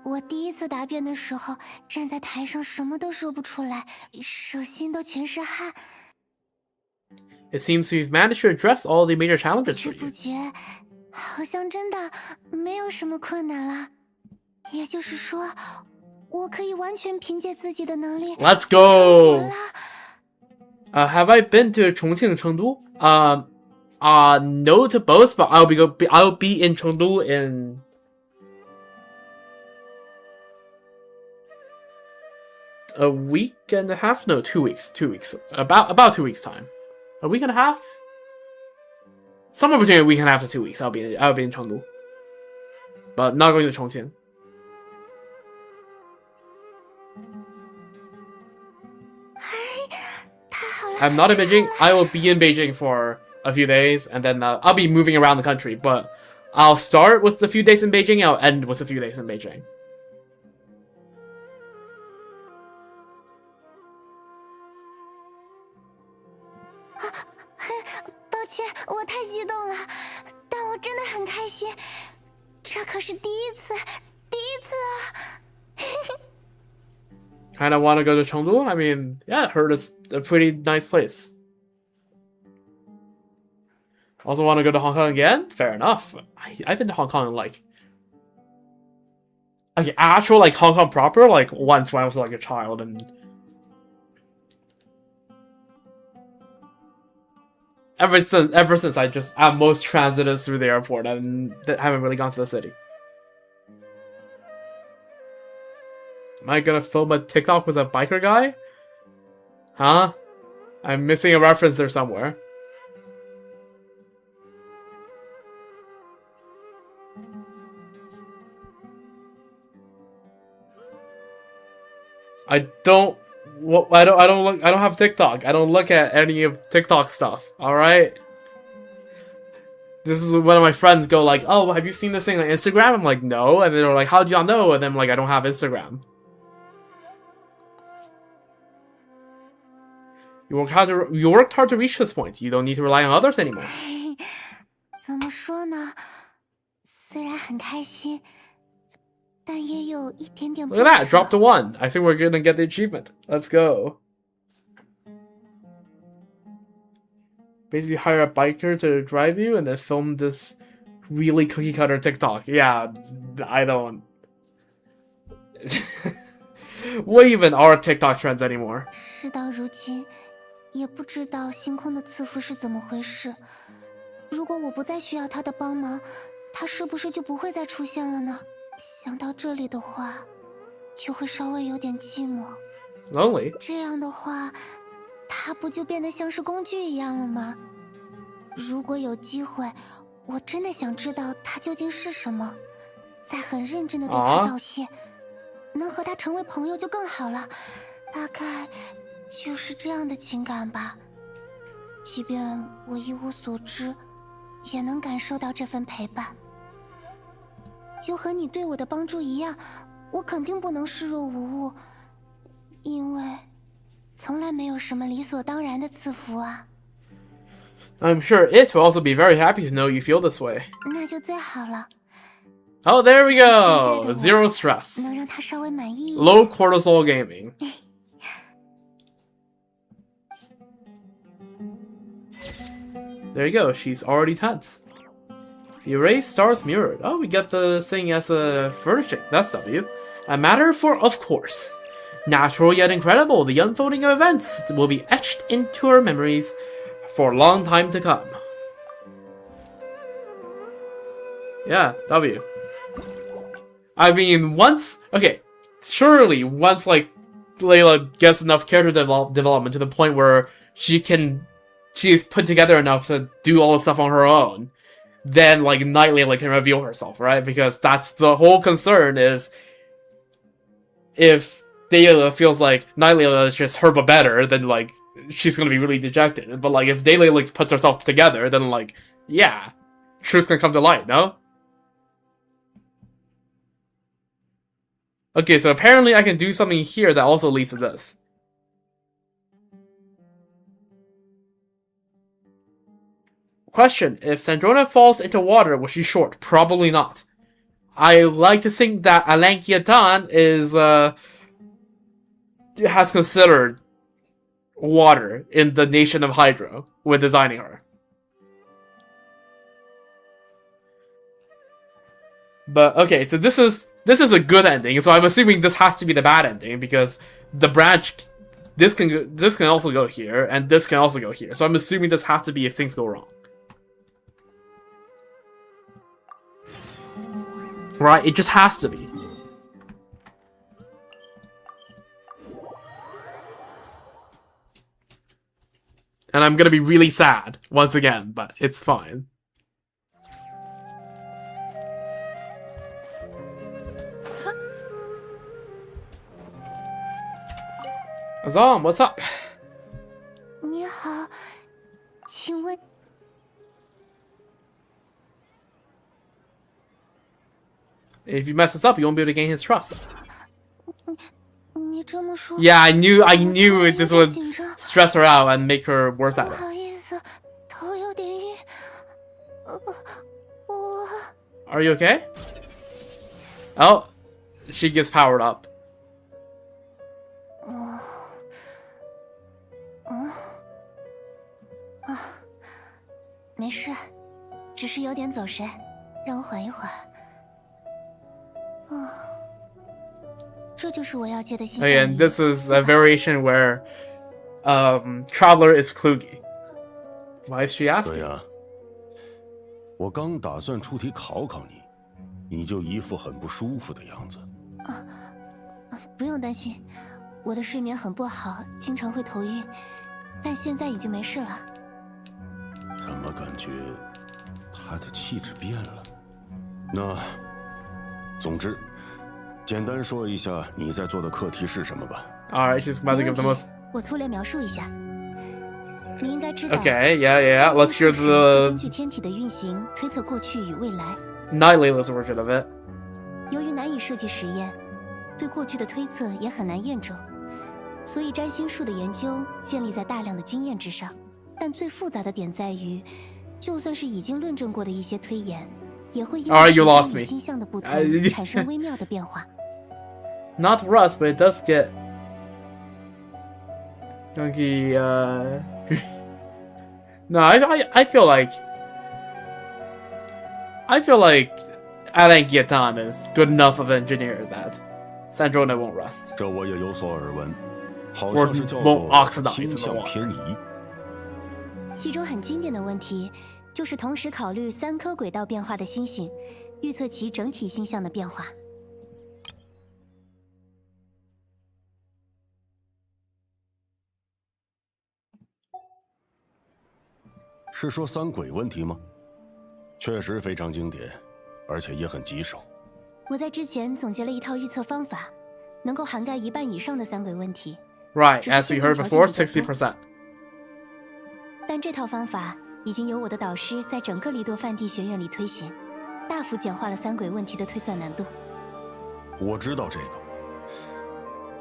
我第一次答辩的时候，站在台上什么都说不出来，手心都全是汗。It seems we've managed to address all the major 不 challenges 知 for 不 you. 觉，好像真的没有什么困难了。也就是说，我可以完全凭借自己的能力。 Let's 成为 go! 了 Have I been to Chongqing and Chengdu? No to both, but I'll be in Chengdu in a week and a half. No, 2 weeks. 2 weeks. About 2 weeks time. A week and a half. Somewhere between a week and a half to 2 weeks. I'll be in Chengdu, but not going to Chongqing. 太好了！ I'm not in 太 Beijing. 好了 I will be in Beijing for a few days, and then I'll be moving around the country. But I'll start with a few days in Beijing. I'll end with a few days in Beijing. 抱歉，我太激动了，但我真的很开心，这可是第一次啊！ Kind of want to go to Chengdu. I mean, yeah, I heard it's a pretty nice place. Also want to go to Hong Kong again? Fair enough. I've been to Hong Kong like actual like Hong Kong proper like once when I was like a child, and ever since I just at most transited through the airport and haven't really gone to the city. Am I gonna film a TikTok with a biker guy? Huh? I'm missing a reference there somewhere. I don't have TikTok. I don't look at any of TikTok stuff. All right. This is when my friends go like, "Oh, have you seen this thing on Instagram?" I'm like, "No," and they're like, "How'd y'all know?" And then I'm like, "I don't have Instagram." You worked hard to reach this point. You don't need to rely on others anymore. 怎么说呢？虽然很开心，但也有一点点不 Look at that, 舍 drop to 1. I think we're gonna get the achievement. Let's go. Basically hire a biker to drive you and then film this really cookie cutter TikTok. Yeah, I don't... What even are TikTok trends anymore? 事到如今，也不知道星空的赐福是怎么回事。如果我不再需要他的帮忙，他是不是就不会再出现了呢？想到这里的话，就会稍微有点寂寞。Lonely? 这样的话，他不就变得像是工具一样了吗？如果有机会，我真的想知道他究竟是什么，再很认真的对他道谢。能和他成为朋友就更好了，大概就是这样的情感吧。即便我一无所知，也能感受到这份陪伴。就和你对我的帮助一样，我肯定不能视若无物，因为从来没有什么理所当然的赐福啊。I'm sure it will also be very happy to know you feel this way. 那就最好了。 Oh, there we go! Zero stress. 能让他稍微满意一点。 Low cortisol gaming. There you go, she's already tense. The erased stars mirrored. Oh, we get the thing as a furnishing. That's W. A matter for of course. Natural yet incredible, the unfolding of events will be etched into our memories for a long time to come. Yeah, W. I mean, surely once, like, Layla gets enough character development to the point where she's put together enough to do all the stuff on her own, then, like, Night Layla can reveal herself, right? Because that's the whole concern, is if Layla feels like Night Layla is just her but better, then, like, she's gonna be really dejected. But, like, if Layla, like, puts herself together, then, like, yeah, truth's gonna come to light, no? Okay, so apparently I can do something here that also leads to this. Question, if Sandrona falls into water, was she short? Probably not. I like to think that Alankiatan has considered water in the nation of Hydro when designing her. But okay, so this is a good ending, so I'm assuming this has to be the bad ending because the branch, this can also go here, and this can also go here. So I'm assuming this has to be if things go wrong. Right? It just has to be. And I'm gonna be really sad once again, but it's fine. Azam, what's up? 你好，请问 If you mess this up, you won't be able to gain his trust. 你这么说 Yeah, I knew this 我有 would 点紧张 stress her out and make her worse at 不 it. 好意思，头有点晕。我 Are you okay? Oh, she gets powered up. 没事，只是有点走神，让我缓一缓。这就是我要接的信息。 Again, this is a variation where Traveler is Klugi. Why is she 对 asking? 呀、我刚打算出题考考你，你就一副很不舒服的样子。不用担心，我的睡眠很不好，经常会头晕，但现在已经没事了。怎么感觉他的气质变了？那，总之，简单说一下你在做的课题是什么吧。Alright, she's about to 没 give 问 the 题 most. 我粗略描述一下。你应该知道。 Okay, yeah. Let's hear 占星术士会 the 根据天体的运行推测过去与未来。 Night Layla's version of it. 由于难以设计实验，对过去的推测也很难验证，所以占星术的研究建立在大量的经验之上。但最复杂的点在于，就算是已经论证过的一些推演，也会因 Alright, 为 you 时 lost 间与 me. 星象的不同 I- 产生微妙的变化。 Not rust, but it does get. Donkey, No, I feel like. Alan Gietan is good enough of an engineer that Sandrona won't rust. 这我也有所耳闻，好 Or 像是叫 won't 做 oxidize 星 in the 象 water. 偏移。其中很经典的问题，就是同时考虑3颗轨道变化的星星，预测其整体星象的变化。是说三轨问题吗？确实非常经典，而且也很棘手。我在之前总结了一套预测方法，能够涵盖1半以上的3轨问题。 Right, 只是 as we 限定 heard 条件 before, 比较多。 60%. 但这套方法已经由我的导师在整个利多范地学院里推行，大幅简化了3轨问题的推算难度。我知道这个，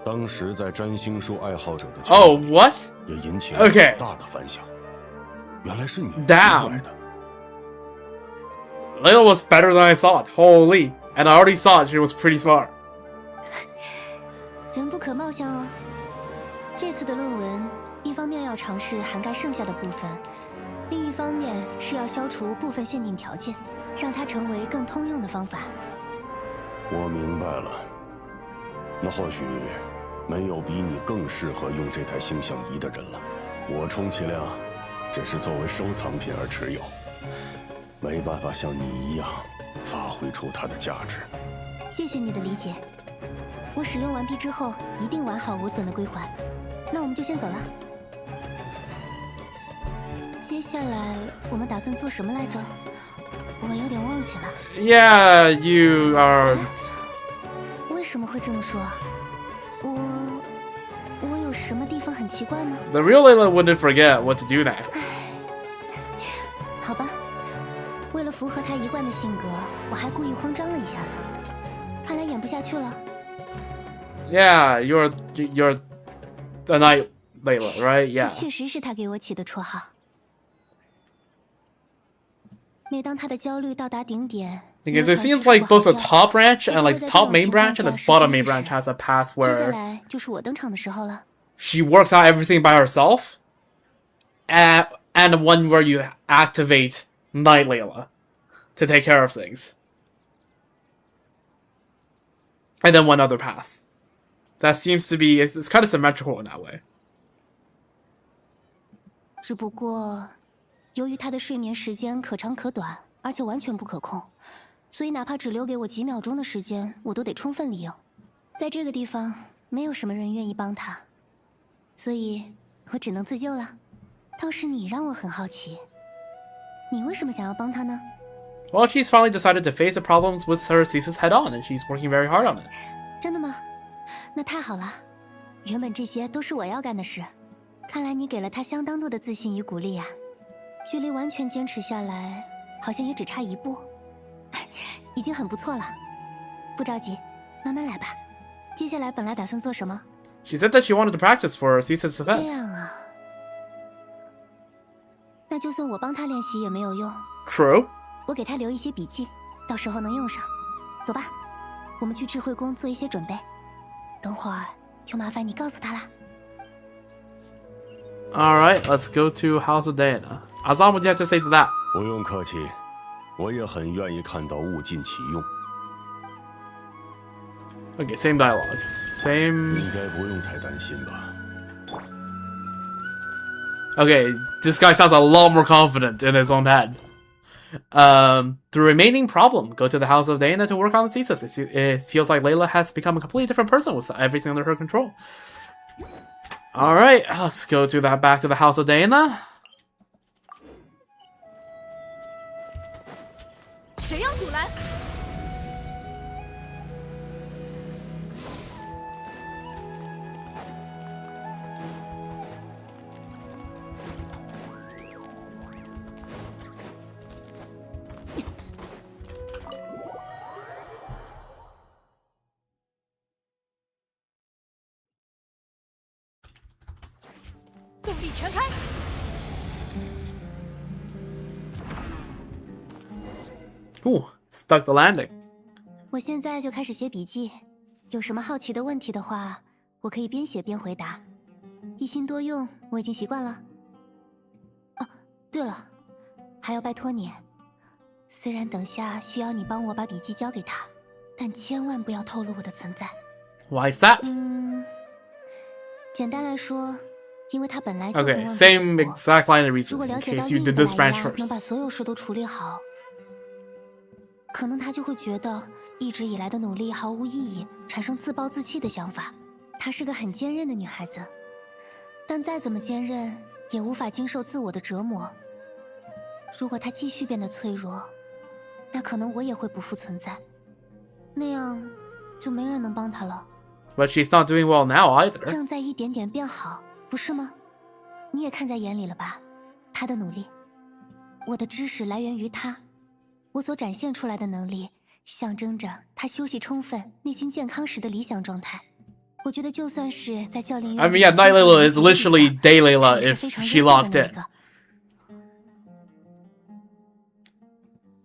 当时在占星术爱好者的圈 Oh, 子里 what? 也引起了 Okay. 很大的反响。原来是你提出 Damn. 来的。 Layla was better than I thought. Holy. And I already thought she was pretty smart. 人不可貌相哦。这次的论文，一方面要尝试涵盖剩下的部分，另一方面是要消除部分限定条件，让它成为更通用的方法。我明白了，那或许没有比你更适合用这台星象仪的人了。我充其量只是作为收藏品而持有，没办法像你一样发挥出它的价值。谢谢你的理解，我使用完毕之后一定完好无损的归还。那我们就先走了。接下来我们打算做什么来着？我有点忘记了。 Yeah, you are. 为什么会这么说？我有什么地方很奇怪吗？ The real Layla wouldn't forget what to do next. 好吧，为了符合他一贯的性格，我还故意慌张了一下呢。看来演不下去了。 Yeah, you're the night Layla, right? 这 Yeah. 确实是他给我起的绰号。每当他的焦虑到达顶点， Because it seems like both the top branch and like top main branch and the bottom main branch has a path 接下 where 来就是我登场的时候了。 she works out everything by herself, and one where you activate Night Layla to take care of things, and then one other path. That seems to be it's kind of symmetrical in that way. 只不过，由于他的睡眠时间可长可短，而且完全不可控，所以哪怕只留给我几秒钟的时间，我都得充分利用。在这个地方，没有什么人愿意帮他，所以我只能自救了。倒是你让我很好奇，你为什么想要帮他呢？ Well, she's finally decided to face the problems with her thesis head on, and she's working very hard on it. 真的吗？那太好了。原本这些都是我要干的事，看来你给了他相当多的自信与鼓励啊。距离完全坚持下来，好像也只差一步，已经很不错了。不着急，慢慢来吧。接下来本来打算做什么？ She said that she wanted to practice for her thesis 这 defense. 样啊，那就算我帮他练习也没有用。 True. 我给他留一些笔记，到时候能用上。走吧，我们去智慧宫做一些准备。等会儿就麻烦你告诉他啦。 All right, let's go to House of Diana. Azam, what do you have to say to that? 不用客气，我也很愿意看到物尽其用。 Okay, same dialogue. Same. 应该不用太担心吧？ Okay, this guy sounds a lot more confident in his own head. The remaining problem, go to the House of Diana to work on the thesis. It feels like Layla has become a completely different person with everything under her control. Alright, let's go to back to the House of Diana. 谁要阻拦？动力全开！ Ooh, stuck the landing. 我现在就开始写笔记，有什么好奇的问题的话，我可以边写边回答。一心多用，我已经习惯了。哦，对了，还要拜托你，虽然等下需要你帮我把笔记交给他，但千万不要透露我的存在。 Why is that? 简单来说，因为他本来就很 Okay, 忘 same 记我。 exact line of 如 reason 果了 in 解到 case you 另一 did 个 this 莱 branch 拉能 first. 把所有事都处理好，可能他就会觉得一直以来的努力毫无意义，产生自暴自弃的想法。她是个很坚韧的女孩子，但再怎么坚韧，也无法经受自我的折磨。如果她继续变得脆弱，那可能我也会不复存在，那样就没人能帮她了。 But she's not doing well now either. 正在一点点变好，不是吗？你也看在眼里了吧？她的努力，我的知识来源于她，我所展现出来的能力，象征着她休息充分、内心健康时的理想状态。我觉得就算是在教练院， I mean, yeah, Night Layla is literally Day Layla if she locked in.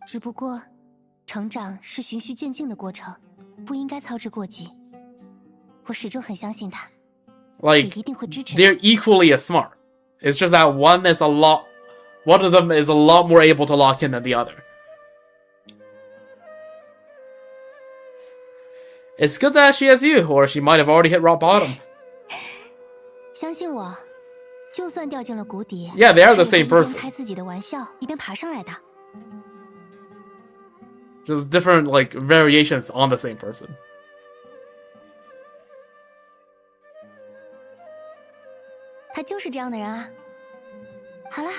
只不过，成长是循序渐进的过程，不应该操之过急。我始终很相信他， Like, 也一定会支持他。 they're equally as smart. It's just that one of them is a lot more able to lock in than the other. It's good that she has you, or she might have already hit rock bottom. 相信我，就算掉进了谷底 Yeah, they are the 他也 same 会一 person. 边开自己的玩笑，一边爬上来的。 Just different, like, variations on the same person. 他就是这样的人啊。好了，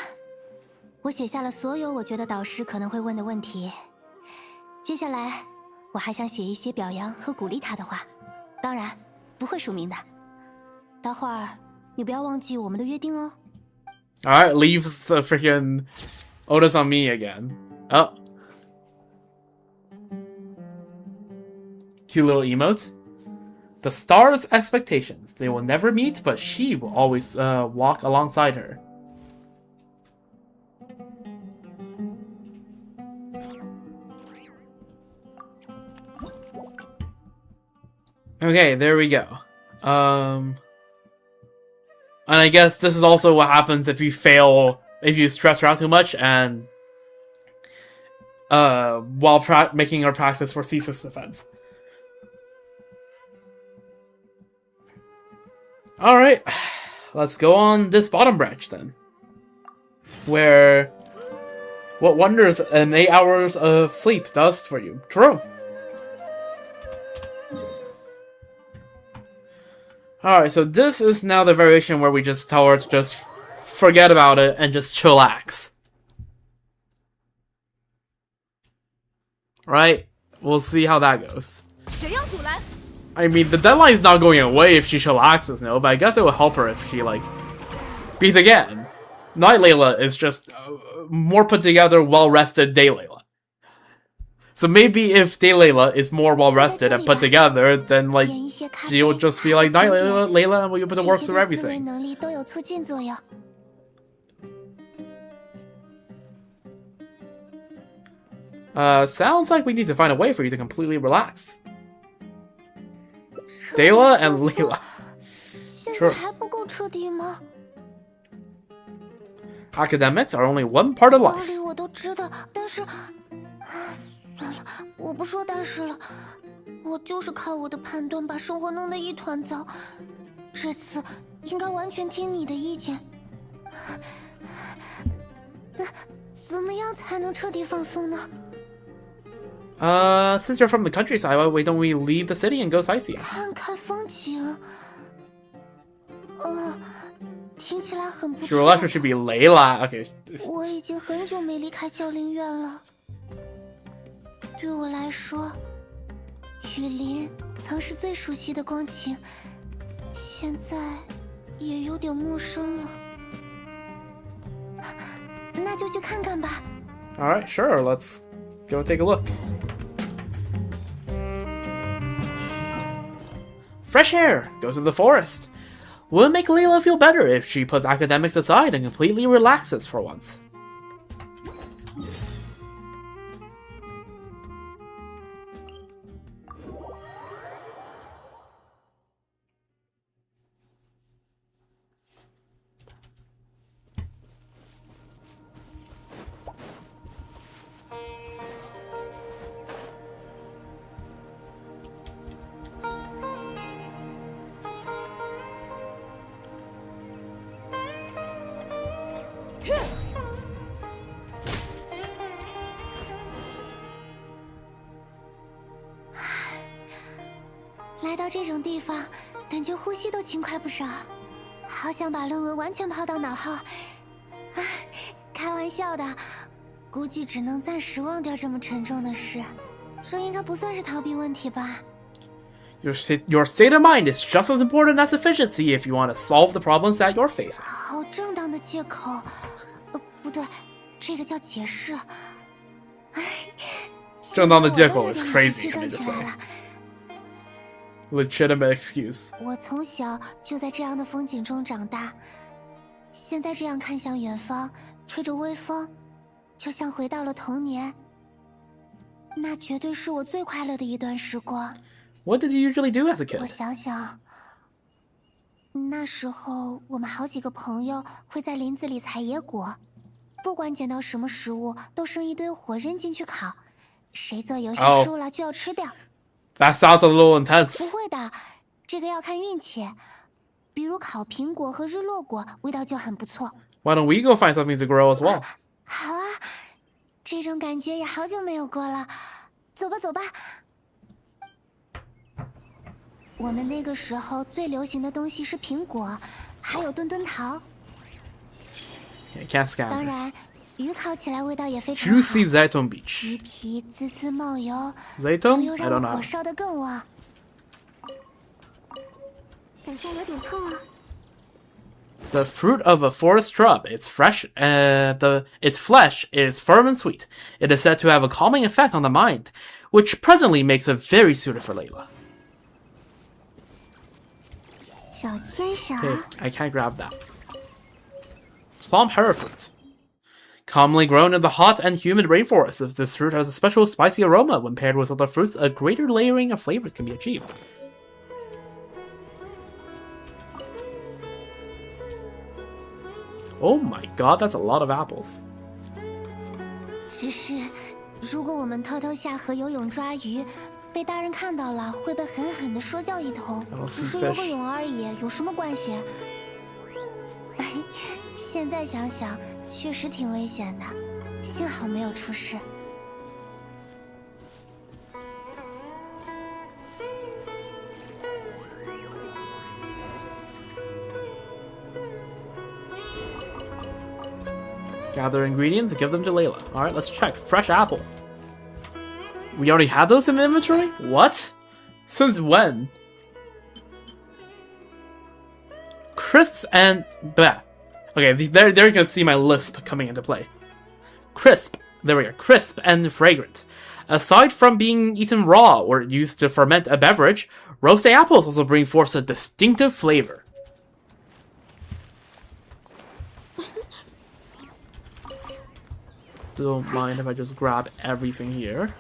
我写下了所有我觉得导师可能会问的问题。接下来，我还想写一些表扬和鼓励他的话，当然不会署名的。待会儿你不要忘记我们的约定哦。 Alright, leaves the freaking Otis on me again. Oh. Cute little emote. The star's expectations. They will never meet, but she will always walk alongside her. Okay, there we go. And I guess this is also what happens if you fail, if you stress her out too much, and while making her practice for ceaseless defense. Alright, let's go on this bottom branch then. Where what wonders an 8 hours of sleep does for you. True. Alright, so this is now the variation where we just tell her to just forget about it and just chillax. Right? We'll see how that goes. I mean, the deadline's not going away if she chillaxes, no, but I guess it will help her if she, like... Because again, Night Layla is just more put together, well-rested Day Layla. So maybe if Day Layla is more well-rested and put together, then, like, she'll just be like Night Layla and we'll be able to work through everything. Sounds like we need to find a way for you to completely relax. Dayla and Layla. Sure. Academics are only one part of life. 算了，我不说但是了。我就是靠我的判断把生活弄得一团糟，这次应该完全听你的意见。怎么样才能彻底放松呢？ Since you're from the countryside, why don't we leave the city and go sightseeing? 看看风景。听起来很不错。 Your lecture should be Layla. Okay. 我已经很久没离开教陵院了。 对我来说，雨林曾是最熟悉的光景，现在也有点陌生了。那就去看看吧。All right, sure. Let's go take a look. Fresh air. Go to the forest. Will it make Layla feel better if she puts academics aside and completely relaxes for once? 来到这种地方，感觉呼吸都轻快不少。好想把论文完全抛到脑后。唉，开玩笑的，估计只能暂时忘掉这么沉重的事。这应该不算是逃避问题吧？ Your state of mind is just as important as efficiency if you want to solve the problems that you're facing. 好正当的借口，不对，这个叫解释。正当的借口 is crazy, I mean to say. Legitimate excuse. 我从小就在这样的风景中长大，现在这样看向远方，吹着微风，就像回到了童年。那绝对是我最快乐的一段时光。 What did you usually do as a kid? 我想想，那时候我们好几个朋友会在林子里采野果，不管捡到什么食物，都生一堆火扔进去烤，谁做游戏输了就要吃掉。That sounds a little intense. 不会的，这个要看运气。比如烤苹果和日落果，味道就很不错。Why don't we go find something to grow as well? 好啊，这种感觉也好久没有过了。走吧，走吧。 我们那个时候最流行的东西是苹果，还有墩墩桃。Can't scan. 当然，鱼烤起来味道也非常好。Juicy Zaiton Beach. 鱼皮滋滋冒油， Zaiton? 又 I don't 让 know. 火烧得更旺。好像有点痛啊。 The fruit of a forest shrub. It's fresh. Its flesh is firm and sweet. It is said to have a calming effect on the mind, which presently makes it very suited for Layla. 小牵手。 Okay, I can't grab that. Plum Herefruit. Commonly grown in the hot and humid rainforests, this fruit has a special spicy aroma. When paired with other fruits, a greater layering of flavors can be achieved. Oh my god, that's a lot of apples. 只是，如果我们偷偷下河游泳抓鱼，被大人看到了，会被狠狠地说教一通。只是游个泳而已，有什么关系？现在想想，确实挺危险的，幸好没有出事。Gather ingredients and give them to Layla. Alright, let's check. Fresh apple. We already had those in the inventory? What? Since when? Crisps and... Bleh. Okay, there you can see my lisp coming into play. Crisp. There we go. Crisp and fragrant. Aside from being eaten raw or used to ferment a beverage, roasted apples also bring forth a distinctive flavor. Don't mind if I just grab everything here.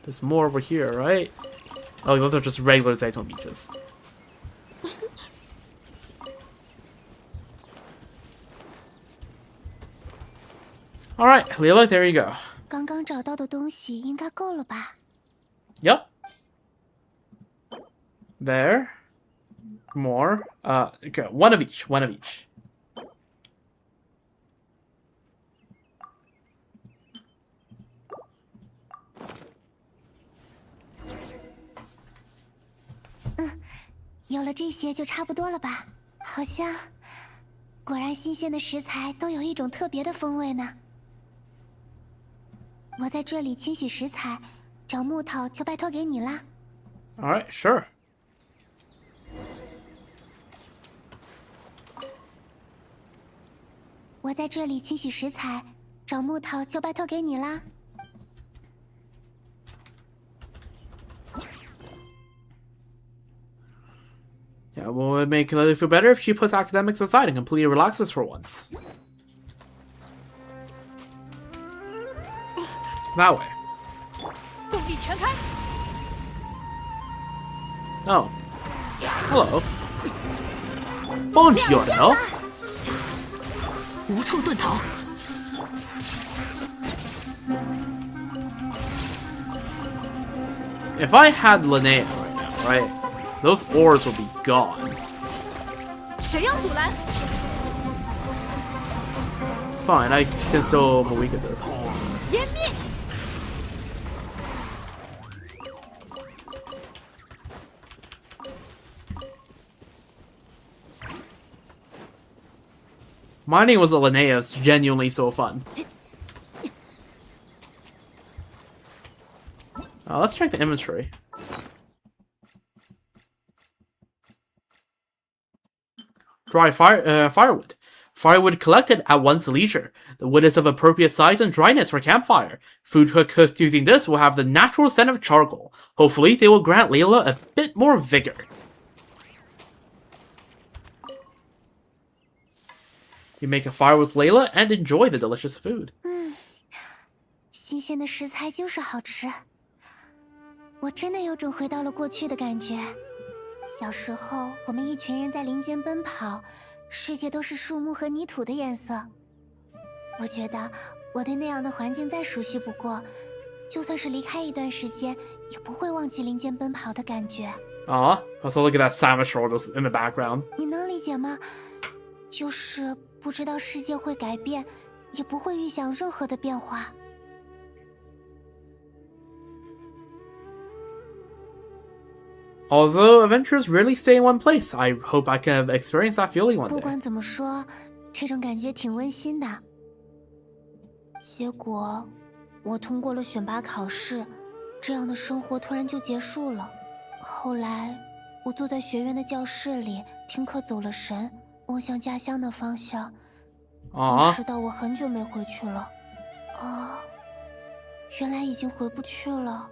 There's more over here, right? Oh, those are just regular Zaiton beaches. Alright, Layla, there you go. 刚刚找到的东西应该够了吧？ Yep. There. More. Okay, one of each. One of each. 有了这些就差不多了吧？好像，果然新鲜的食材都有一种特别的风味呢。我在这里清洗食材，找木头就拜托给你啦。Alright, sure. 我在这里清洗食材，找木头就拜托给你啦。 Yeah, well, it would make Lily feel better if she puts academics aside and completely relaxes for once. That way. Oh. Hello. Buongiorno. 无处遁逃。 If I had Linnea right now, right? Those ores will be gone. 谁要阻拦？ It's fine, I can still Moika this. 湮灭！ Mining with the Linnea is genuinely so fun. Let's check the inventory. Dry firewood. Firewood collected at one's leisure. The wood is of appropriate size and dryness for campfire. Food cooked using this will have the natural scent of charcoal. Hopefully, they will grant Layla a bit more vigor. You make a fire with Layla and enjoy the delicious food. 新鲜的食材就是好吃。我真的有种回到了过去的感觉。小时候，我们一群人在林间奔跑，世界都是树木和泥土的颜色。我觉得我对那样的环境再熟悉不过，就算是离开一段时间，也不会忘记林间奔跑的感觉。Aw, also look at that Samus roll just in the background. 你能理解吗？就是不知道世界会改变，也不会预想任何的变化。 Although adventures rarely stay in one place, I hope I can experience that feeling one 不 day. 管怎么说，这种感觉挺温馨的。结果，我通过了选拔考试，这样的生活突然就结束了。后来，我坐在学院的教室里听课走了神，望向家乡的方向，意识到我很久没回去了。啊，原来已经回不去了。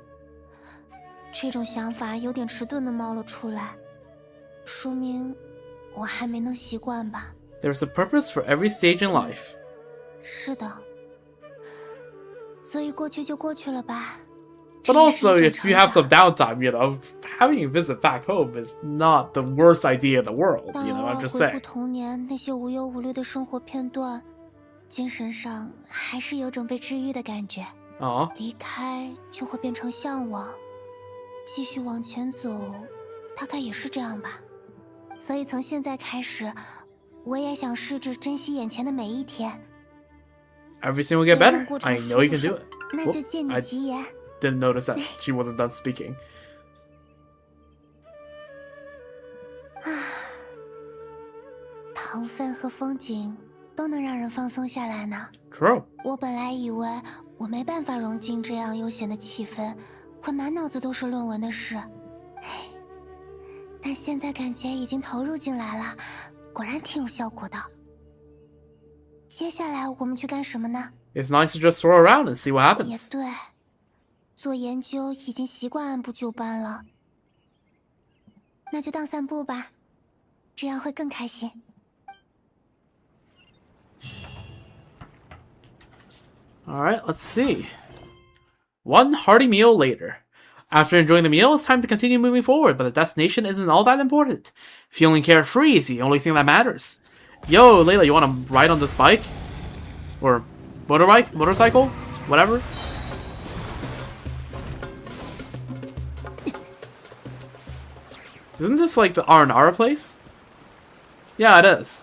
这种想法有点迟钝的冒了出来，说明我还没能习惯吧。There's a purpose for every stage in life. 是的，所以过去就过去了吧， But also, if you have some downtime, having a visit back home is not the worst idea in the world. I'm just 回顾 saying. 童年那些无忧无虑的生活片段，精神上还是有种被治愈的感觉。离开就会变成向往，继续往前走，大概也是这样吧。所以从现在开始，我也想试着珍惜眼前的每一天。Everything will get better. I know you can do it. 那就借你吉言。Didn't notice that she wasn't done speaking. 糖分和风景都能让人放松下来呢。True. 我本来以为我没办法融进这样悠闲的气氛，会满脑子都是论文的事。但现在感觉已经投入进来了，果然挺有效果的。接下来我们去干什么呢？ It's nice to just throw around and see what happens. 也对，做研究已经习惯按部就班了，那就当散步吧，这样会更开心。Alright, let's see. One hearty meal later. After enjoying the meal, it's time to continue moving forward, but the destination isn't all that important. Feeling carefree is the only thing that matters. Yo, Layla, you wanna ride on this bike? Or motorbike? Motorcycle? Whatever? Isn't this like the R&R place? Yeah, it is.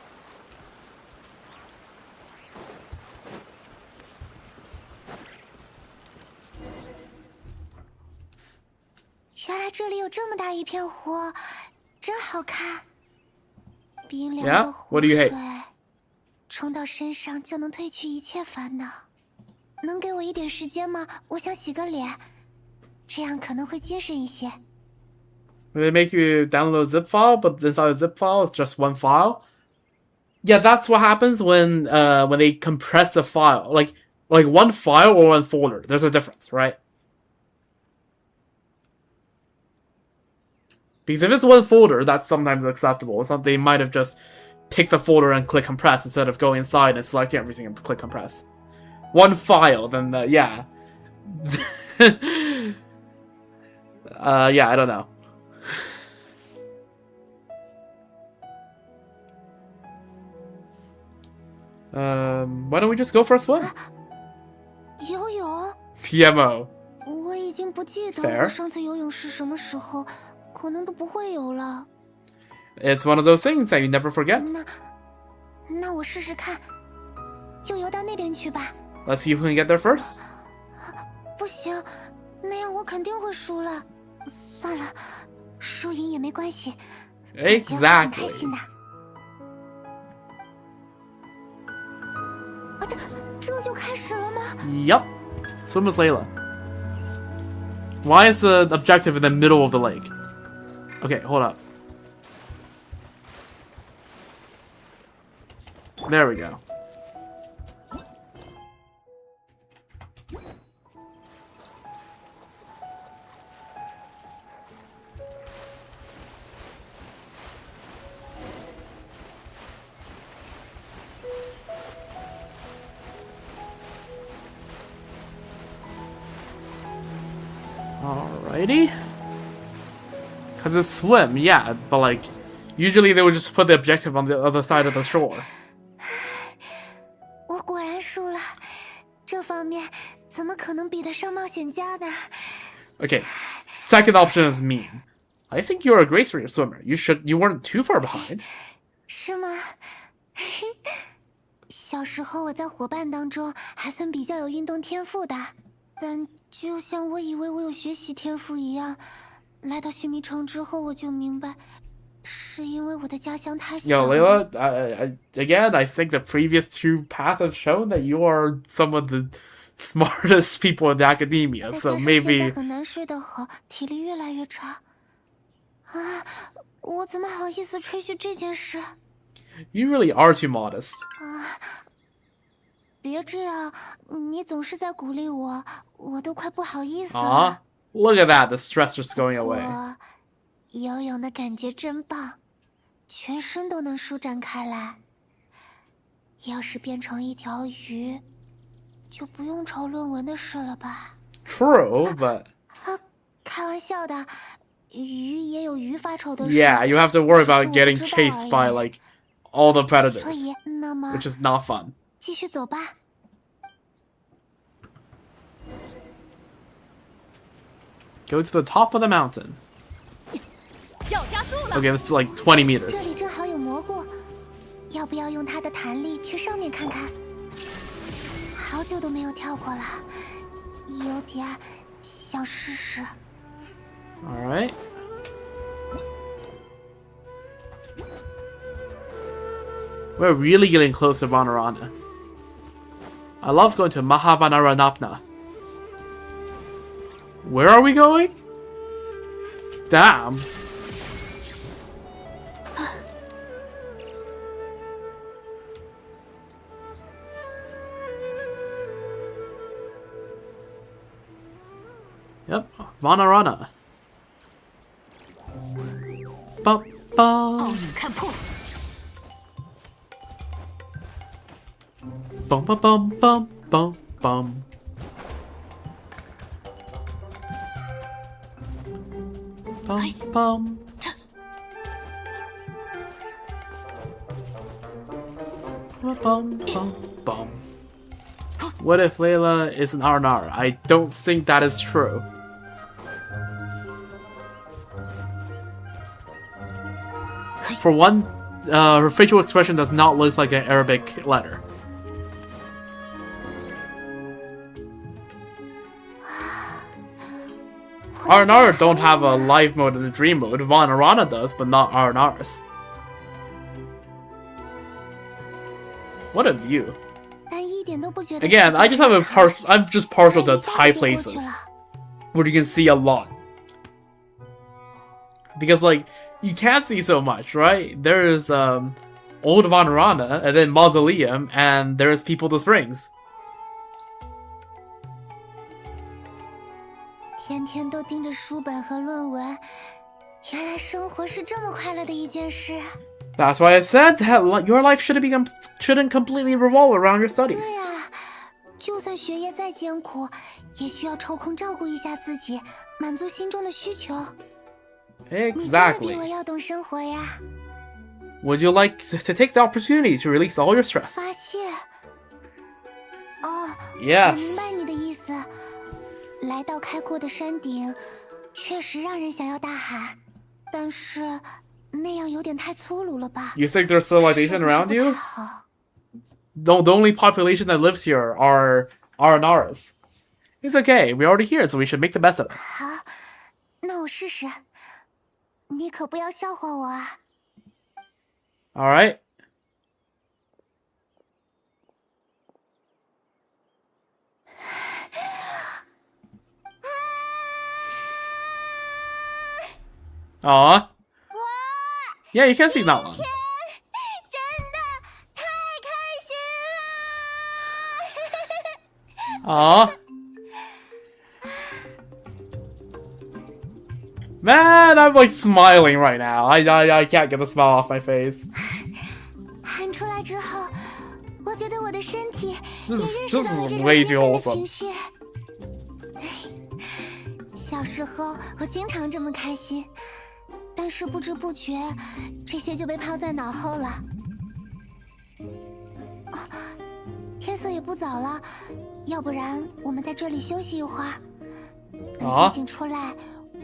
Yeah, what do you hate? 冲到身上就能褪去一切烦恼。能给我一点时间吗？我想洗个脸，这样可能会精神一些。 They make you download a zip file, but inside the zip file is just one file. Yeah, that's what happens when they compress a file, like one file or one folder. There's a difference, right? Because if it's one folder, that's sometimes acceptable. They might have just picked the folder and click compress instead of going inside and selecting everything and click compress. One file, then yeah. Yeah, I don't know. Why don't we just go for a swim? 游泳 PMO. 我已经不记得 Fair. 我上次游泳是什么时候，可能都不会游了。 It's one of those things that you never forget. 那我试试看，就游到那边去吧。 Let's see who can get there first. 不行，那样我肯定会输了。算了，输赢也没关系。 Exactly. 开心的。这就开始了吗？ Yup. Swim with Layla. Why is the objective in the middle of the lake? Okay, hold up. There we go. Alrighty. Because it's swim, yeah, but like, usually they would just put the objective on the other side of the shore. 我果然输了，这方面怎么可能比得上冒险家呢？ Okay, second option is mean. I think you're a great swimmer. You weren't too far behind. 是吗？小时候我在伙伴当中还算比较有运动天赋的，但就像我以为我有学习天赋一样，来到须弥城之后我就明白，是因为我的家乡太小。 Yo, Layla, again, I think the previous two paths have shown that you are some of the smartest people in the academia, so 现 maybe... 在很难睡得好，体力越来越差。啊，我怎么好意思吹嘘这件事？ You really are too modest. 啊，别这样，你总是在鼓励我，我都快不好意思了。 Look at that, the stress just going away. 我游泳的感觉真棒，全身都能舒展开来。要是变成一条鱼，就不用愁论文的事了吧？ True, but... 开玩笑的，鱼也有鱼发愁的事。 Yeah, you have to worry about 只是我 getting 不知道 chased by 而已。 like all the 所 predators, 以，那么 which is not fun. 继续走吧。 Go to the top of the mountain. 要加速了。 Okay, this is like 20这 meters. 里正好有蘑菇，要不要用它的弹力去上面看看？好久都没有跳过了，有点想试试。 Alright. We're really getting close to Vanarana. I love going to Mahavanaranapna. Where are we going? Damn. Yep, Vanarana. Bum, 奥 bum, 影看破， bum, bum, bum, bum, bum, bum. Bum, bum. Bum, bum, bum, bum. What if Layla is an RNR? I don't think that is true. For one, her facial expression does not look like an Arabic letter. RNR don't have a live mode and a dream mode. Vanarana does, but not RNRs. What a view. 但一点都不觉得。 Again, I just have a I'm just partial to high places, where you can see a lot. Because like you can't see so much, right? There's old Vanarana, and then Mausoleum, and there's People the Springs. 天天都盯着书本和论文，原来生活是这么快乐的一件事。 That's why I said that your life shouldn't completely revolve around your studies. 对啊，就算学业再艰苦，也需要抽空照顾一下自己，满足心中的需求。你真的比我 Exactly. 要懂生活呀！ Would you like to take the opportunity to release all your stress? 发泄。哦，我 Yes. 明白你的意思。来到开阔的山顶，确实让人想要大喊，但是那样有点太粗鲁了吧？ You think there's civilization 是不是 around 不太 you? 好？ The only population that lives here are RNRs. It's okay. We're already here, so we should make the best of it. 好，那我试试。你可不要笑话我啊！ All right. Aw. Yeah, you can see that one. 真的太开心了！ Aw. Man, I'm like smiling right now. I can't get the smile off my face. 喊出来之后，我觉得我的身体也 This 认识 is 到了这种 way 兴 too 奋的 wholesome. 情绪。小时候我经常这么开心，但是不知不觉，这些就被抛在脑后了。哦，天色也不早了，要不然我们在这里休息一会儿。等啊星星出来，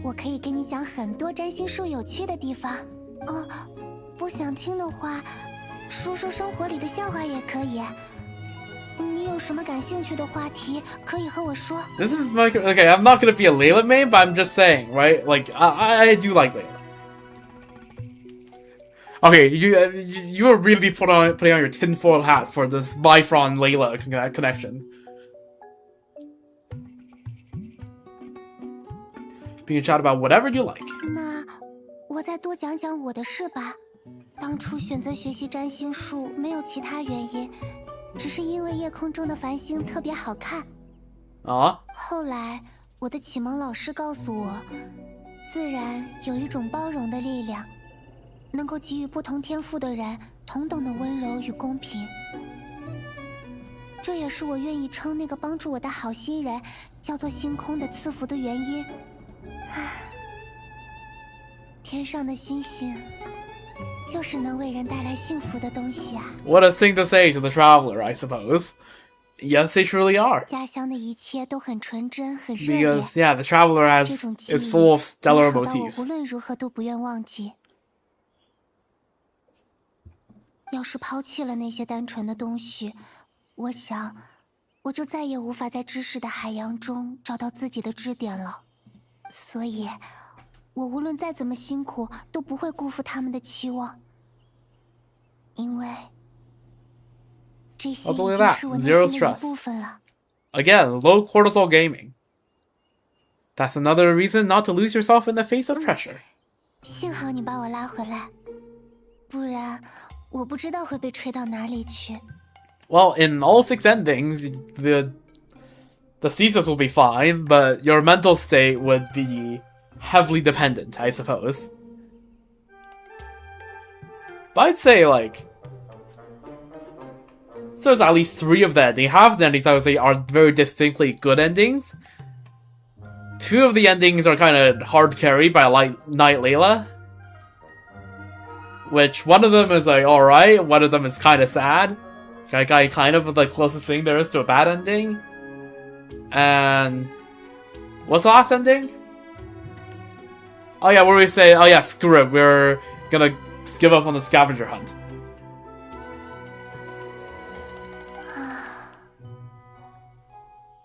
我可以给你讲很多占星术有趣的地方。不想听的话，说说生活里的笑话也可以。你有什么感兴趣的话题，可以和我说。 This is like okay. I'm not gonna be a Layla main, but I'm just saying, right? Like I do like Layla. Okay, you are really putting on your tinfoil hat for this Bifron Layla connection. You can chat about whatever you like. 那我再多讲讲我的事吧。当初选择学习占星术没有其他原因，只是因为夜空中的繁星特别好看。 后来我的启蒙老师告诉我，自然有一种包容的力量，能够给予不同天赋的人同等的温柔与公平。这也是我愿意称那个帮助我的好心人叫做星空的赐福的原因。唉，天上的星星，就是能为人带来幸福的东西啊。What a thing to say to the traveler, I suppose. Yes, they truly are. 家乡的一切都很纯真，很热烈。 Because yeah, the traveler has 这种记 is 忆 full of stellar 美好到我 motifs. 无论如何都不愿忘记。要是抛弃了那些单纯的东西，我想，我就再也无法在知识的海洋中找到自己的支点了。所以，我无论再怎么辛苦，都不会辜负他们的期望，因为这些已 I'll look 经 at 是我 that. 内 Zero 心的一 stress. 部分了。 Again, low cortisol gaming. That's another reason not to lose yourself in the face of pressure. 幸好你把我拉回来，不然我不知道会被吹到哪里去。 Well, in all 6 endings, the thesis will be fine, but your mental state would be heavily dependent, I suppose. But I'd say, like, there's at least 3 of the endings. Half the endings, I would say, are very distinctly good endings. 2 of the endings are kind of hard carried by Knight Layla. Which, one of them is, like, alright, one of them is kind of sad. Kind of the closest thing there is to a bad ending. And what's the last ending? Oh yeah, where we say, oh yeah, screw it, we're gonna give up on the scavenger hunt.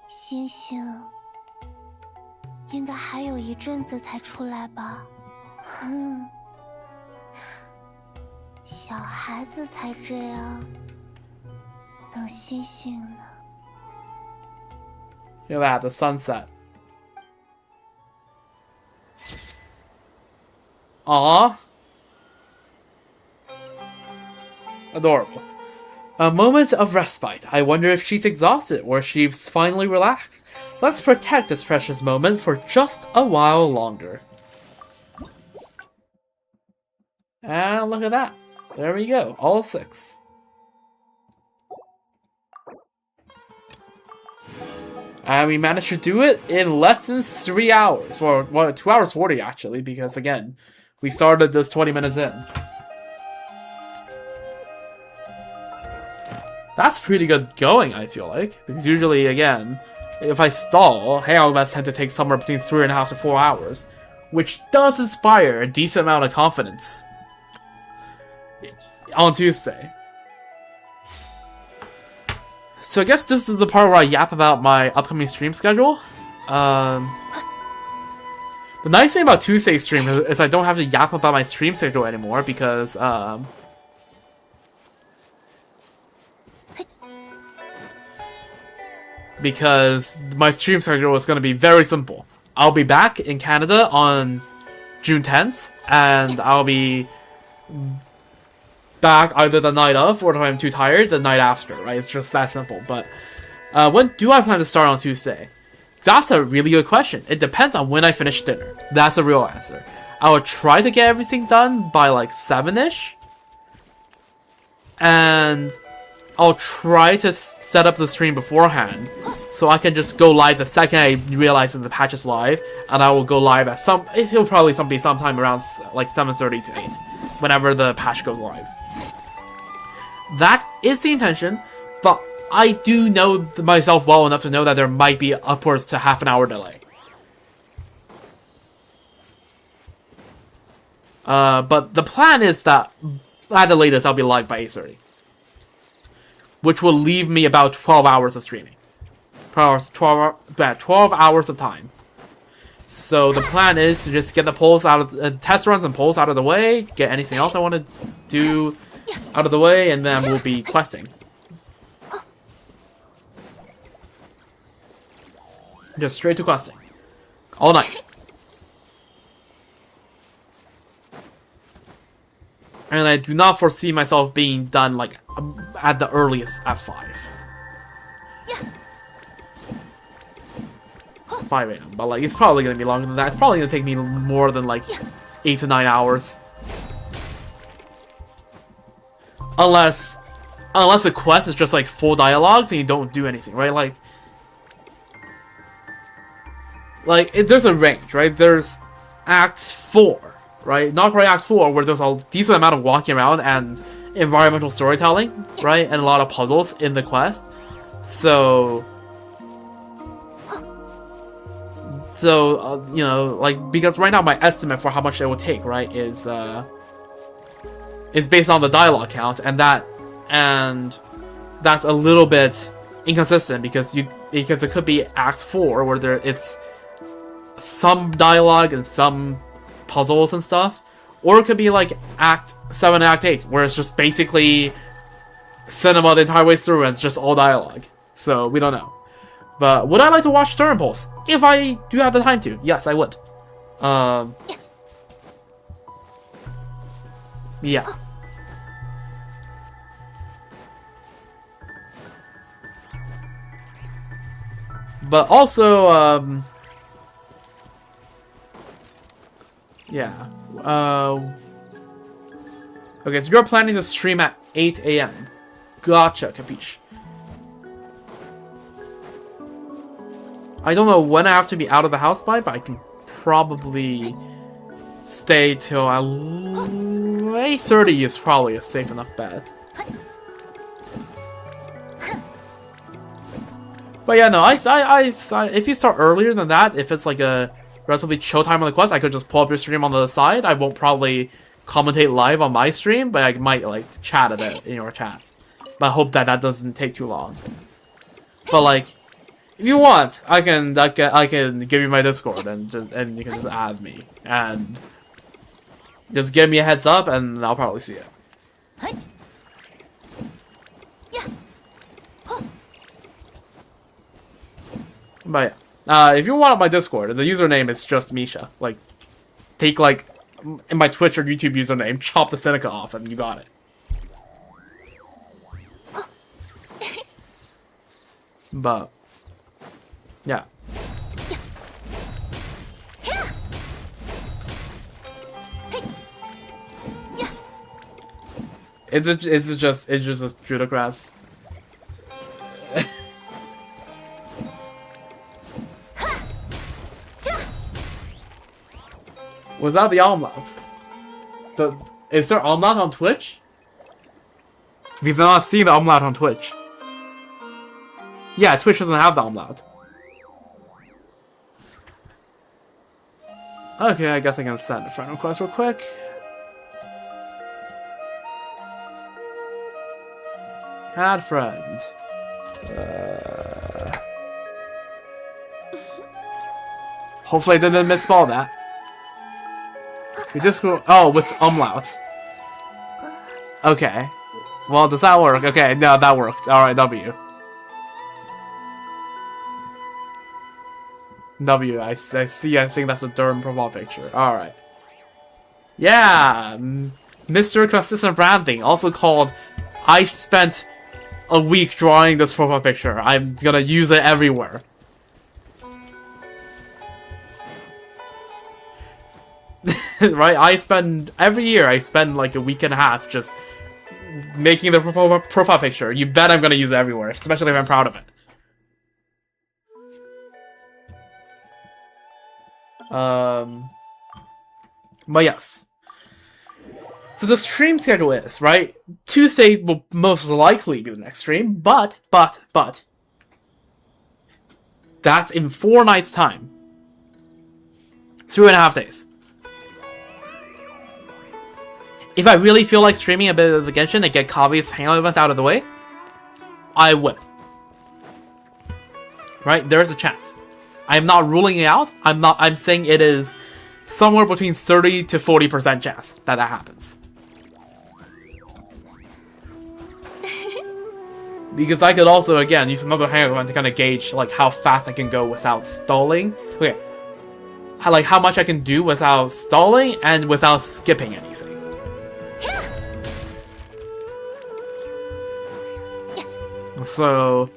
星星，应该还有一阵子才出来吧？小孩子才这样。 等星星呢？ Look at that, the sunset. Aww. Adorable. A moment of respite. I wonder if she's exhausted or if she's finally relaxed. Let's protect this precious moment for just a while longer. And look at that. There we go, all 6. And we managed to do it in less than 3 hours. Well, 2 hours 40 actually, because again, we started this 20 minutes in. That's pretty good going, I feel like. Because usually, again, if I stall, Hangout events tend to take somewhere between 3.5 to 4 hours. Which does inspire a decent amount of confidence on Tuesday. So I guess this is the part where I yap about my upcoming stream schedule. The nice thing about Tuesday's stream is I don't have to yap about my stream schedule anymore because my stream schedule is going to be very simple. I'll be back in Canada on June 10th, and I'll be back either the night of, or if I'm too tired, the night after, right? It's just that simple. But when do I plan to start on Tuesday? That's a really good question. It depends on when I finish dinner. That's a real answer. I will try to get everything done by like 7-ish. And I'll try to set up the stream beforehand, so I can just go live the second I realize that the patch is live, and I will go live at it'll probably be sometime around like 7:30 to 8, whenever the patch goes live. That is the intention, but I do know myself well enough to know that there might be upwards to half an hour delay. But the plan is that at the latest I'll be live by 8:30. Which will leave me about 12 hours of streaming. 12 hours of time. So the plan is to just get the polls out of test runs and polls out of the way, get anything else I want to do out of the way, and then we'll be questing. Just straight to questing. All night. And I do not foresee myself being done like at the earliest at 5. 5 a.m. But like it's probably gonna be longer than that. It's probably gonna take me more than like 8 to 9 hours. Unless unless the quest is just like full dialogues and you don't do anything, right? There's a range, right? There's Act 4, right? Not quite Act 4, where there's a decent amount of walking around and environmental storytelling, right? And a lot of puzzles in the quest. So, you know, like, because right now my estimate for how much it will take, right, is based on the dialogue count, and that's a little bit inconsistent because it could be Act 4 where it's some dialogue and some puzzles and stuff, or it could be like Act 7 and Act 8 where it's just basically cinema the entire way through and it's just all dialogue. So we don't know. But would I like to watch Turn Pulse? If I do have the time to, yes, I would. Yeah. But also, yeah. Okay, so you're planning to stream at 8 AM. Gotcha, capiche. I don't know when I have to be out of the house by, but I can probably stay till 8:30 is probably a safe enough bet. But yeah, no, if you start earlier than that, if it's like a relatively chill time on the quest, I could just pull up your stream on the side. I won't probably commentate live on my stream, but I might like chat at it in your chat. But I hope that doesn't take too long. But like, if you want, I can give you my Discord and you can just add me and just give me a heads up and I'll probably see it. But yeah, if you want my Discord, the username is just Misha. Like, take like in my Twitch or YouTube username, chop the Seneca off, and you got it. But yeah. It's just Judocrass. Was that the Omlaut? Is there Omlaut on Twitch? We've not seen the Omlaut on Twitch. Yeah, Twitch doesn't have the Omlaut. Okay, I guess I can send a friend request real quick. Add friend. Hopefully I didn't misspell that. We just go. Oh, with umlaut. Okay. Well, does that work? Okay, no, that worked. Alright, W. W, I see, I think that's a Durham profile picture. Alright. Yeah! Mr. Consistent Branding, also called I spent a week drawing this profile picture. I'm gonna use it everywhere. Right? Every year I spend like a week and a half just making the profile picture. You bet I'm gonna use it everywhere, especially if I'm proud of it. But yes. So the stream schedule is, right? Tuesday will most likely be the next stream, but that's in 4 nights' time. 3.5 days. If I really feel like streaming a bit of the Genshin and get Kavi's Hangout event out of the way, I would. Right? There is a chance. I'm not ruling it out. I'm saying it is somewhere between 30 to 40% chance that happens. Because I could also, again, use another Hangout event to kind of gauge like how fast I can go without stalling. Okay. How much I can do without stalling and without skipping anything. So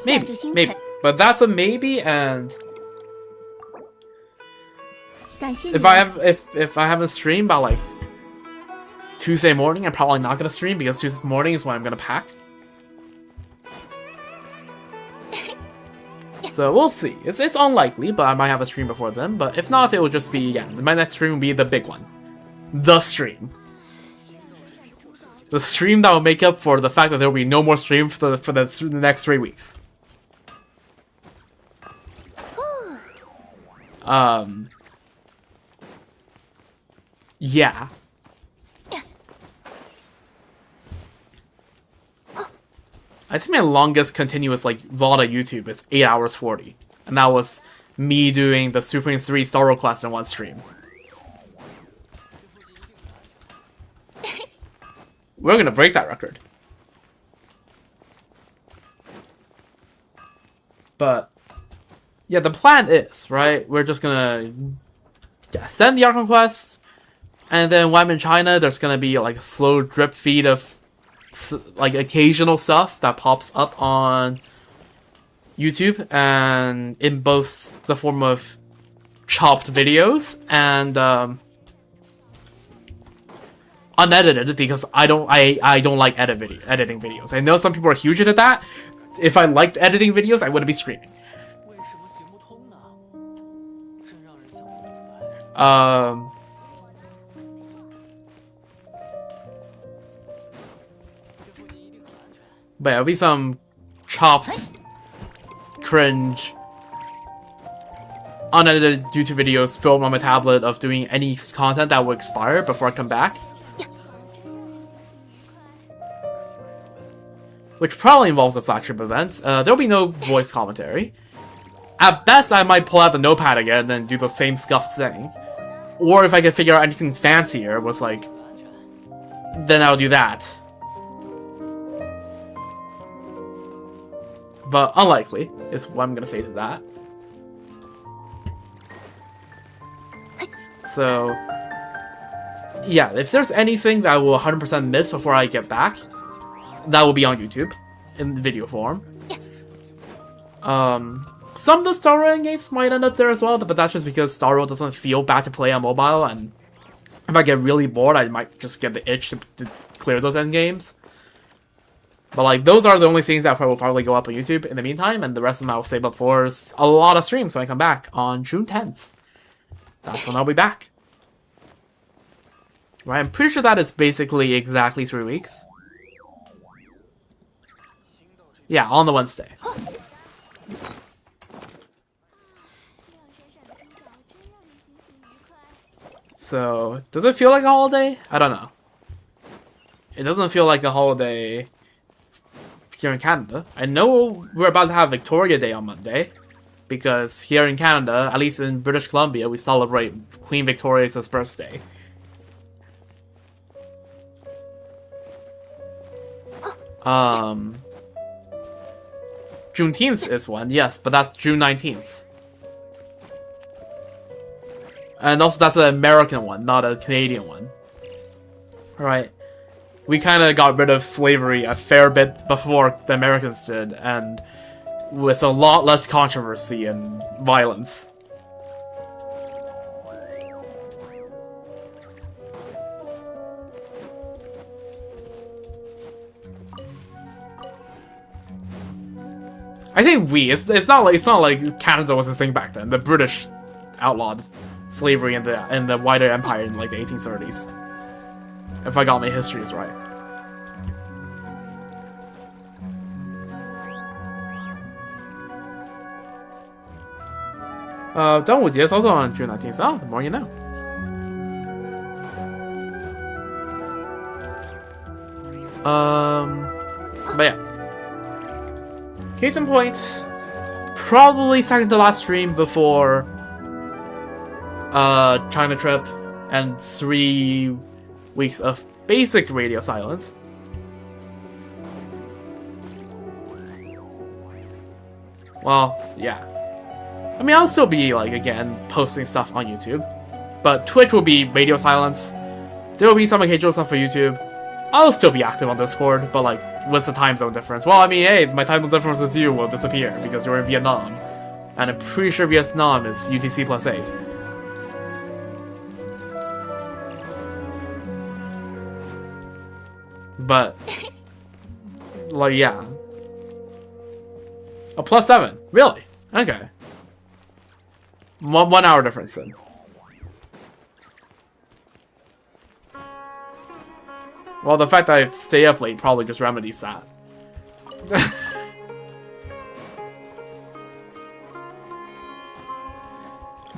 maybe, but that's a maybe. And if I have a stream about like Tuesday morning, I'm probably not gonna stream because Tuesday morning is when I'm gonna pack. So we'll see. It's unlikely, but I might have a stream before then. But if not, it will just be, yeah, my next stream will be the big one. The stream. The stream that will make up for the fact that there will be no more stream for the next 3 weeks. Yeah. I think my longest continuous like VOD YouTube is 8 hours 40. And that was me doing the Supreme 3 Star Wars class in one stream. We're gonna break that record. But yeah, the plan is, right? We're just gonna send the Archon quest, and then when I'm in China, there's gonna be like a slow drip feed of like occasional stuff that pops up on YouTube, and in both the form of chopped videos and unedited, because I don't like editing videos. I know some people are huge into that. If I liked editing videos, I wouldn't be streaming. But yeah, it'll be some chopped, cringe, unedited YouTube videos filmed on my tablet of doing any content that will expire before I come back. Which probably involves a flagship event. There'll be no voice commentary. At best, I might pull out the notepad again and do the same scuffed thing. Or if I can figure out anything fancier, was like, then I'll do that. But unlikely is what I'm gonna say to that. So, yeah, if there's anything that I will 100% miss before I get back, that will be on YouTube in video form. Some of the Star Wars games might end up there as well, but that's just because Star Wars doesn't feel bad to play on mobile, and if I get really bored, I might just get the itch to clear those end games. But like, those are the only things that will probably go up on YouTube in the meantime, and the rest of them I will save up for a lot of streams when I come back on June 10th. That's when I'll be back. Right, I'm pretty sure that is basically exactly 3 weeks. Yeah, on the Wednesday. So, does it feel like a holiday? I don't know. It doesn't feel like a holiday here in Canada. I know we're about to have Victoria Day on Monday, because here in Canada, at least in British Columbia, we celebrate Queen Victoria's birthday. Juneteenth is one, yes, but that's June 19th. And also that's an American one, not a Canadian one. Right. We kind of got rid of slavery a fair bit before the Americans did, and with a lot less controversy and violence. I think it's not like Canada was this thing back then. The British outlawed slavery in the wider empire in like the 1830s. If I got my histories right. Dongwu is also on June 19th. Oh, the more you know. But yeah. Case in point, probably second to last stream before China trip and 3 weeks of basic radio silence. Well, yeah. I mean, I'll still be, like, again, posting stuff on YouTube. But Twitch will be radio silence. There will be some occasional stuff for YouTube. I'll still be active on Discord, but, like, what's the time zone difference? Well, I mean, hey, my time zone difference with you will disappear because you're in Vietnam. And I'm pretty sure Vietnam is UTC +8. But like, yeah. A +7, really? Okay. 1 hour difference then. Well, the fact that I stay up late probably just remedies that.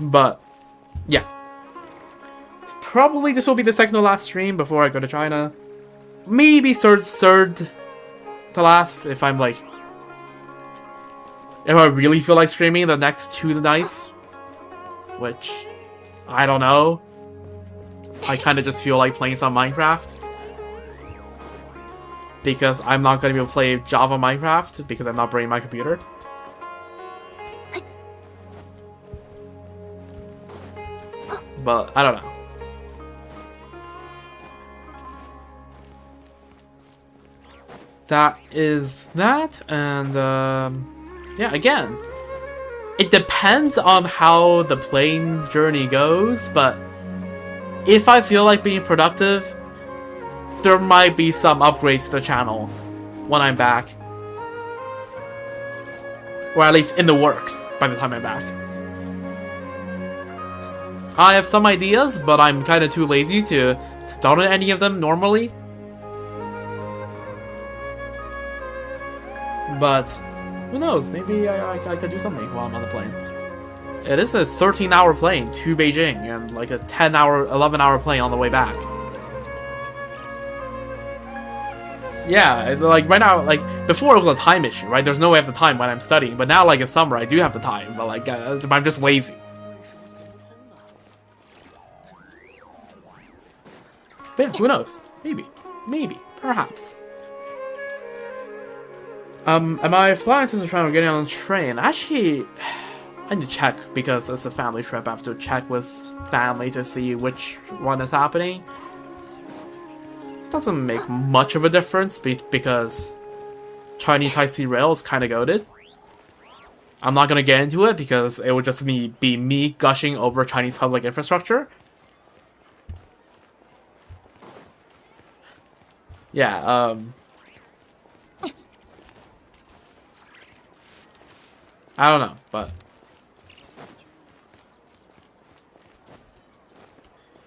But, yeah. Probably this will be the second to last stream before I go to China. Maybe third to last if I'm like... If I really feel like streaming the next 2 nights. Which, I don't know. I kind of just feel like playing some Minecraft. Because I'm not going to be able to play Java Minecraft because I'm not bringing my computer. But, I don't know. That is that, and yeah, again, it depends on how the plane journey goes, but if I feel like being productive, there might be some upgrades to the channel when I'm back. Or at least in the works by the time I'm back. I have some ideas, but I'm kind of too lazy to start on any of them normally. But who knows? Maybe I could do something while I'm on the plane. It is a 13-hour plane to Beijing and like a 10-hour, 11-hour plane on the way back. Yeah, like right now, like before it was a time issue, right? There's no way I have the time when I'm studying, but now like in summer I do have the time, but like I'm just lazy. But yeah, who knows? Maybe, perhaps. Am I flying to the train or getting on the train? Actually, I need to check because it's a family trip. I have to check with family to see which one is happening. Doesn't make much of a difference because Chinese high-speed rail is kind of goated. I'm not gonna get into it because it would just be me gushing over Chinese public infrastructure. Yeah, I don't know, but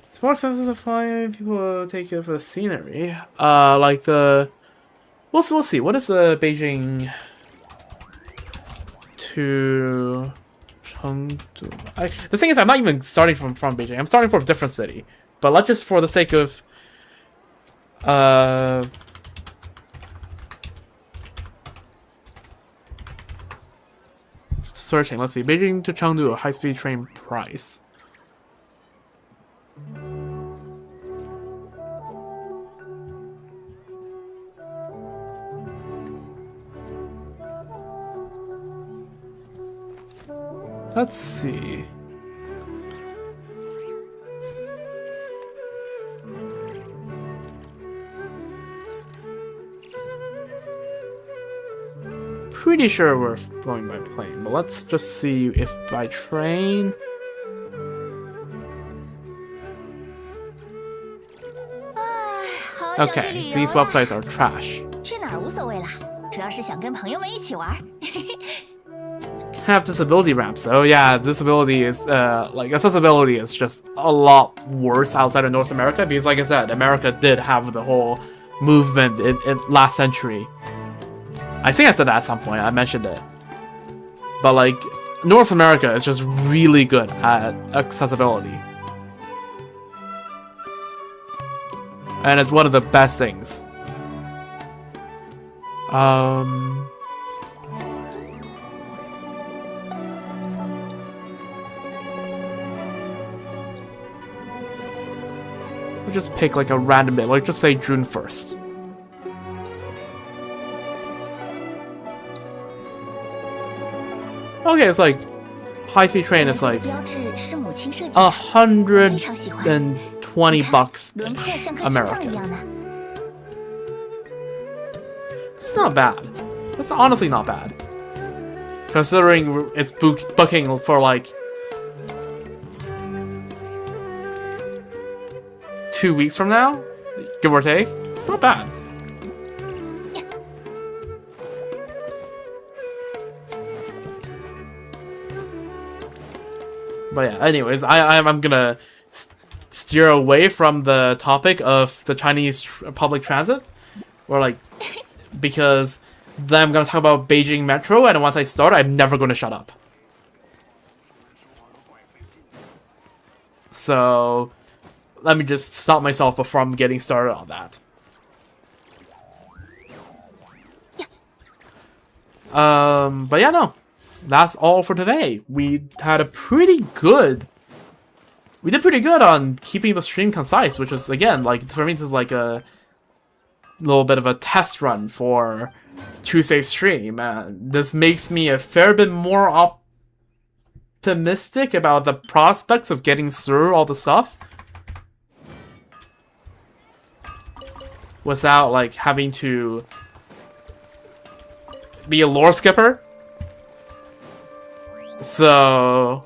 it's more expensive to fly. People take it for the scenery. Like the we'll see. What is the Beijing to Chengdu? The thing is, I'm not even starting from Beijing. I'm starting from a different city. But let's just, for the sake of searching, let's see. Beijing to Chengdu, high-speed train price. Let's see. Pretty sure we're going by plane, but let's just see if by train. Okay, these websites are trash. 去哪儿无所谓啦，主要是想跟朋友们一起玩。Have disability ramps though. Yeah, disability is like accessibility is just a lot worse outside of North America because, like I said, America did have the whole movement in last century. I think I said that at some point. I mentioned it, but like North America is just really good at accessibility, and it's one of the best things. We'll just pick like a random date, like just say June 1st. Okay, it's like high-speed train is like $120 American. It's not bad. It's honestly not bad, considering it's booking for like 2 weeks from now, give or take. It's not bad. But yeah, anyways, I'm gonna steer away from the topic of the Chinese public transit, or like, because then I'm gonna talk about Beijing Metro, and once I start, I'm never gonna shut up. So let me just stop myself before I'm getting started on that. But yeah, no, that's all for today. We had a pretty good. We did pretty good on keeping the stream concise, which is, again, like, for me, this is like a little bit of a test run for Tuesday's stream. This makes me a fair bit more optimistic about the prospects of getting through all the stuff without, like, having to be a lore skipper. So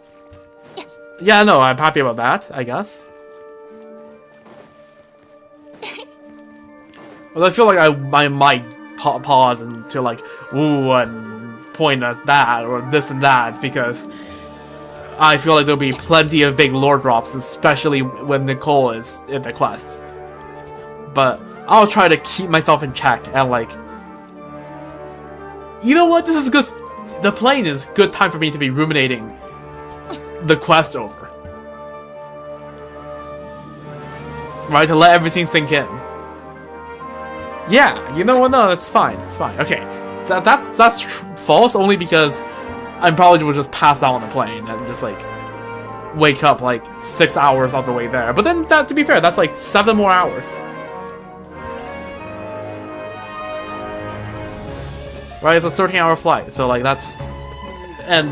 yeah, no, I'm happy about that, I guess. Well, I feel like I might pause and to like, ooh, and point at that or this and that, because I feel like there'll be plenty of big lore drops, especially when Nicole is in the quest. But I'll try to keep myself in check and like, you know what? This is good. The plane is good time for me to be ruminating the quest over, right? To let everything sink in. Yeah, you know what? No, that's fine. It's fine. Okay, that's false only because I'm probably will just pass out on the plane and just like wake up like 6 hours off the way there. But then, that, to be fair, that's like 7 more hours. Right, it's a 13-hour flight, so like that's, and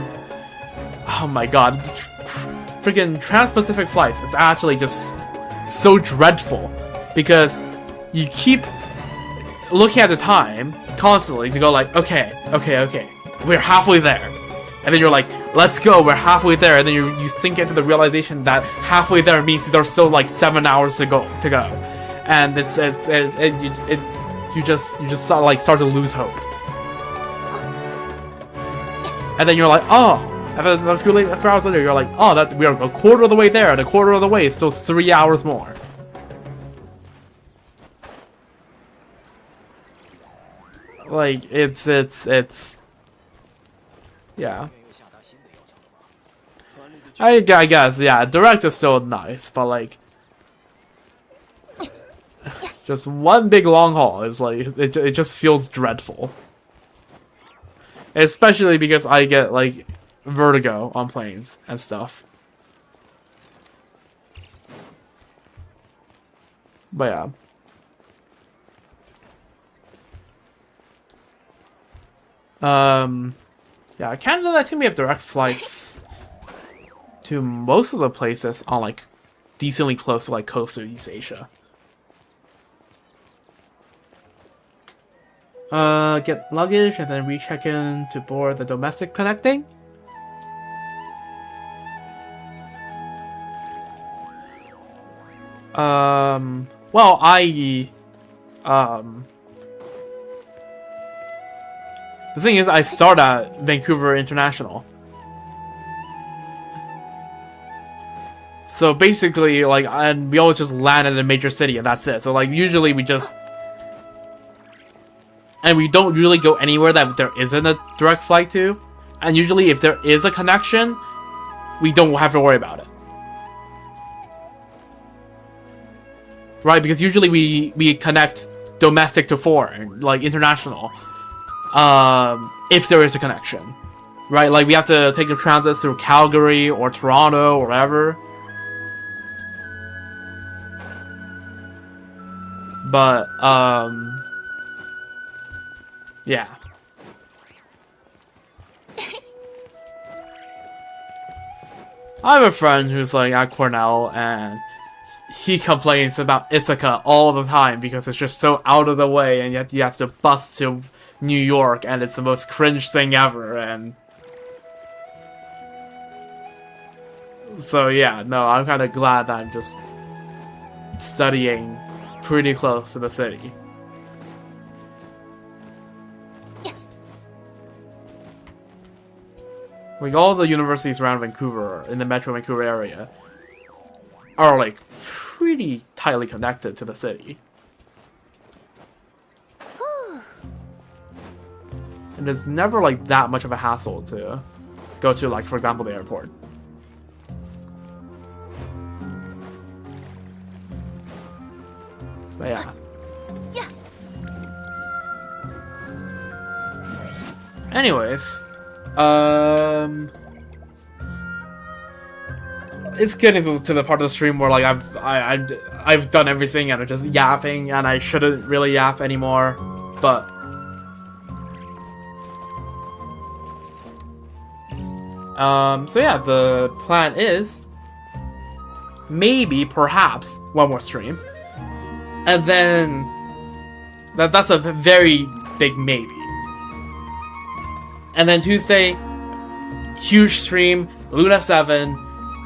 oh my god, freaking Trans-Pacific flights, it's actually just so dreadful, because you keep looking at the time constantly to go like, okay, we're halfway there, and then you're like, let's go, we're halfway there, and then you think into the realization that halfway there means there's still like 7 hours to go, and you just start to lose hope. And then you're like, oh, and then a few hours later, you're like, oh, we are a quarter of the way there, and a quarter of the way is still 3 hours more. Like, it's, yeah. I guess, yeah, direct is still nice, but like, just one big long haul is like, it just feels dreadful. Especially because I get, like, vertigo on planes and stuff. But yeah. Yeah, Canada, I think we have direct flights to most of the places on, like, decently close to, like, coastal East Asia. Get luggage and then recheck in to board the domestic connecting. Well, the thing is, I start at Vancouver International. So basically, like, and we always just land in a major city and that's it. So, like, usually we just... And we don't really go anywhere that there isn't a direct flight to. And usually if there is a connection, we don't have to worry about it. Right, because usually we connect domestic to foreign, like international. If there is a connection. Right, like we have to take a transit through Calgary or Toronto or wherever. But, yeah. I have a friend who's like at Cornell and he complains about Ithaca all the time because it's just so out of the way and yet you have to bus to New York and it's the most cringe thing ever. And so yeah, no, I'm kind of glad that I'm just studying pretty close to the city. Like, all the universities around Vancouver, in the Metro Vancouver area, are, like, pretty tightly connected to the city. And it's never, like, that much of a hassle to go to, like, for example, the airport. But yeah. Anyways, it's getting to the part of the stream where like I've done everything and I'm just yapping and I shouldn't really yap anymore, but so yeah, the plan is maybe perhaps one more stream, and then that's a very big maybe. And then Tuesday, huge stream, Luna 7,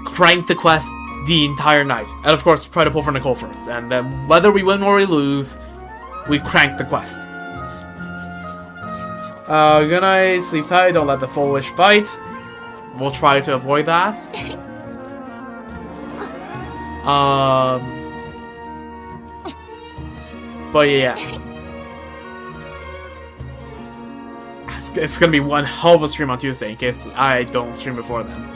crank the quest the entire night. And of course, try to pull for Nicole first. And then whether we win or we lose, we crank the quest. Good night, sleep tight, don't let the full wish bite. We'll try to avoid that. But yeah. It's gonna be one hell of a stream on Tuesday in case I don't stream before then.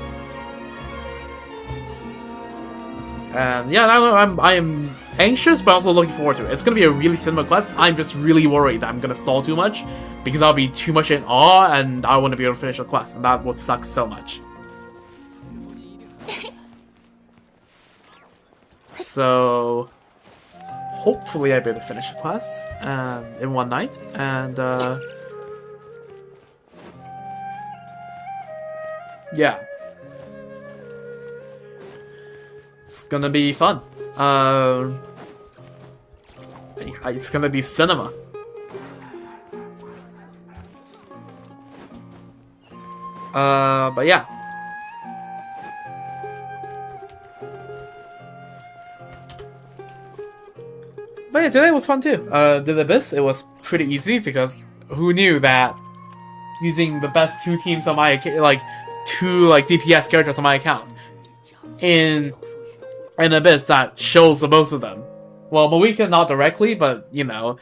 And yeah, I am anxious but also looking forward to it. It's gonna be a really cinema quest. I'm just really worried that I'm gonna stall too much because I'll be too much in awe and I want to be able to finish the quest, and that will suck so much. So hopefully I'll be able to finish the quest in one night, and yeah. It's gonna be fun. It's gonna be cinema. But yeah. But yeah, today was fun too. Did the Abyss, it was pretty easy because who knew that using the best two teams on my two DPS characters on my account in Abyss that shows the most of them. Well, Moika not directly, but you know,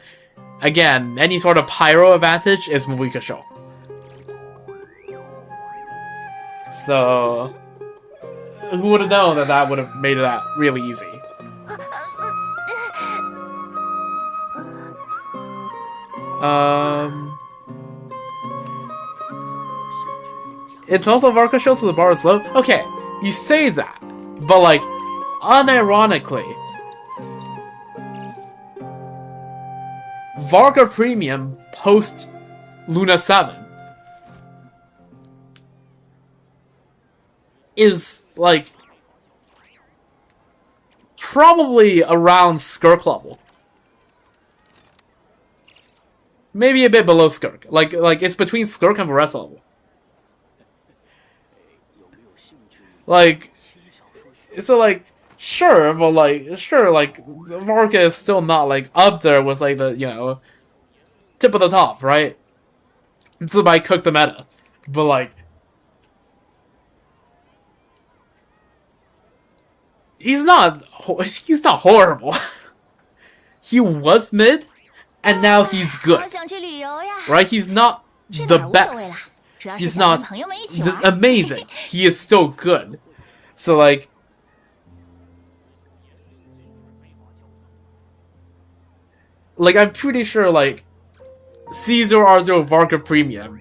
again, any sort of pyro advantage is Moika show. So who would have known that would have made that really easy? It's also Varka show, so the bar is low. Okay, you say that, but like, unironically, Varka Premium post Luna 7 is like probably around Skirk level. Maybe a bit below Skirk. Like it's between Skirk and Varese level. Like, so like, sure, but like, sure, like, Varka is still not like up there with like the, you know, tip of the top, right? It's about cook the meta, but like, he's not horrible. He was mid, and now he's good, right? He's not the best. He's not amazing. He is still good. So like, I'm pretty sure like C0R0 Varka Premium,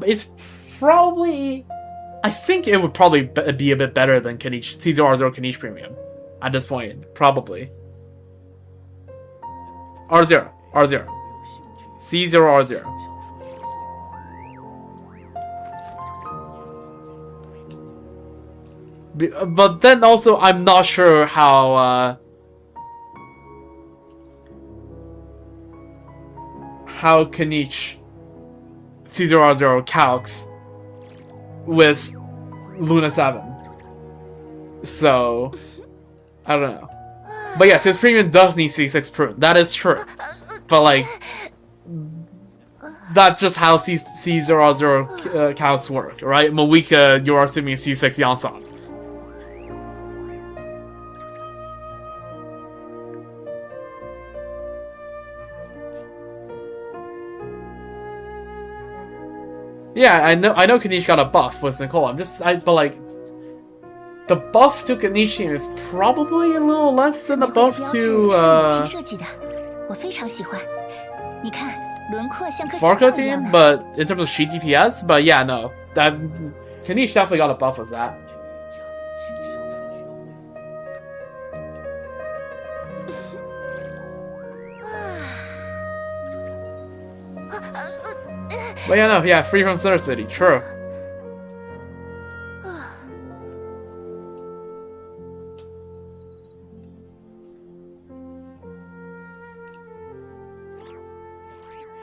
it's probably, I think it would probably be a bit better than Kanish, C0R0 Kanish Premium at this point, probably. R0, C0R0. But then also, I'm not sure how Kanish C0R0 calcs with Luna 7. So, I don't know. But yes, his premium does need C6 prune. That is true. But like, that's just how C00 counts work, right? Moika, you're assuming C6 Yansan. Yeah, I know Kanish got a buff with Nicole. but like, the buff to Kanishi is probably a little less than the buff to Marco team, but in terms of sheet DPS, but yeah, no, that Kanish definitely got a buff with that. But yeah, no, yeah, free from Center City, true.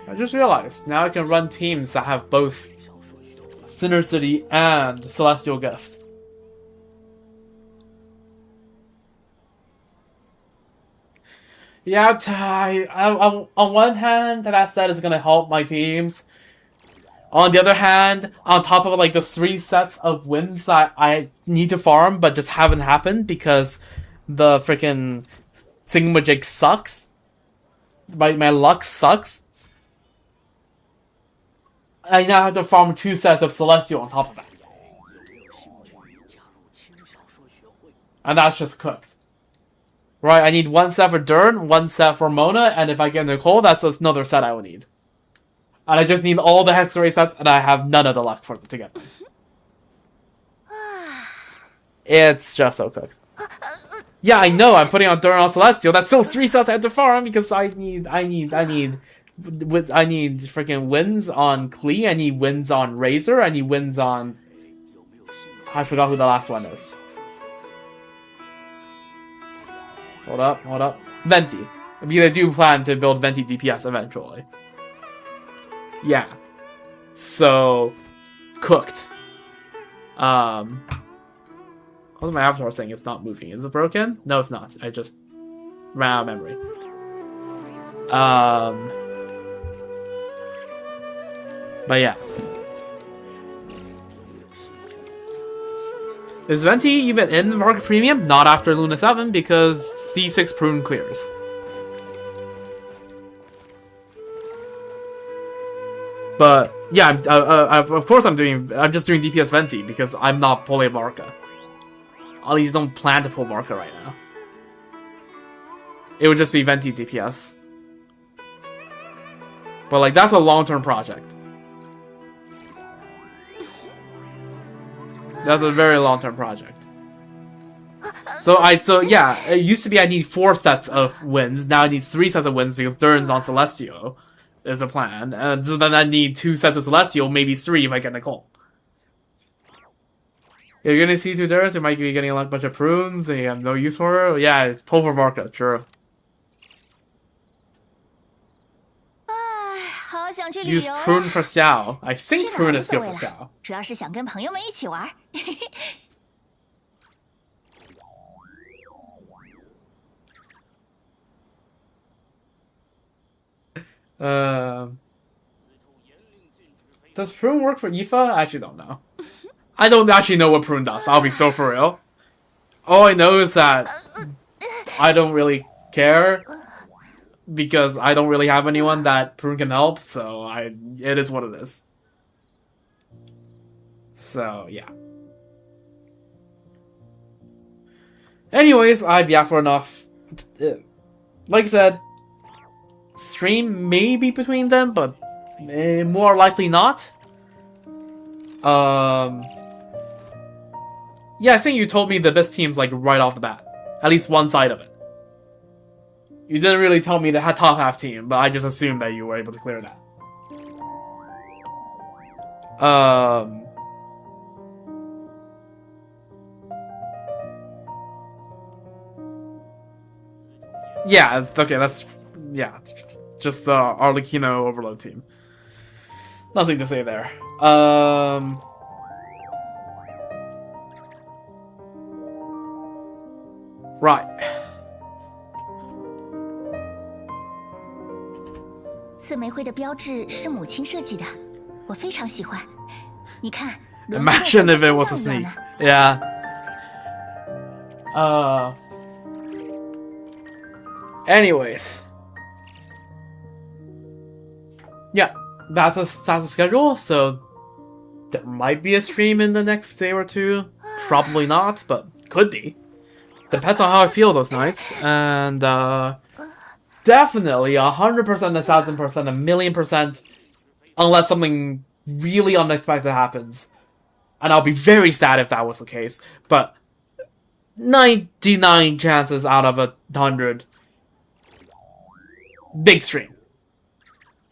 I just realized, now I can run teams that have both Center City and Celestial Gift. Yeah, on one hand, that said is gonna help my teams. On the other hand, on top of like the 3 sets of wins that I need to farm but just haven't happened because the freaking thingamajig sucks. My luck sucks. I now have to farm 2 sets of Celestial on top of that. And that's just cooked. Right, I need 1 set for Dern, 1 set for Mona, and if I get Nicole, that's another set I will need. And I just need all the Hexarray sets, and I have none of the luck for them to get them. It's just so cooked. Yeah, I know, I'm putting on Dern on Celestial. That's still 3 sets I have to farm because I need freaking wins on Klee, I need wins on Razor, I need wins on... I forgot who the last one is. Hold up. Venti. Because I do plan to build Venti DPS eventually. Yeah. So, cooked. What's my avatar saying? It's not moving. Is it broken? No, it's not. I just ran out of memory. But yeah. Is Venti even in the Market Premium? Not after Luna 7 because C6 Prune clears. But yeah, of course I'm just doing DPS Venti because I'm not pulling Marca. At least don't plan to pull Marca right now. It would just be Venti DPS. But like that's a long-term project. That's a very long-term project. So yeah, it used to be I need 4 sets of wins. Now I need 3 sets of wins because Dern's on Celestial is a plan. And so then I need 2 sets of Celestial, maybe 3 if I get Nicole. If you're gonna see 2 Durs, you might be getting a bunch of prunes and you have no use for her. Yeah, it's pull for Marca, true. Use prune for Xiao. I think prune is good for Xiao. 主要是想跟朋友们一起玩。Does prune work for Aoife? I actually don't know. I don't actually know what prune does. I'll be so for real. All I know is that I don't really care because I don't really have anyone that prune can help. So it is what it is. So yeah. Anyways, I've yapped for enough. Like I said, stream may be between them, but more likely not. Yeah, I think you told me the best team's like right off the bat. At least one side of it. You didn't really tell me the top half team, but I just assumed that you were able to clear that. Yeah, okay, that's... Yeah, just the Arlecchino Overload team. Nothing to say there. Right. 四玫瑰的标志是母亲设计的，我非常喜欢。你看， Imagine if it was a sneak. Yeah. Anyways. Yeah, that's a schedule, so there might be a stream in the next day or two. Probably not, but could be. Depends on how I feel those nights. And definitely 100%, 1,000%, 1,000,000%, unless something really unexpected happens. And I'll be very sad if that was the case. But 99 chances out of 100. Big stream.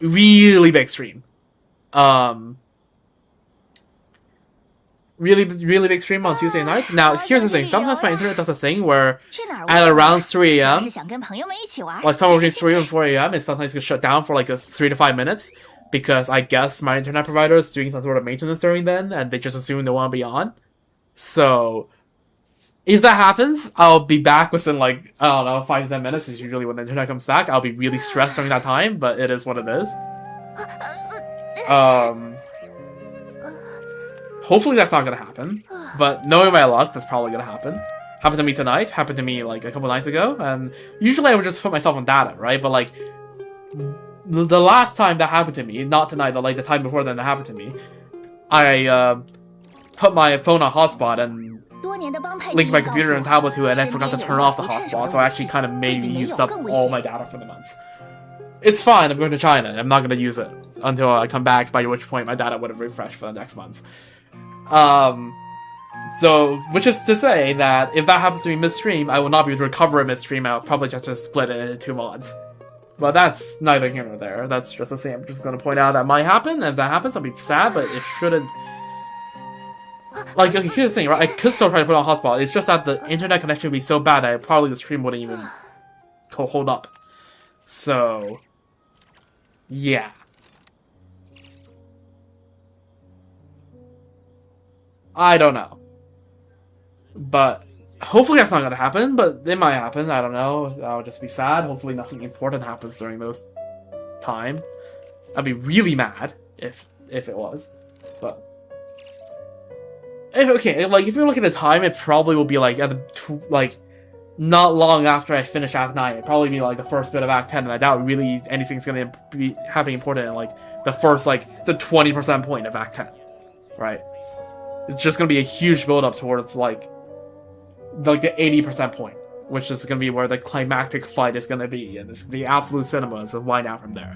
Really big stream. Really big stream on Tuesday night. Now, here's the thing. Sometimes my internet does a thing where at around 3 a.m., like somewhere between 3 and 4 a.m., it sometimes gets shut down for like 3 to 5 minutes because I guess my internet provider is doing some sort of maintenance during then and they just assume they want to be on. So, if that happens, I'll be back within like, I don't know, 5 to 10 minutes is usually when the internet comes back. I'll be really stressed during that time, but it is what it is. Hopefully that's not gonna happen, but knowing my luck, that's probably gonna happen. Happened to me tonight, happened to me like a couple nights ago, and usually I would just put myself on data, right? But like, the last time that happened to me, not tonight, but like the time before then that happened to me, I put my phone on hotspot and linked my computer and tablet to it, and I forgot to turn off the hotspot, so I actually kind of maybe used up all my data for the month. It's fine, I'm going to China, I'm not going to use it until I come back, by which point my data would have refreshed for the next month. So, which is to say that if that happens to me mid-stream, I will not be able to recover it mid-stream, I'll probably just split it into 2 mods. But that's neither here nor there, that's just the same. I'm just going to point out that might happen, and if that happens, I'll be sad, but it shouldn't. Like, okay, here's the thing, right? I could still try to put on hotspot, it's just that the internet connection would be so bad that probably the stream wouldn't even hold up. So, yeah. I don't know. But hopefully that's not going to happen, but it might happen, I don't know. I'll just be sad. Hopefully nothing important happens during those time. I'd be really mad if it was. But if you're looking at the time, it probably will be like at the not long after I finish Act 9. It'd probably be like the first bit of Act 10, and I doubt really anything's gonna be happening important in like the first the 20% point of Act 10. Right? It's just gonna be a huge build up towards like the 80% point, which is gonna be where the climactic fight is gonna be, and it's gonna be absolute cinemas of wind out from there.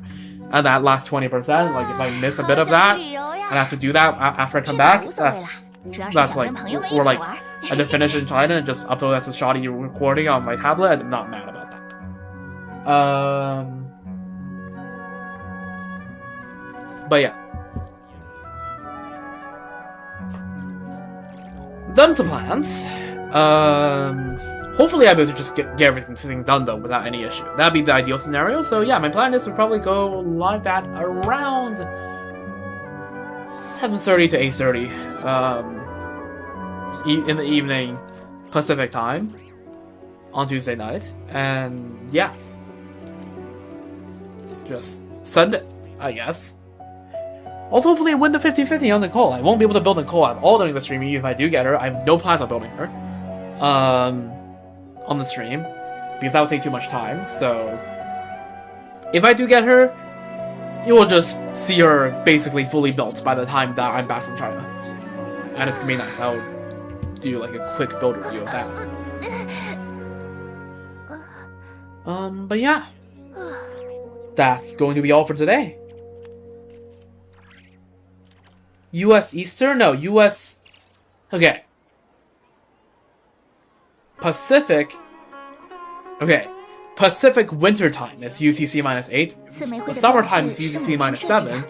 And that last 20%, like if I miss a bit of that, and I have to do that after I come back, that's like, or like, I had to finish in China and just upload as a shoddy recording on my tablet. I'm not mad about that. But yeah. Done some plans. Hopefully I'll be able to just get everything done though without any issue. That'd be the ideal scenario. So yeah, my plan is to probably go live at around 7:30 to 8:30 in the evening Pacific time on Tuesday night, and yeah, just send it, I guess. Also, hopefully I win the 50-50 on Nicole. I won't be able to build Nicole at all during the stream, even if I do get her. I have no plans on building her on the stream, because that would take too much time. So if I do get her, you will just see her basically fully built by the time that I'm back from China. And it's gonna be nice. I'll do like a quick build review of that. But yeah. That's going to be all for today. US Eastern? No, US... Okay. Pacific... Okay. Pacific Winter Time is UTC -8. The Summertime is UTC -7.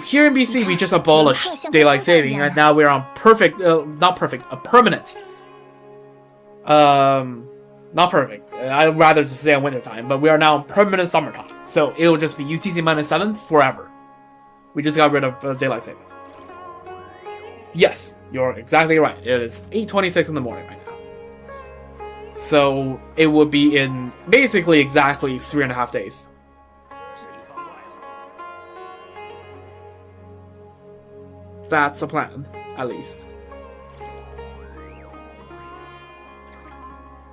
Here in BC, we just abolished daylight saving, and now we're on permanent. Not perfect. I'd rather just say on winter time, but we are now on permanent summertime. So it will just be UTC -7 forever. We just got rid of daylight saving. Yes, you're exactly right. It is 8:26 in the morning right now. So it would be in basically exactly 3.5 days. That's the plan, at least.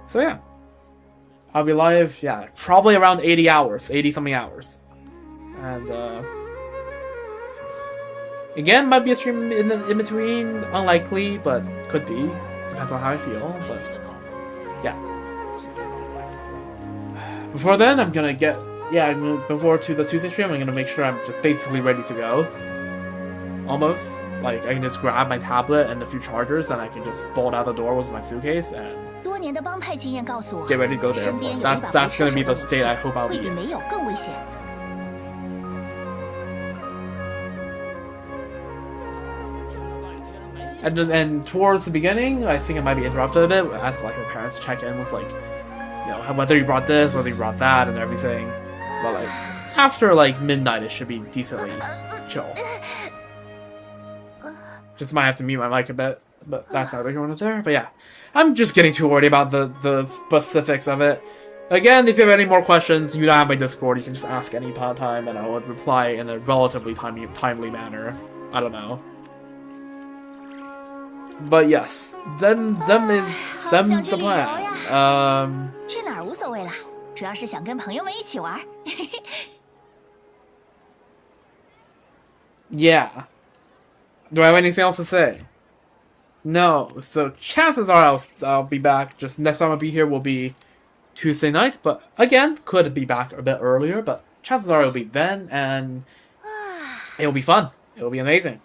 So yeah. I'll be live, yeah, probably around 80 hours, 80 something hours. And again, might be a stream in between, unlikely, but could be. Depends on how I feel, but yeah. Before then, I'm gonna get, before to the Tuesday stream, I'm gonna make sure I'm just basically ready to go. Almost. Like, I can just grab my tablet and a few chargers, and I can just bolt out the door with my suitcase and get ready to go there. That's gonna be the state I hope I'll be in. And towards the beginning, I think I might be interrupted a bit as like my parents check in with like, you know, whether you brought this, whether you brought that, and everything. But like after like midnight, it should be decently chill. Just might have to mute my mic a bit, but that's neither here nor there. But yeah, I'm just getting too worried about the specifics of it. Again, if you have any more questions, you have my Discord. You can just ask any time, and I will reply in a relatively timely manner. I don't know. But yes, them's the plan. 去哪儿无所谓啦，主要是想跟朋友们一起玩。Yeah. Do I have anything else to say? No. So chances are I'll be back. Just next time I'll be here will be Tuesday night. But again, could be back a bit earlier. But chances are it'll be then, and it'll be fun. It'll be amazing.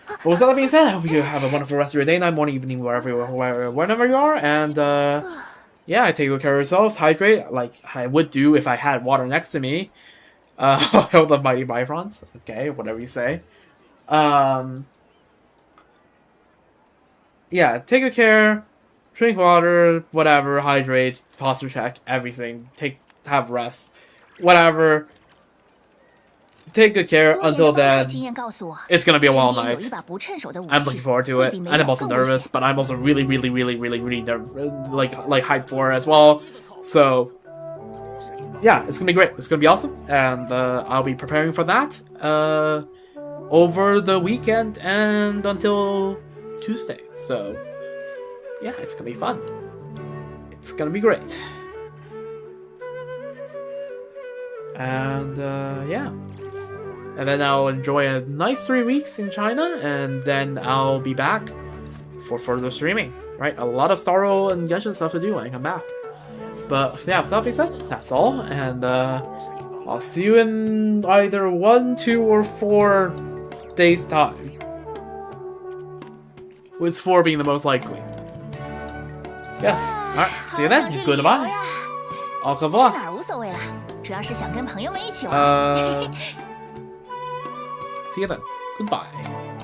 But with that being said, I hope you have a wonderful rest of your day, night, morning, evening, wherever you are. And yeah, take good care of yourselves. Hydrate, like I would do if I had water next to me. Hold the mighty bifrons. Okay, whatever you say. Yeah, take good care. Drink water, whatever. Hydrate, posture check, everything. Have rest, whatever. Take good care. Until then, it's gonna be a wild night. I'm looking forward to it, and I'm also nervous, but I'm also really like hyped for it as well. So yeah, it's gonna be great. It's gonna be awesome, and I'll be preparing for that over the weekend and until Tuesday. So yeah, it's gonna be fun. It's gonna be great. And yeah. And then I'll enjoy a nice 3 weeks in China, and then I'll be back for further streaming, right? A lot of Star Roll and Genshin stuff to do when I come back. But yeah, with that being said, that's all, and I'll see you in either 1, 2, or 4 days' time. With 4 being the most likely. Yes, alright, see you then, goodbye. Au revoir. See you then. Goodbye.